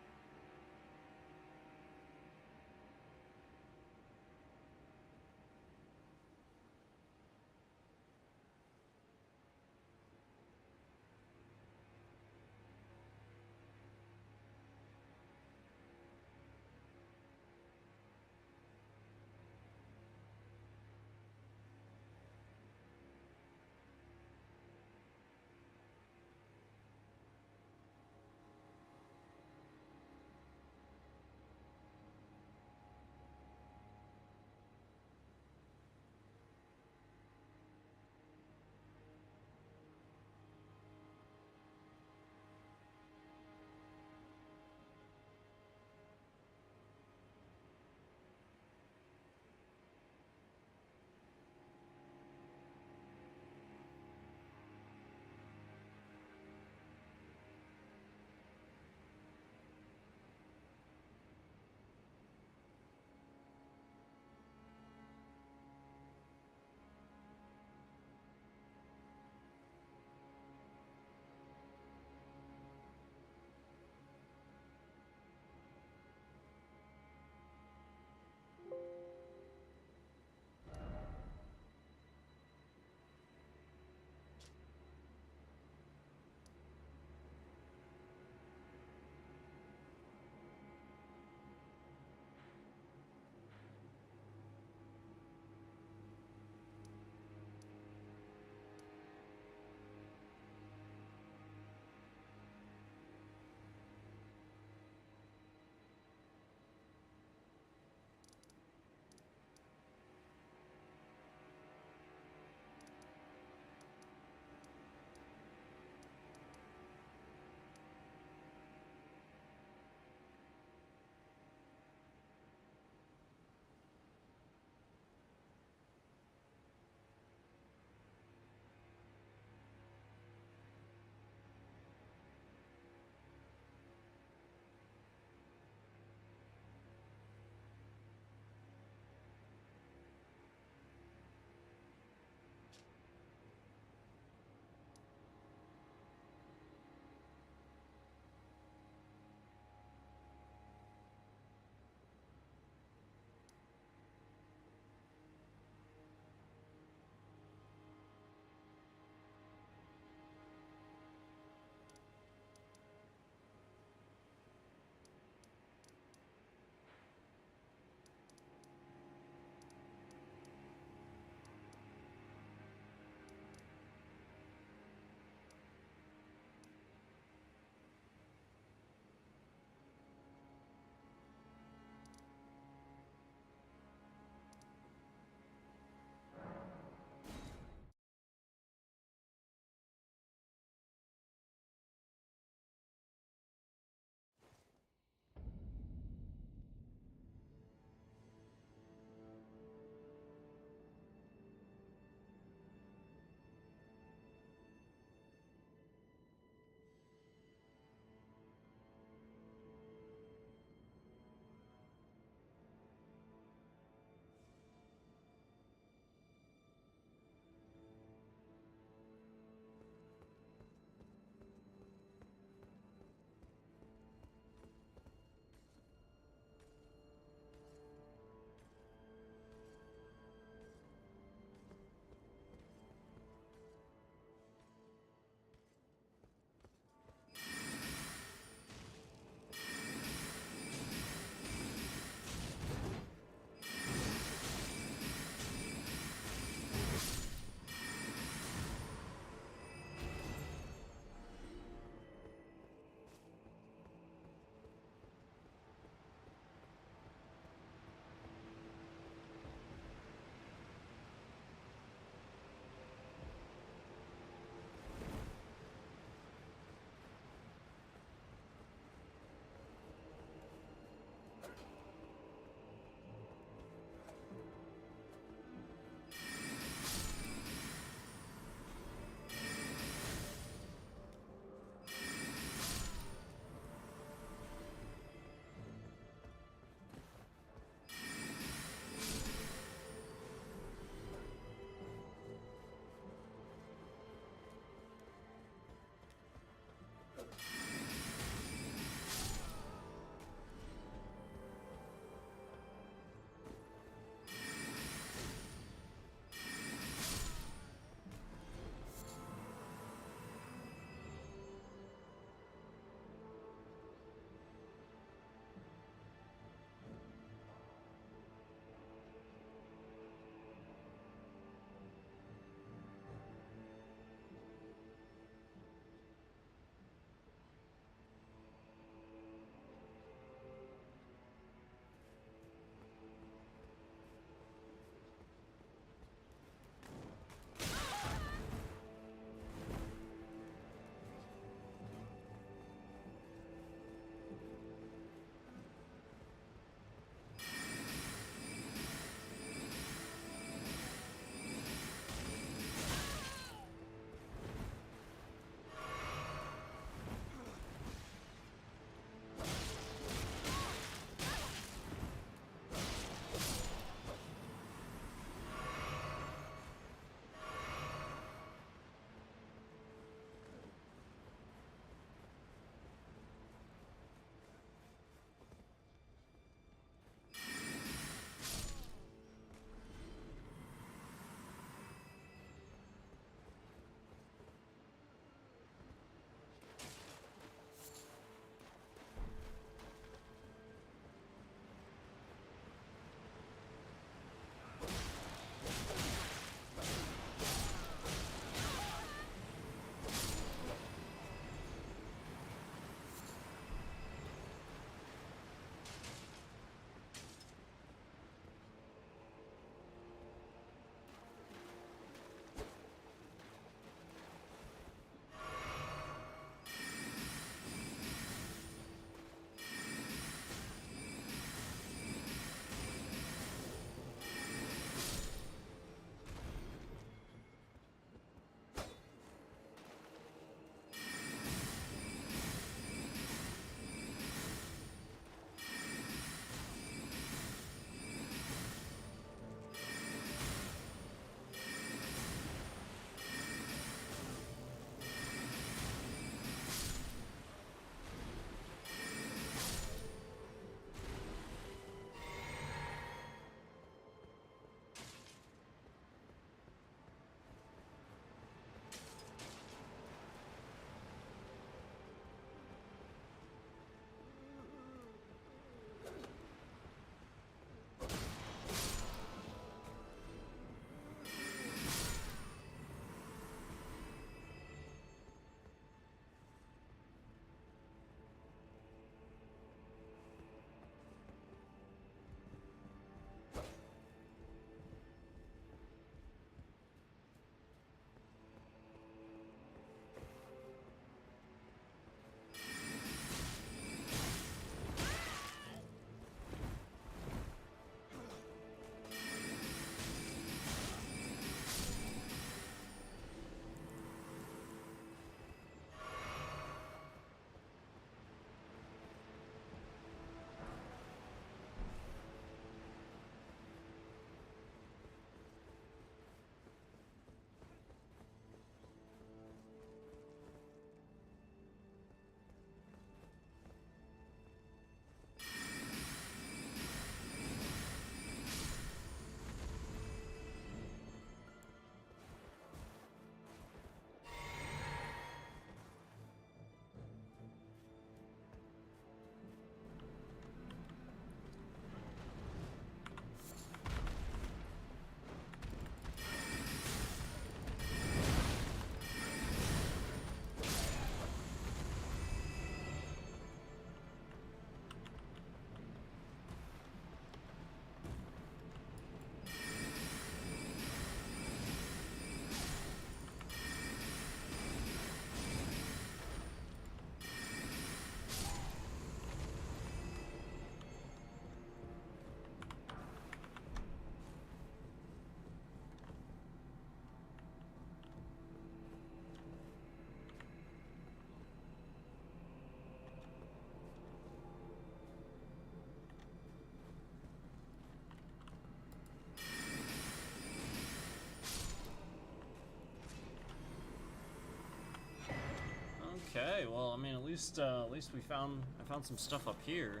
Okay, well, I mean, at least I found some stuff up here.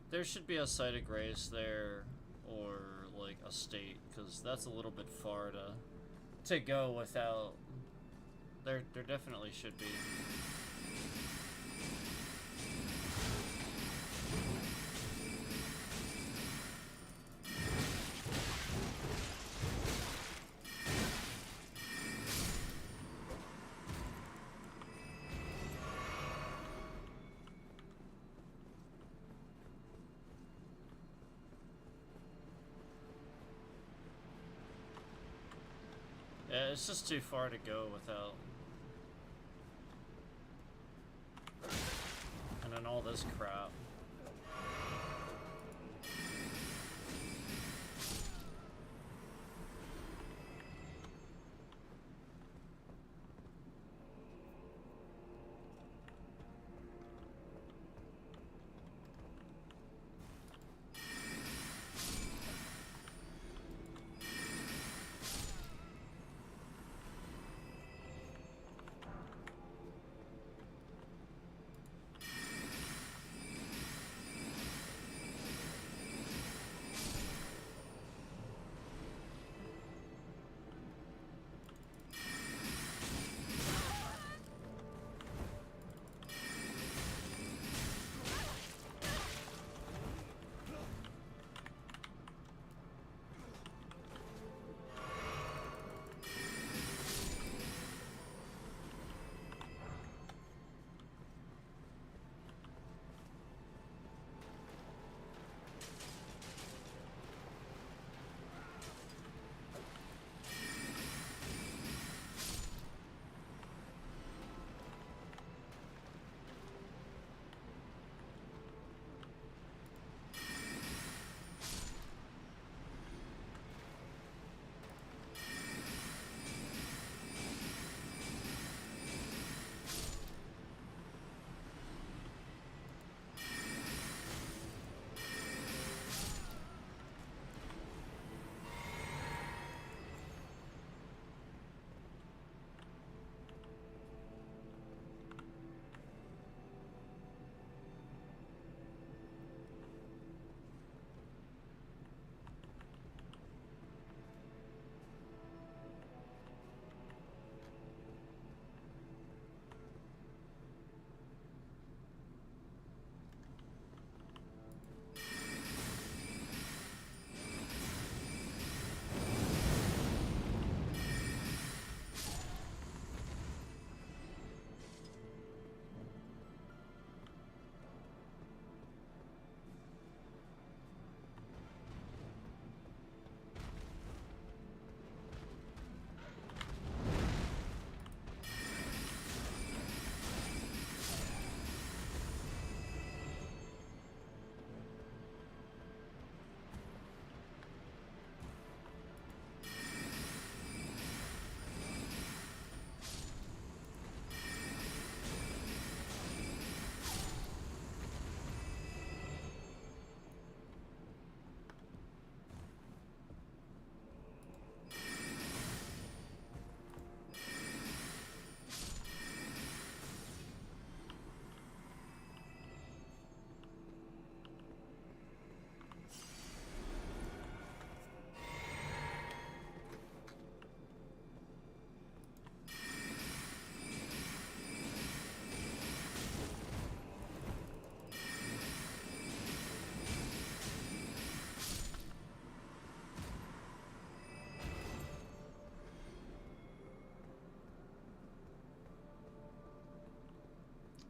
There should be a site of grace there, or like a state, because that's a little bit far to go without. There definitely should be. Yeah, it's just too far to go without. And then all this crap.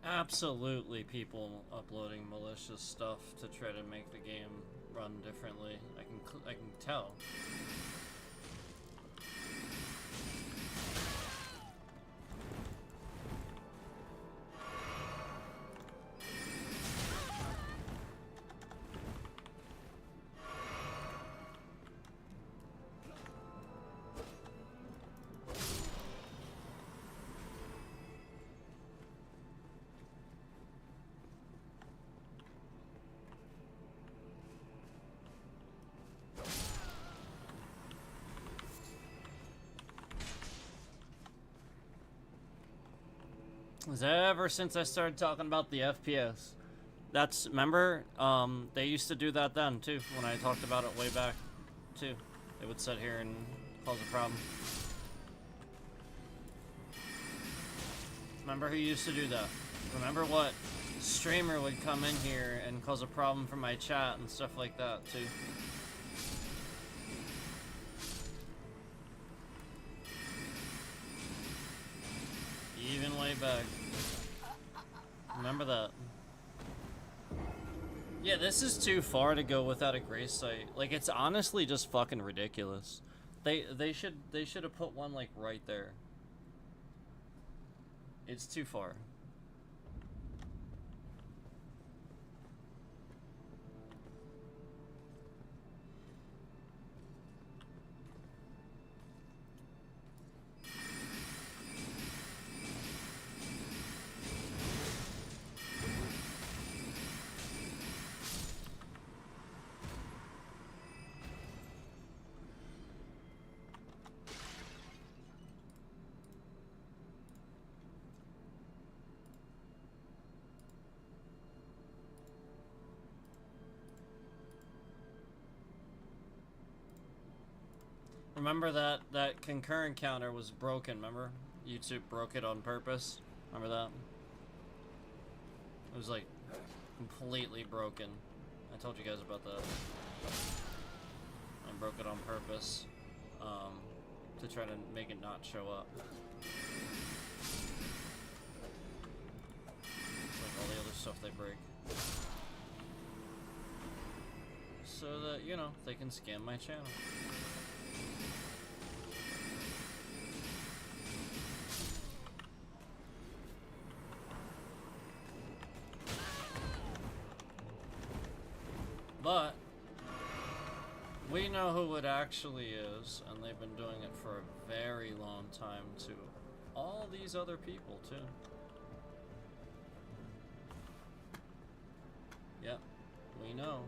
Absolutely, people uploading malicious stuff to try to make the game run differently. I can tell. is ever since I started talking about the FPS. That's, remember, they used to do that then, too, when I talked about it way back, too. They would sit here and cause a problem. Remember who used to do that? Remember what streamer would come in here and cause a problem for my chat and stuff like that, too? Even way back. Remember that. Yeah, this is too far to go without a grace site. Like, it's honestly just fucking ridiculous. They should have put one like right there. It's too far. Remember that concurrent counter was broken, remember? YouTube broke it on purpose. Remember that? It was like completely broken. I told you guys about that. I broke it on purpose to try to make it not show up. It's like all the other stuff they break. So that, you know, they can scam my channel. But we know who it actually is, and they've been doing it for a very long time to all these other people too. Yep, we know.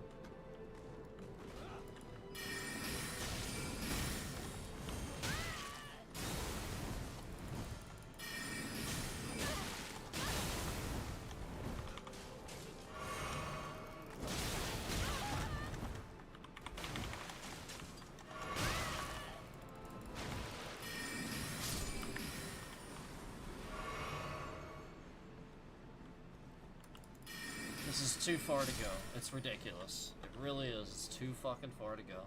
This is too far to go. It's ridiculous. It really is. It's too fucking far to go.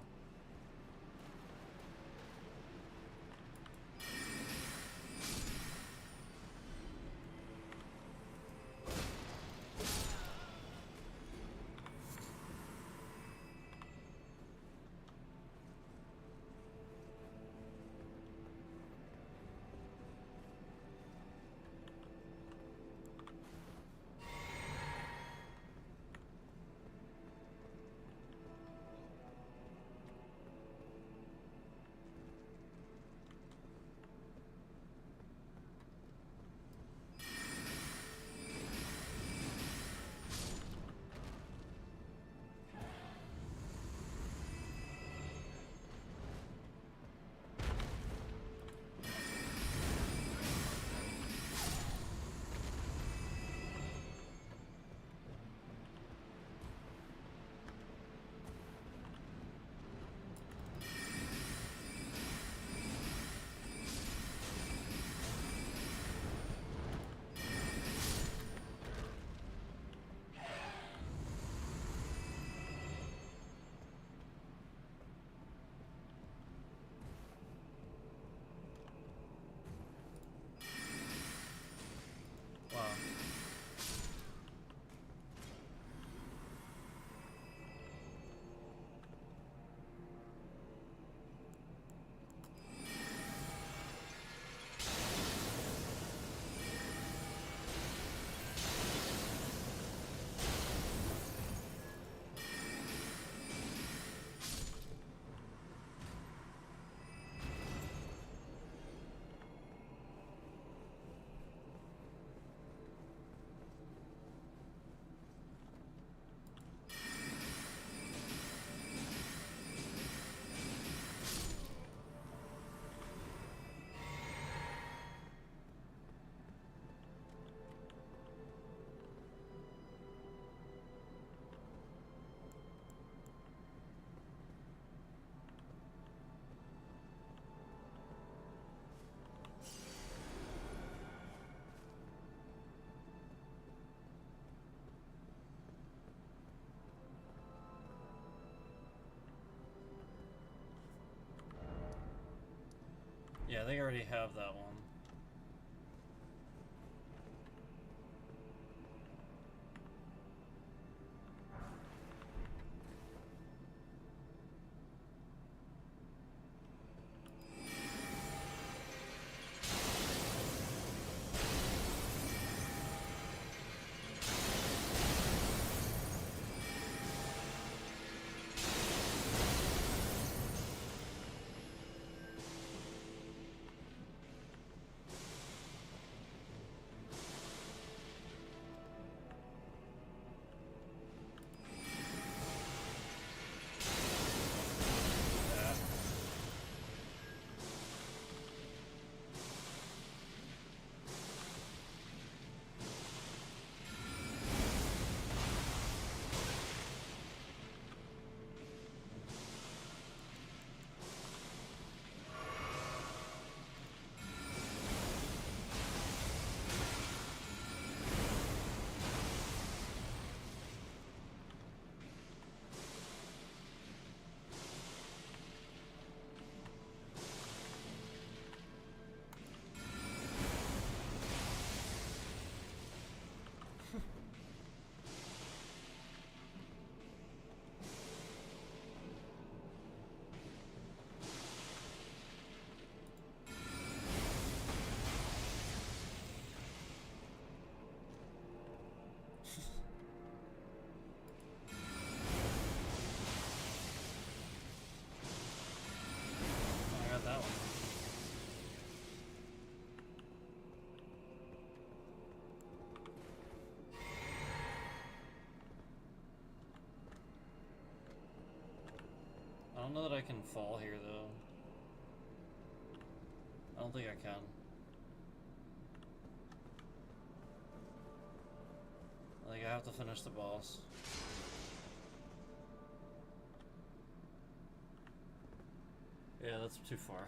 Yeah, they already have that one. I got that one. I don't know that I can fall here, though. I don't think I can. I think I have to finish the boss. Yeah, that's too far.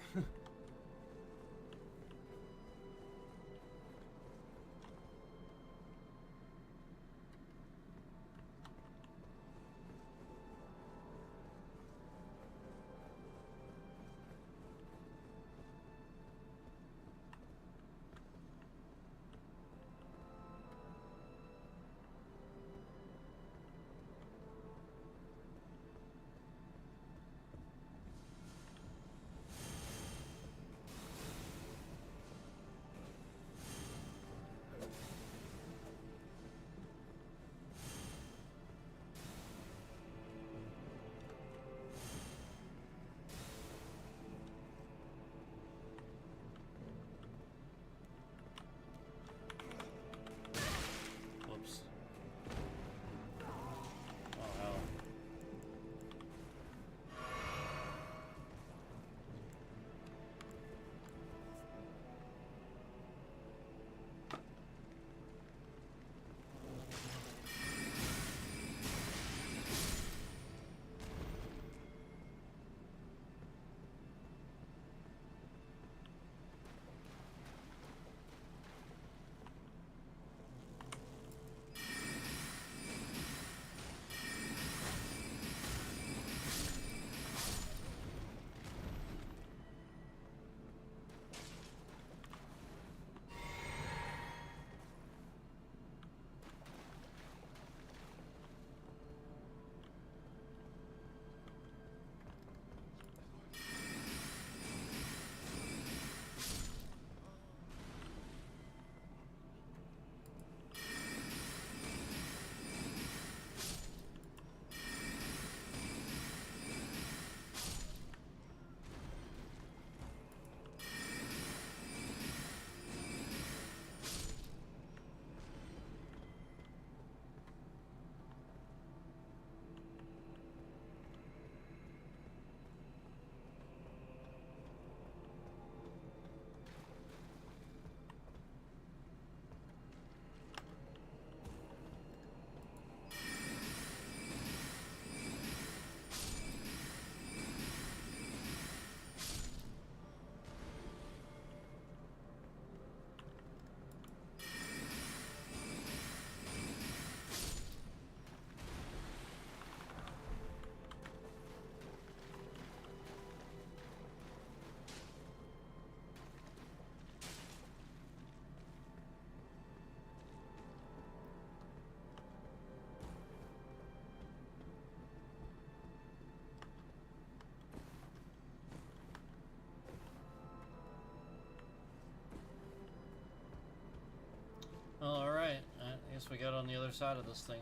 on the other side of this thing.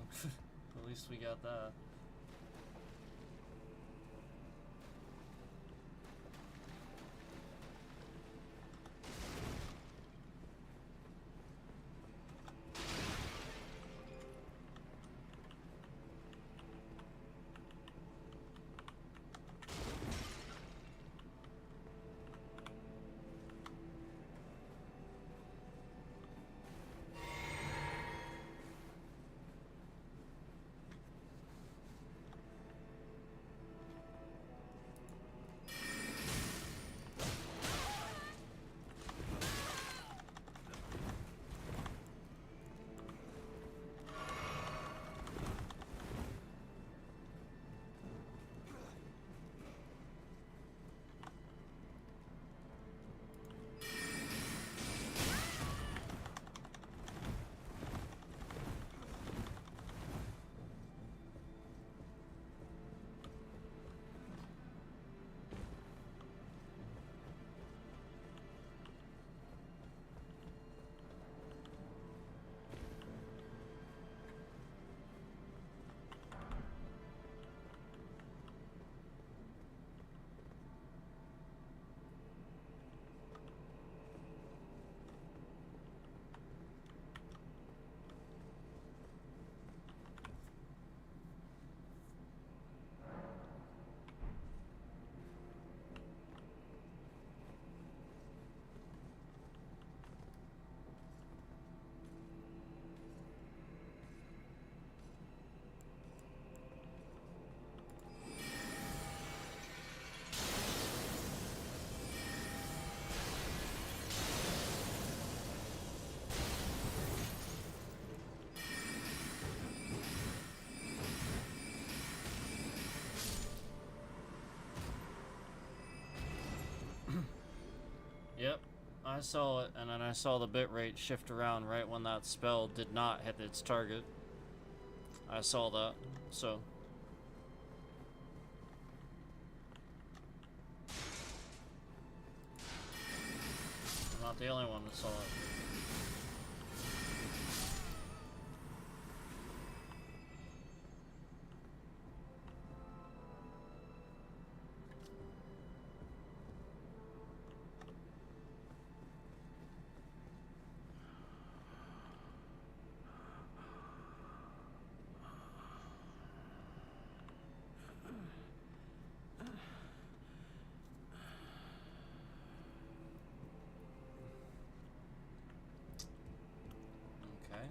At least we got that. Yep, I saw it, and then I saw the bitrate shift around right when that spell did not hit its target. I saw that, so. I'm not the only one that saw it. Okay.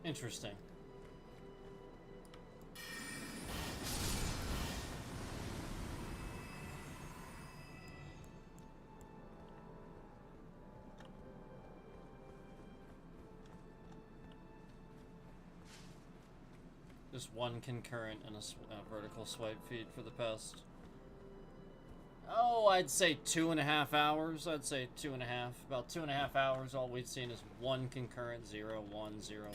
Interesting. Just one concurrent and a vertical swipe feed for the past. Oh, I'd say 2.5 hours. I'd say 2.5. About 2.5 hours. All we've seen is one concurrent 0, 1, 0, 1.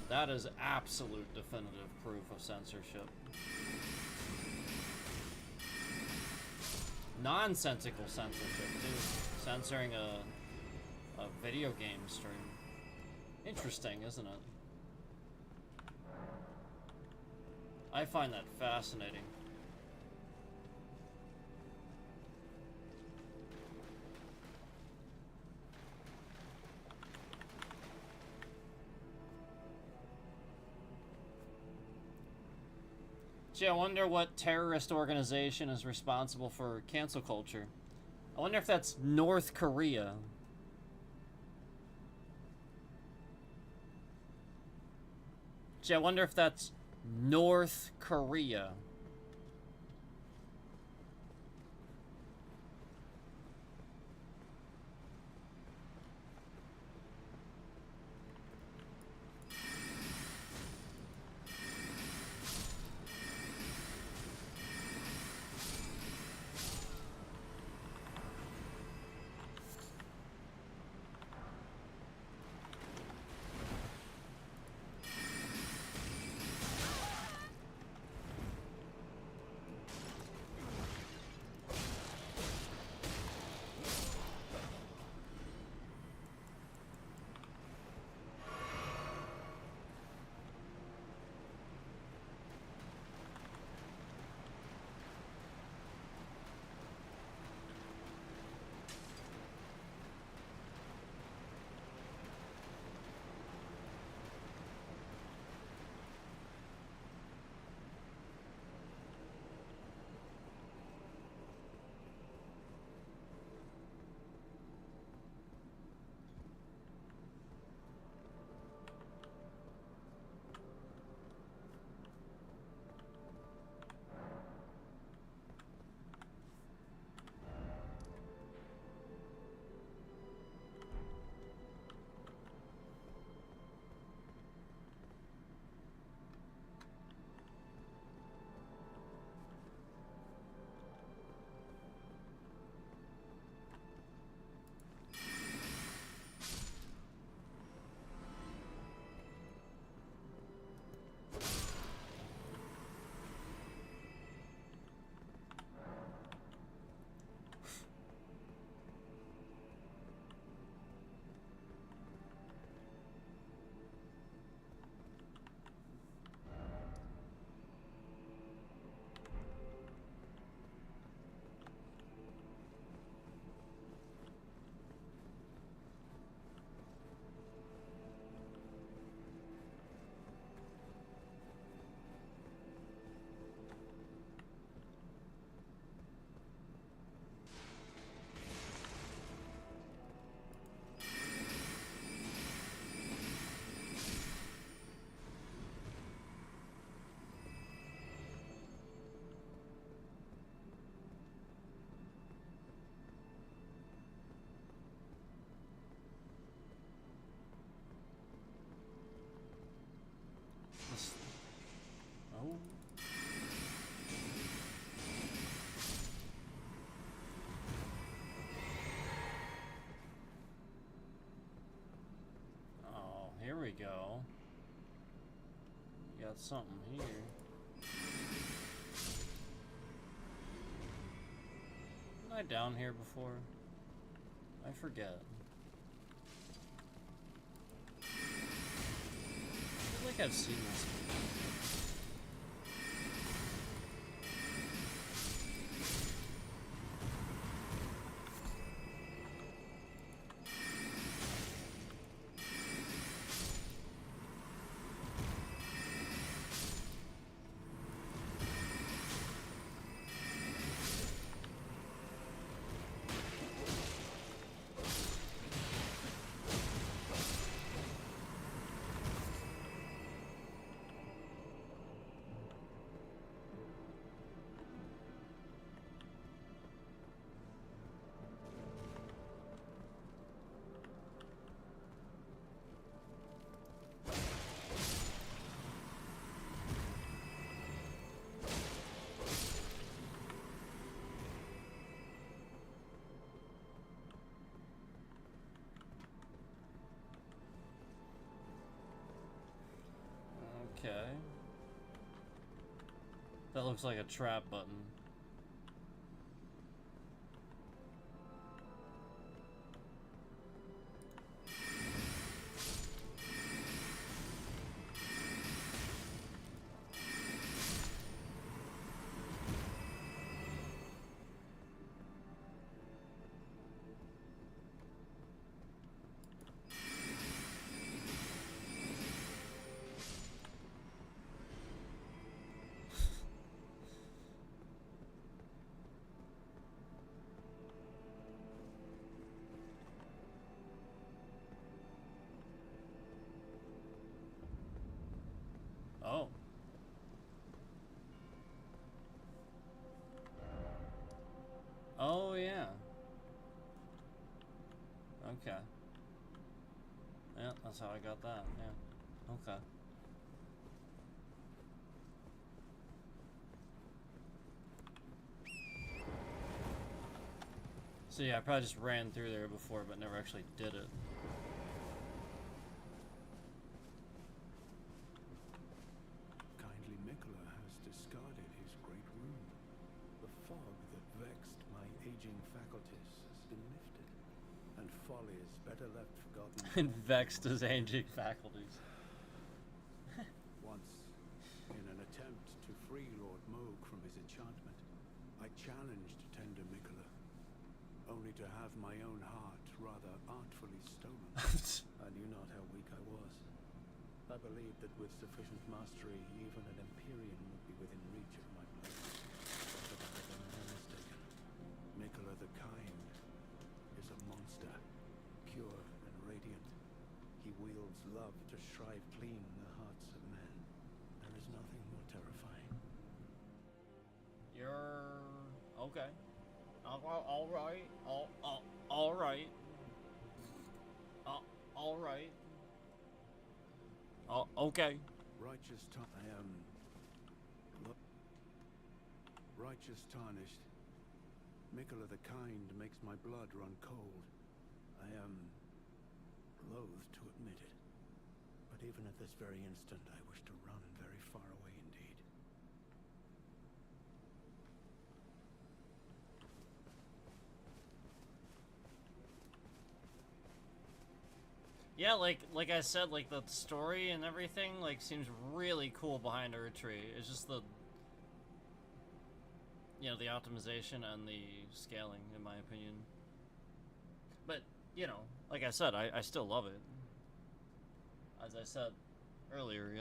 That is absolute definitive proof of censorship. Nonsensical censorship, too. Censoring a video game stream. Interesting, isn't it? I find that fascinating. Gee, I wonder what terrorist organization is responsible for cancel culture. I wonder if that's North Korea. Gee, I wonder if that's North Korea. Oh. Oh, here we go. You got something here. Wasn't I down here before? I forget. I feel like I've seen this before. That looks like a trap button. Oh. Oh, yeah. Okay. Yeah, that's how I got that, yeah. Okay. So yeah, I probably just ran through there before, but never actually did it. Kindly Mikola has discarded his great rune. The fog that vexed my aging faculties has been lifted, and folly is better left forgotten. And vexed his aging faculties. Once, in an attempt to free Lord Moog from his enchantment, I challenged tender Mikola, only to have my own heart rather artfully stolen. I knew not how weak I was. I believed that with sufficient mastery, even an Empyrean would be within reach of my blade. But I had been mistaken. Mikola the Kind is a monster, pure and radiant. He wields love to shrive clean the hearts of men. There is nothing more terrifying. You're okay. All right. All right. All right. Oh, okay. Righteous righteous tarnished. Mikola the Kind makes my blood run cold. I am loath to admit it, but even at this very instant, I wish to run very far away indeed. Yeah, like I said, like the story and everything like seems really cool behind ErdTreeish. It's just the the optimization and the scaling, in my opinion. But like I said, I still love it. As I said earlier,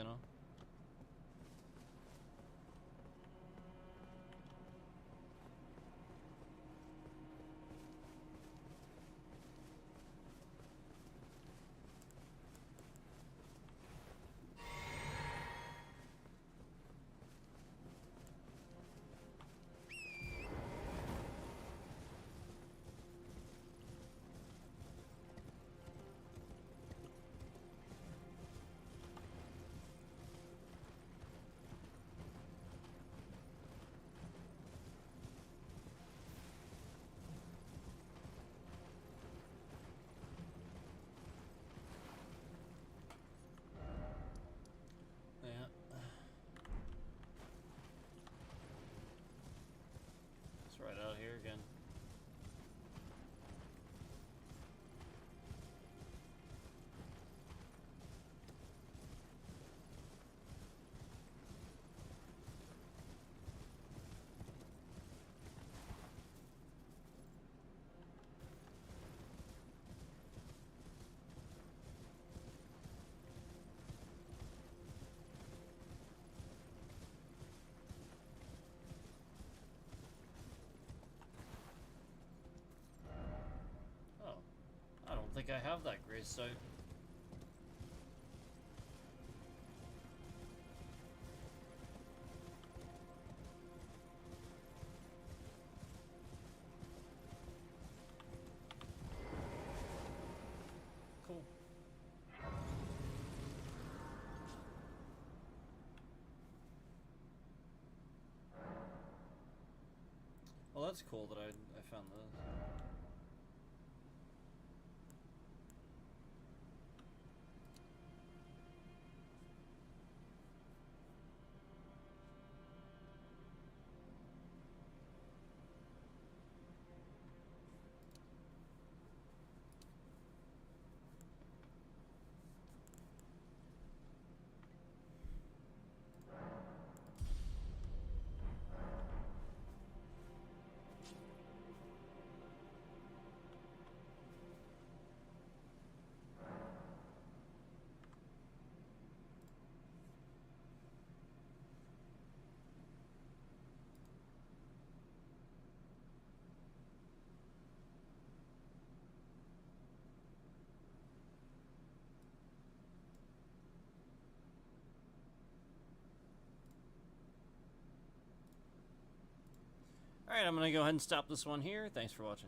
Yeah. It's right out here again. Oh, I don't think I have that grace site. Cool. Well, that's cool that I found this. Alright, I'm gonna go ahead and stop this one here. Thanks for watching.